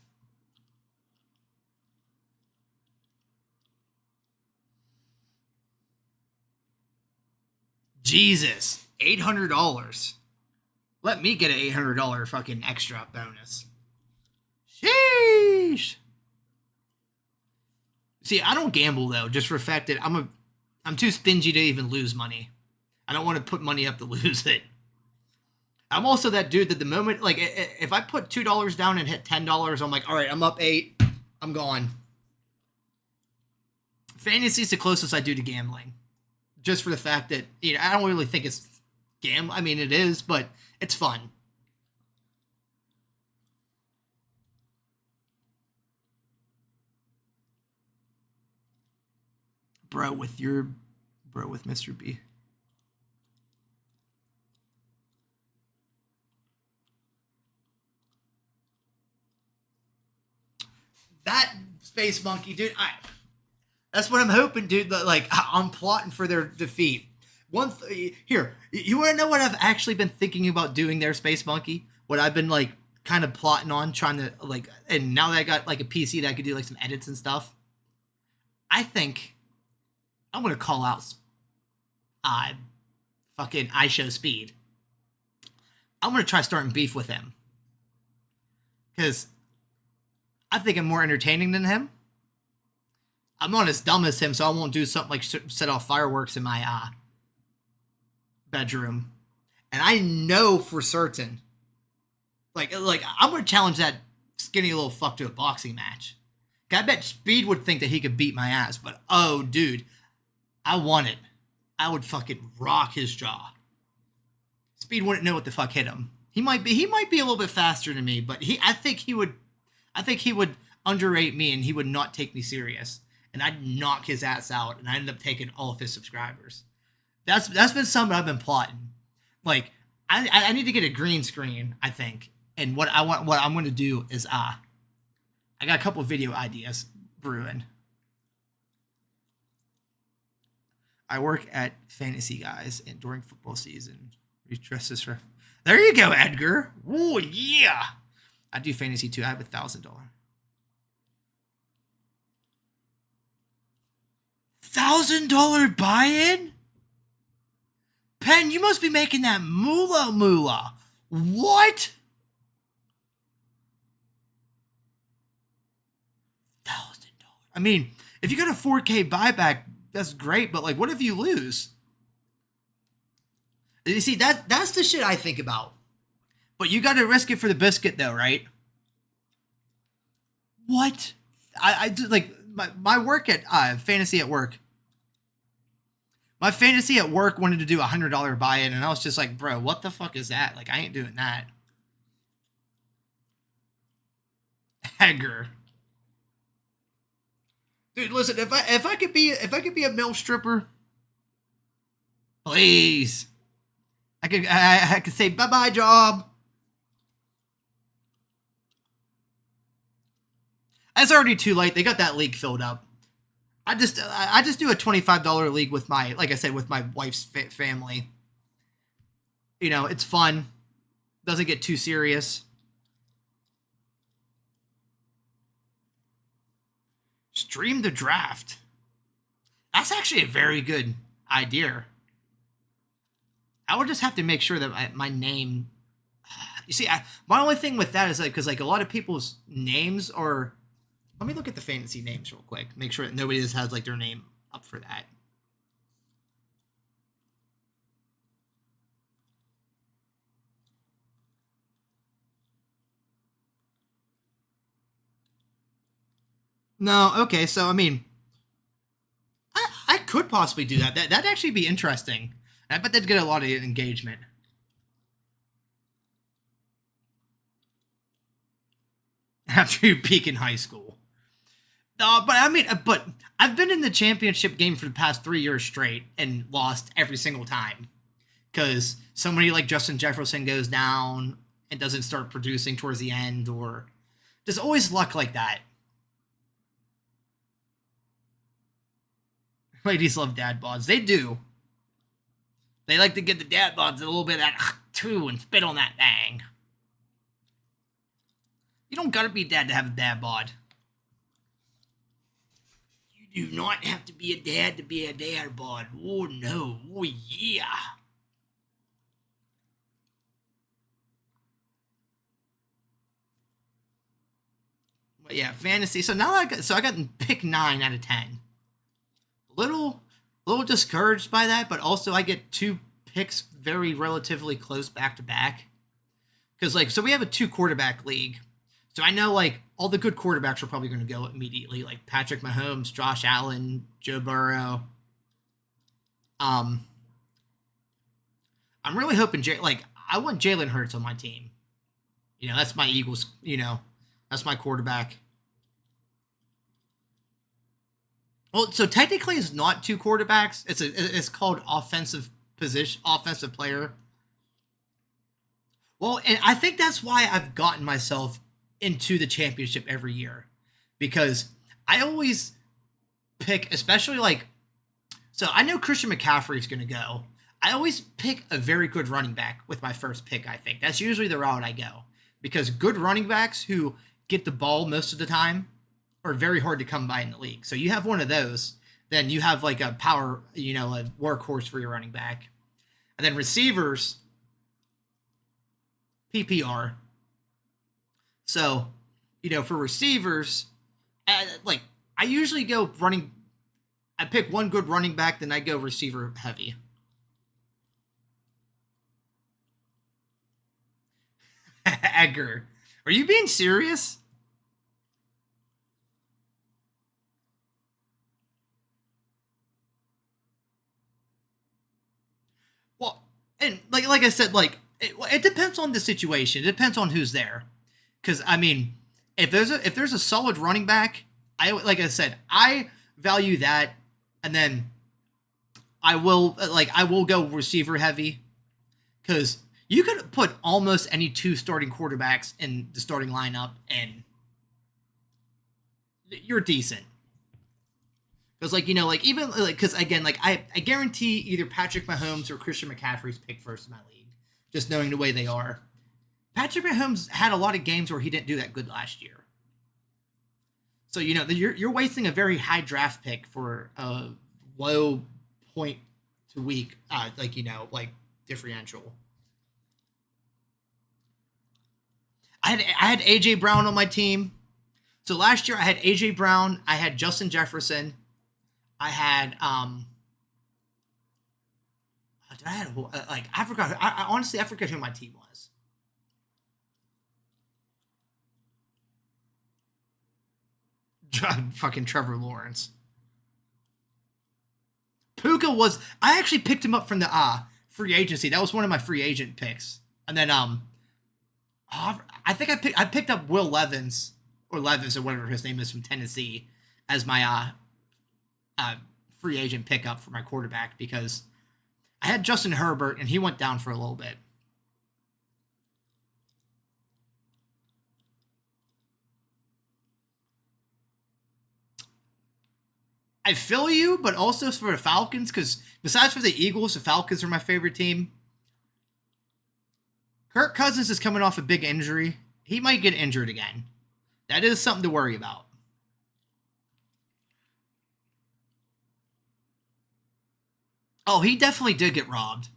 Jesus, $800. Let me get an $800 fucking extra bonus. Sheesh. See, I don't gamble though. Just for the fact that I'm too stingy to even lose money. I don't want to put money up to lose it. I'm also that dude that the moment, like, if I put $2 down and hit $10, I'm like, all right, I'm up 8. I'm gone. Fantasy's the closest I do to gambling. Just for the fact that, I don't really think it's I mean, it is, but it's fun. Bro with Mr. B. That Space Monkey, dude, that's what I'm hoping, dude. Like, I'm plotting for their defeat. Here, you want to know what I've actually been thinking about doing there, Space Monkey? What I've been, like, kind of plotting on, trying to, like, and now that I got, like, a PC that I could do, like, some edits and stuff, I think I'm going to call out fucking IShowSpeed. I'm going to try starting beef with him. Because I think I'm more entertaining than him. I'm not as dumb as him, so I won't do something like set off fireworks in my bedroom. And I know for certain, like I'm gonna challenge that skinny little fuck to a boxing match. I bet Speed would think that he could beat my ass, but oh, dude, I want it. I would fucking rock his jaw. Speed wouldn't know what the fuck hit him. He might be a little bit faster than me, but I think he would underrate me and he would not take me serious. And I'd knock his ass out, and I ended up taking all of his subscribers. That's been something I've been plotting. Like, I need to get a green screen, I think. And what I'm going to do is I got a couple of video ideas brewing. I work at Fantasy Guys, and during football season, we dress this for. There you go, Edgar. Oh yeah, I do fantasy too. I have $1,000. $1,000 buy-in? Penn, you must be making that moolah. What? $1,000. I mean, if you got a 4K buyback, that's great, but like, what if you lose? You see, that's the shit I think about. But you got to risk it for the biscuit, though, right? What? I do like my work at fantasy at work. My fantasy at work wanted to do $100 buy-in, and I was just like, bro, what the fuck is that? Like, I ain't doing that. Edgar. Dude, listen, if I could be a male stripper, please. I could say bye-bye job. It's already too late. They got that league filled up. I just do a $25 league with like I said, with my wife's family. You know, it's fun. Doesn't get too serious. Stream the draft. That's actually a very good idea. I would just have to make sure that my name. You see, my only thing with that is like, because like a lot of people's names are. Let me look at the fantasy names real quick. Make sure that nobody just has like their name up for that. No, okay, so I mean, I could possibly do that. That'd actually be interesting. I bet they'd get a lot of engagement. After you peak in high school. But I mean, but I've been in the championship game for the past 3 years straight and lost every single time. Because somebody like Justin Jefferson goes down and doesn't start producing towards the end, or there's always luck like that. Ladies love dad bods. They do. They like to get the dad bods a little bit of that too and spit on that thing. You don't gotta be dad to have a dad bod. You do not have to be a dad to be a dad bod. Oh no. Oh yeah. But yeah, fantasy. So now I got pick 9 out of 10. Little discouraged by that, but also I get 2 picks very relatively close back to back. Because like, so we have a 2 quarterback league. So I know like all the good quarterbacks are probably going to go immediately, like Patrick Mahomes, Josh Allen, Joe Burrow. I'm really hoping I want Jalen Hurts on my team. You know, that's my Eagles. You know, that's my quarterback. Well, so technically it's not 2 quarterbacks. It's called offensive player. Well, and I think that's why I've gotten myself into the championship every year, because I always pick, especially like, so I know Christian McCaffrey's going to go. I always pick a very good running back with my first pick. I think that's usually the route I go, because good running backs who get the ball most of the time are very hard to come by in the league. So you have one of those, then you have like a power, you know, a workhorse for your running back. And then receivers, PPR. So, for receivers, like I usually go running. I pick one good running back, then I go receiver heavy. Edgar, are you being serious? Well, and like I said, like it depends on the situation. It depends on who's there. Because I mean, if there's a solid running back, I like I said, I value that, and then I will go receiver heavy because you could put almost any two starting quarterbacks in the starting lineup, and you're decent. Because like even like because again, like I guarantee either Patrick Mahomes or Christian McCaffrey's picked first in my league, just knowing the way they are. Patrick Mahomes had a lot of games where he didn't do that good last year. So you're wasting a very high draft pick for a low point to week like differential. I had AJ Brown on my team. So last year I had AJ Brown, I had Justin Jefferson, I had I had like I forgot. I honestly I forget who my team was. Fucking Trevor Lawrence. Puka was. I actually picked him up from the free agency. That was one of my free agent picks. And then I think I picked up Will Levis or Levis or whatever his name is from Tennessee as my free agent pickup for my quarterback because I had Justin Herbert and he went down for a little bit. I feel you, but also for the Falcons, because besides for the Eagles, the Falcons are my favorite team. Kirk Cousins is coming off a big injury. He might get injured again. That is something to worry about. Oh, he definitely did get robbed.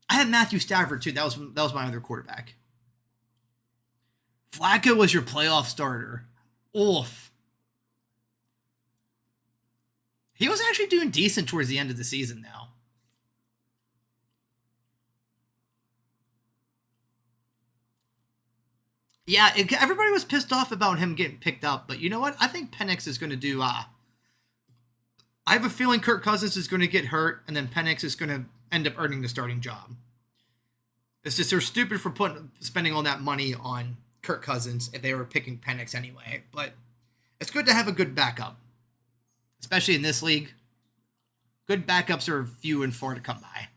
I had Matthew Stafford too. That was my other quarterback. Flacco was your playoff starter. Oof. He was actually doing decent towards the end of the season now. Yeah, everybody was pissed off about him getting picked up, but you know what? I think Penix is going to do. I have a feeling Kirk Cousins is going to get hurt, and then Penix is going to end up earning the starting job. It's just they're stupid for spending all that money on Kirk Cousins if they were picking Penix anyway. But it's good to have a good backup, especially in this league. Good backups are few and far to come by.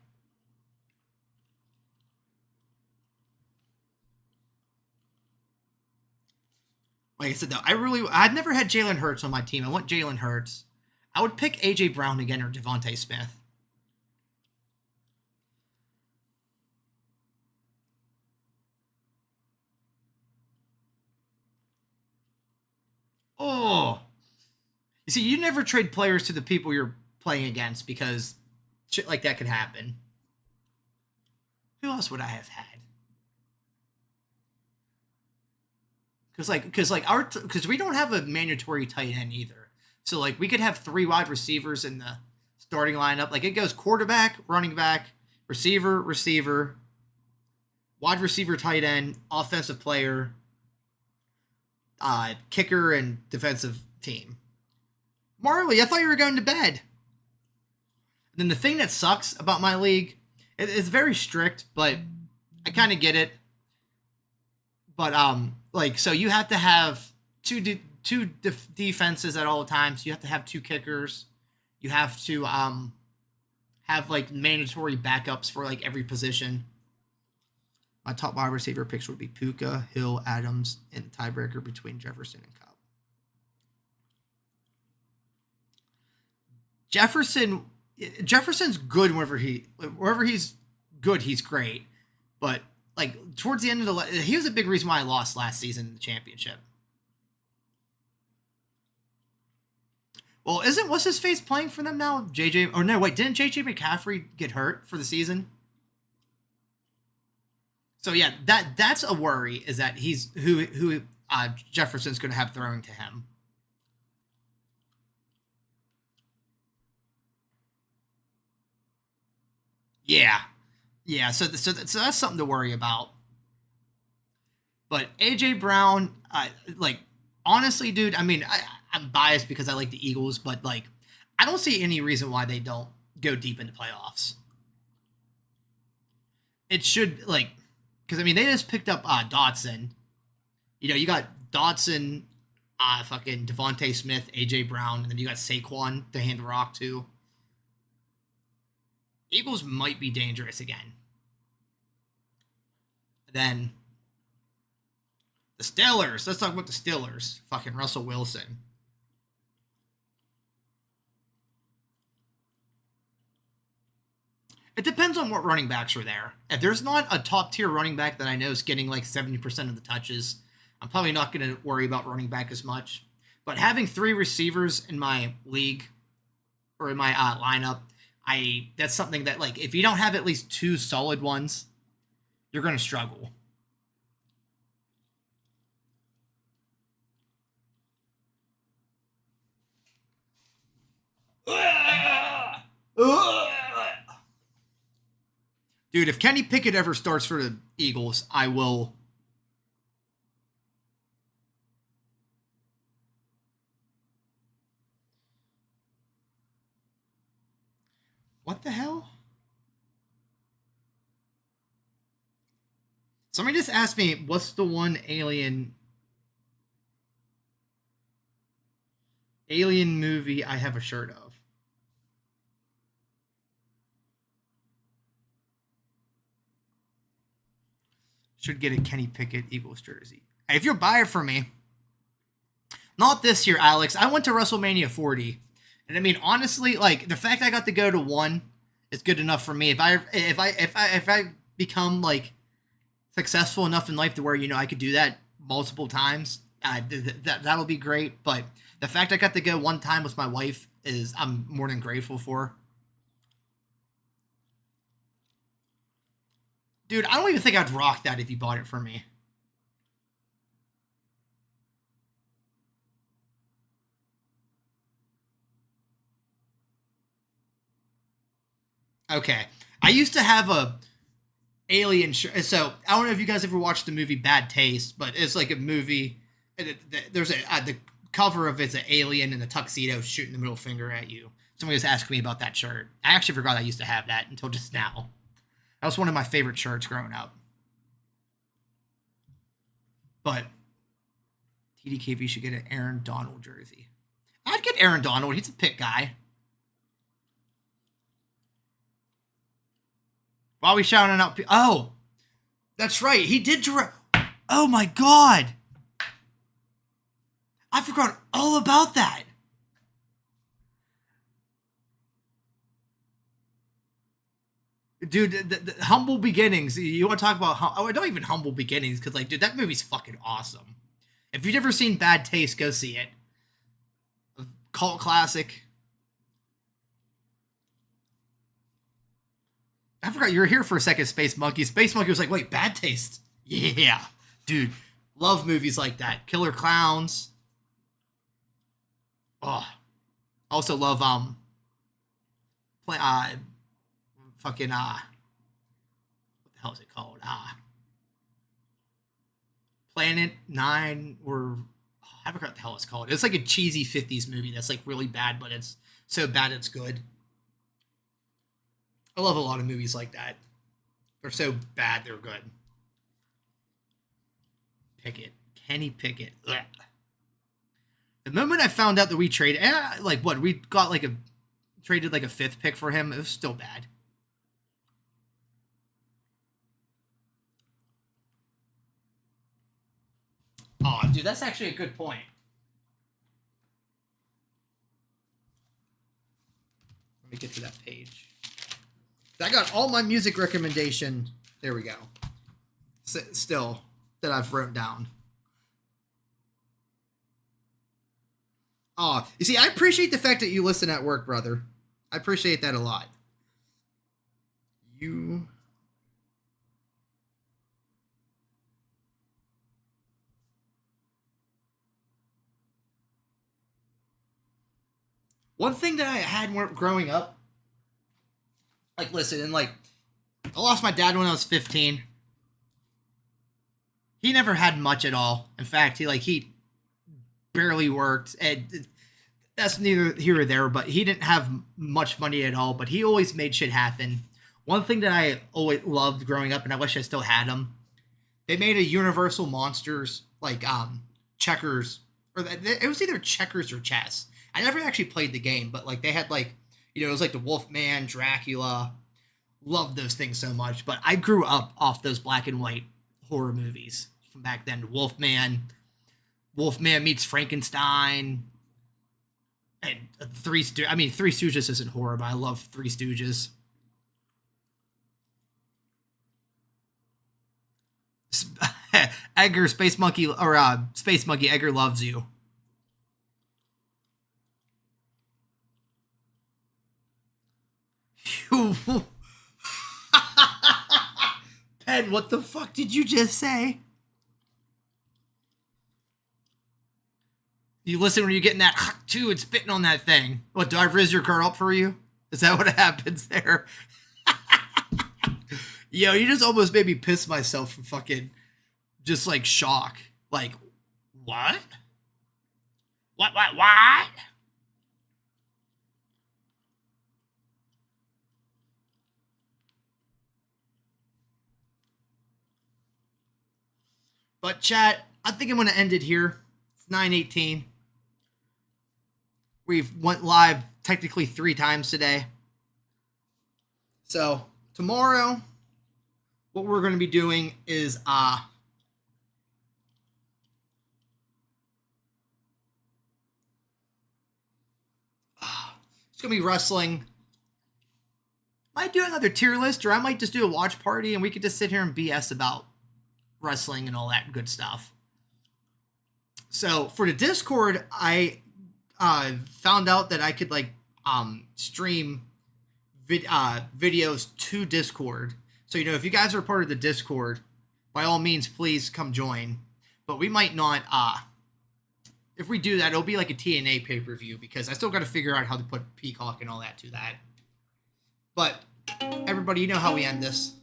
Like I said, though, I've never had Jalen Hurts on my team. I want Jalen Hurts. I would pick A.J. Brown again or Devontae Smith. Oh, you see, you never trade players to the people you're playing against because shit like that could happen. Who else would I have had? Because we don't have a mandatory tight end either. So like we could have three wide receivers in the starting lineup. Like it goes quarterback, running back, receiver, wide receiver, tight end, offensive player, kicker, and defensive team. Marley, I thought you were going to bed. And then the thing that sucks about my league, it's very strict, but I kind of get it. But so you have to have two defenses at all times. You have to have two kickers. You have to have like mandatory backups for like every position. My top wide receiver picks would be Puka, Hill, Adams, and the tiebreaker between Jefferson and Cobb. Jefferson's good wherever he's good, he's great. But like towards the end of he was a big reason why I lost last season in the championship. Well, isn't what's his face playing for them now? JJ no, wait, didn't JJ McCaffrey get hurt for the season? So yeah, that's a worry, is that he's who Jefferson's going to have throwing to him. Yeah, yeah. So that's something to worry about. But AJ Brown, like honestly, dude. I mean, I'm biased because I like the Eagles, but like, I don't see any reason why they don't go deep into playoffs. It should, like, because I mean they just picked up Dotson. You know, you got Dotson, fucking Devontae Smith, AJ Brown, and then you got Saquon to hand the rock to. Eagles might be dangerous again. Then the Steelers. Let's talk about the Steelers. Fucking Russell Wilson. It depends on what running backs are there. If there's not a top tier running back that I know is getting like 70% of the touches, I'm probably not going to worry about running back as much. But having three receivers in my league or in my lineup, that's something that, like, if you don't have at least two solid ones, you're going to struggle. Dude, if Kenny Pickett ever starts for the Eagles, I will. What the hell? Somebody just asked me, what's the one alien movie I have a shirt of? Should get a Kenny Pickett Eagles jersey. Hey, if you'll buy it for me, not this year, Alex. I went to WrestleMania 40, and I mean, honestly, like, the fact I got to go to one is good enough for me. If I become like successful enough in life to where, you know, I could do that multiple times, that'll be great. But the fact I got to go one time with my wife is, I'm more than grateful for. Dude, I don't even think I'd rock that if you bought it for me. Okay. I used to have a alien shirt. So I don't know if you guys ever watched the movie Bad Taste, but it's like a movie. There's the cover of it's an alien in a tuxedo shooting the middle finger at you. Somebody was asking me about that shirt. I actually forgot I used to have that until just now. That was one of my favorite shirts growing up. But TDKV should get an Aaron Donald jersey. I'd get Aaron Donald. He's a pick guy. While we shouting out, oh, that's right. He did direct. Oh my god, I forgot all about that. Dude, the Humble Beginnings. You want to talk about? Oh, not even Humble Beginnings, because, like, dude, that movie's fucking awesome. If you've never seen Bad Taste, go see it. Cult classic. I forgot you were here for a second, Space Monkey. Space Monkey was like, wait, Bad Taste? Yeah. Dude, love movies like that. Killer Clowns. Oh. Also love, fucking, what the hell is it called? Planet Nine, or, oh, I forgot what the hell it's called. It's like a cheesy 50s movie that's, like, really bad, but it's so bad it's good. I love a lot of movies like that. They're so bad, they're good. Pickett. Kenny Pickett. Ugh. The moment I found out that we traded, like, what, we got like traded like a fifth pick for him, it was still bad. Oh, dude, that's actually a good point. Let me get to that page. I got all my music recommendation. There we go. Still, that I've wrote down. Oh, you see, I appreciate the fact that you listen at work, brother. I appreciate that a lot. You One thing that I had growing up, like, listen, and like, I lost my dad when I was 15. He never had much at all. In fact, he barely worked, and that's neither here or there. But he didn't have much money at all. But he always made shit happen. One thing that I always loved growing up, and I wish I still had them, they made a Universal Monsters like checkers, or it was either checkers or chess. I never actually played the game, but like they had like, it was like the Wolfman, Dracula. Loved those things so much. But I grew up off those black and white horror movies from back then. Wolfman meets Frankenstein, and Three Stooges isn't horror, but I love Three Stooges. Edgar, Space Monkey, or Space Monkey, Edgar loves you. Pen, what the fuck did you just say? You listen when you're getting that too and spitting on that thing. What, do I rizz your car up for you? Is that what happens there? Yo, you just almost made me piss myself from fucking just like shock. Like, what? What? But chat, I think I'm gonna end it here. It's 9:18. We've went live technically 3 times today. So tomorrow, what we're gonna be doing is it's gonna be wrestling. Might do another tier list, or I might just do a watch party and we could just sit here and BS about wrestling and all that good stuff. So for the Discord, I found out that I could like stream videos to Discord. So if you guys are part of the Discord, by all means, please come join. But we might not. If we do that, it'll be like a TNA pay-per-view because I still got to figure out how to put Peacock and all that to that. But everybody, you know how we end this.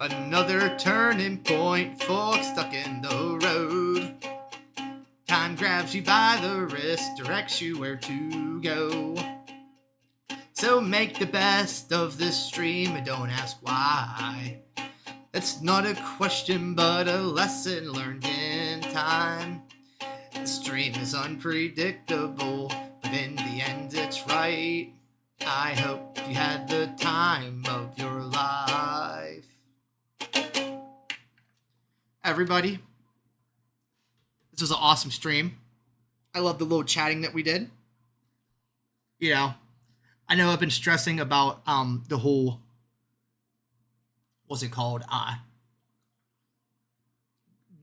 Another turning point, fork stuck in the road. Time grabs you by the wrist, directs you where to go. So make the best of this stream and don't ask why. It's not a question but a lesson learned in time. The stream is unpredictable, but in the end it's right. I hope you had the time of your life. Everybody, this was an awesome stream. I love the little chatting that we did. I know I've been stressing about the whole, what's it called?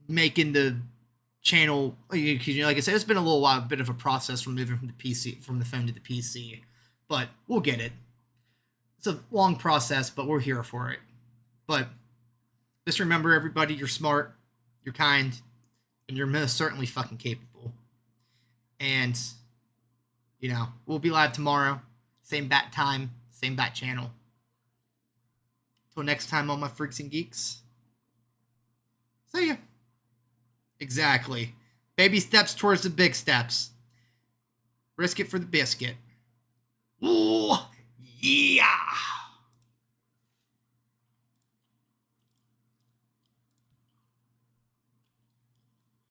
Making the channel, like I said, it's been a little while, a bit of a process from moving from the phone to the PC, but we'll get it. It's a long process, but we're here for it. But just remember, everybody, you're smart, you're kind, and you're most certainly fucking capable. And, we'll be live tomorrow. Same bat time, same bat channel. Till next time on my Freaks and Geeks. See ya. Exactly. Baby steps towards the big steps. Risk it for the biscuit. Ooh, yeah.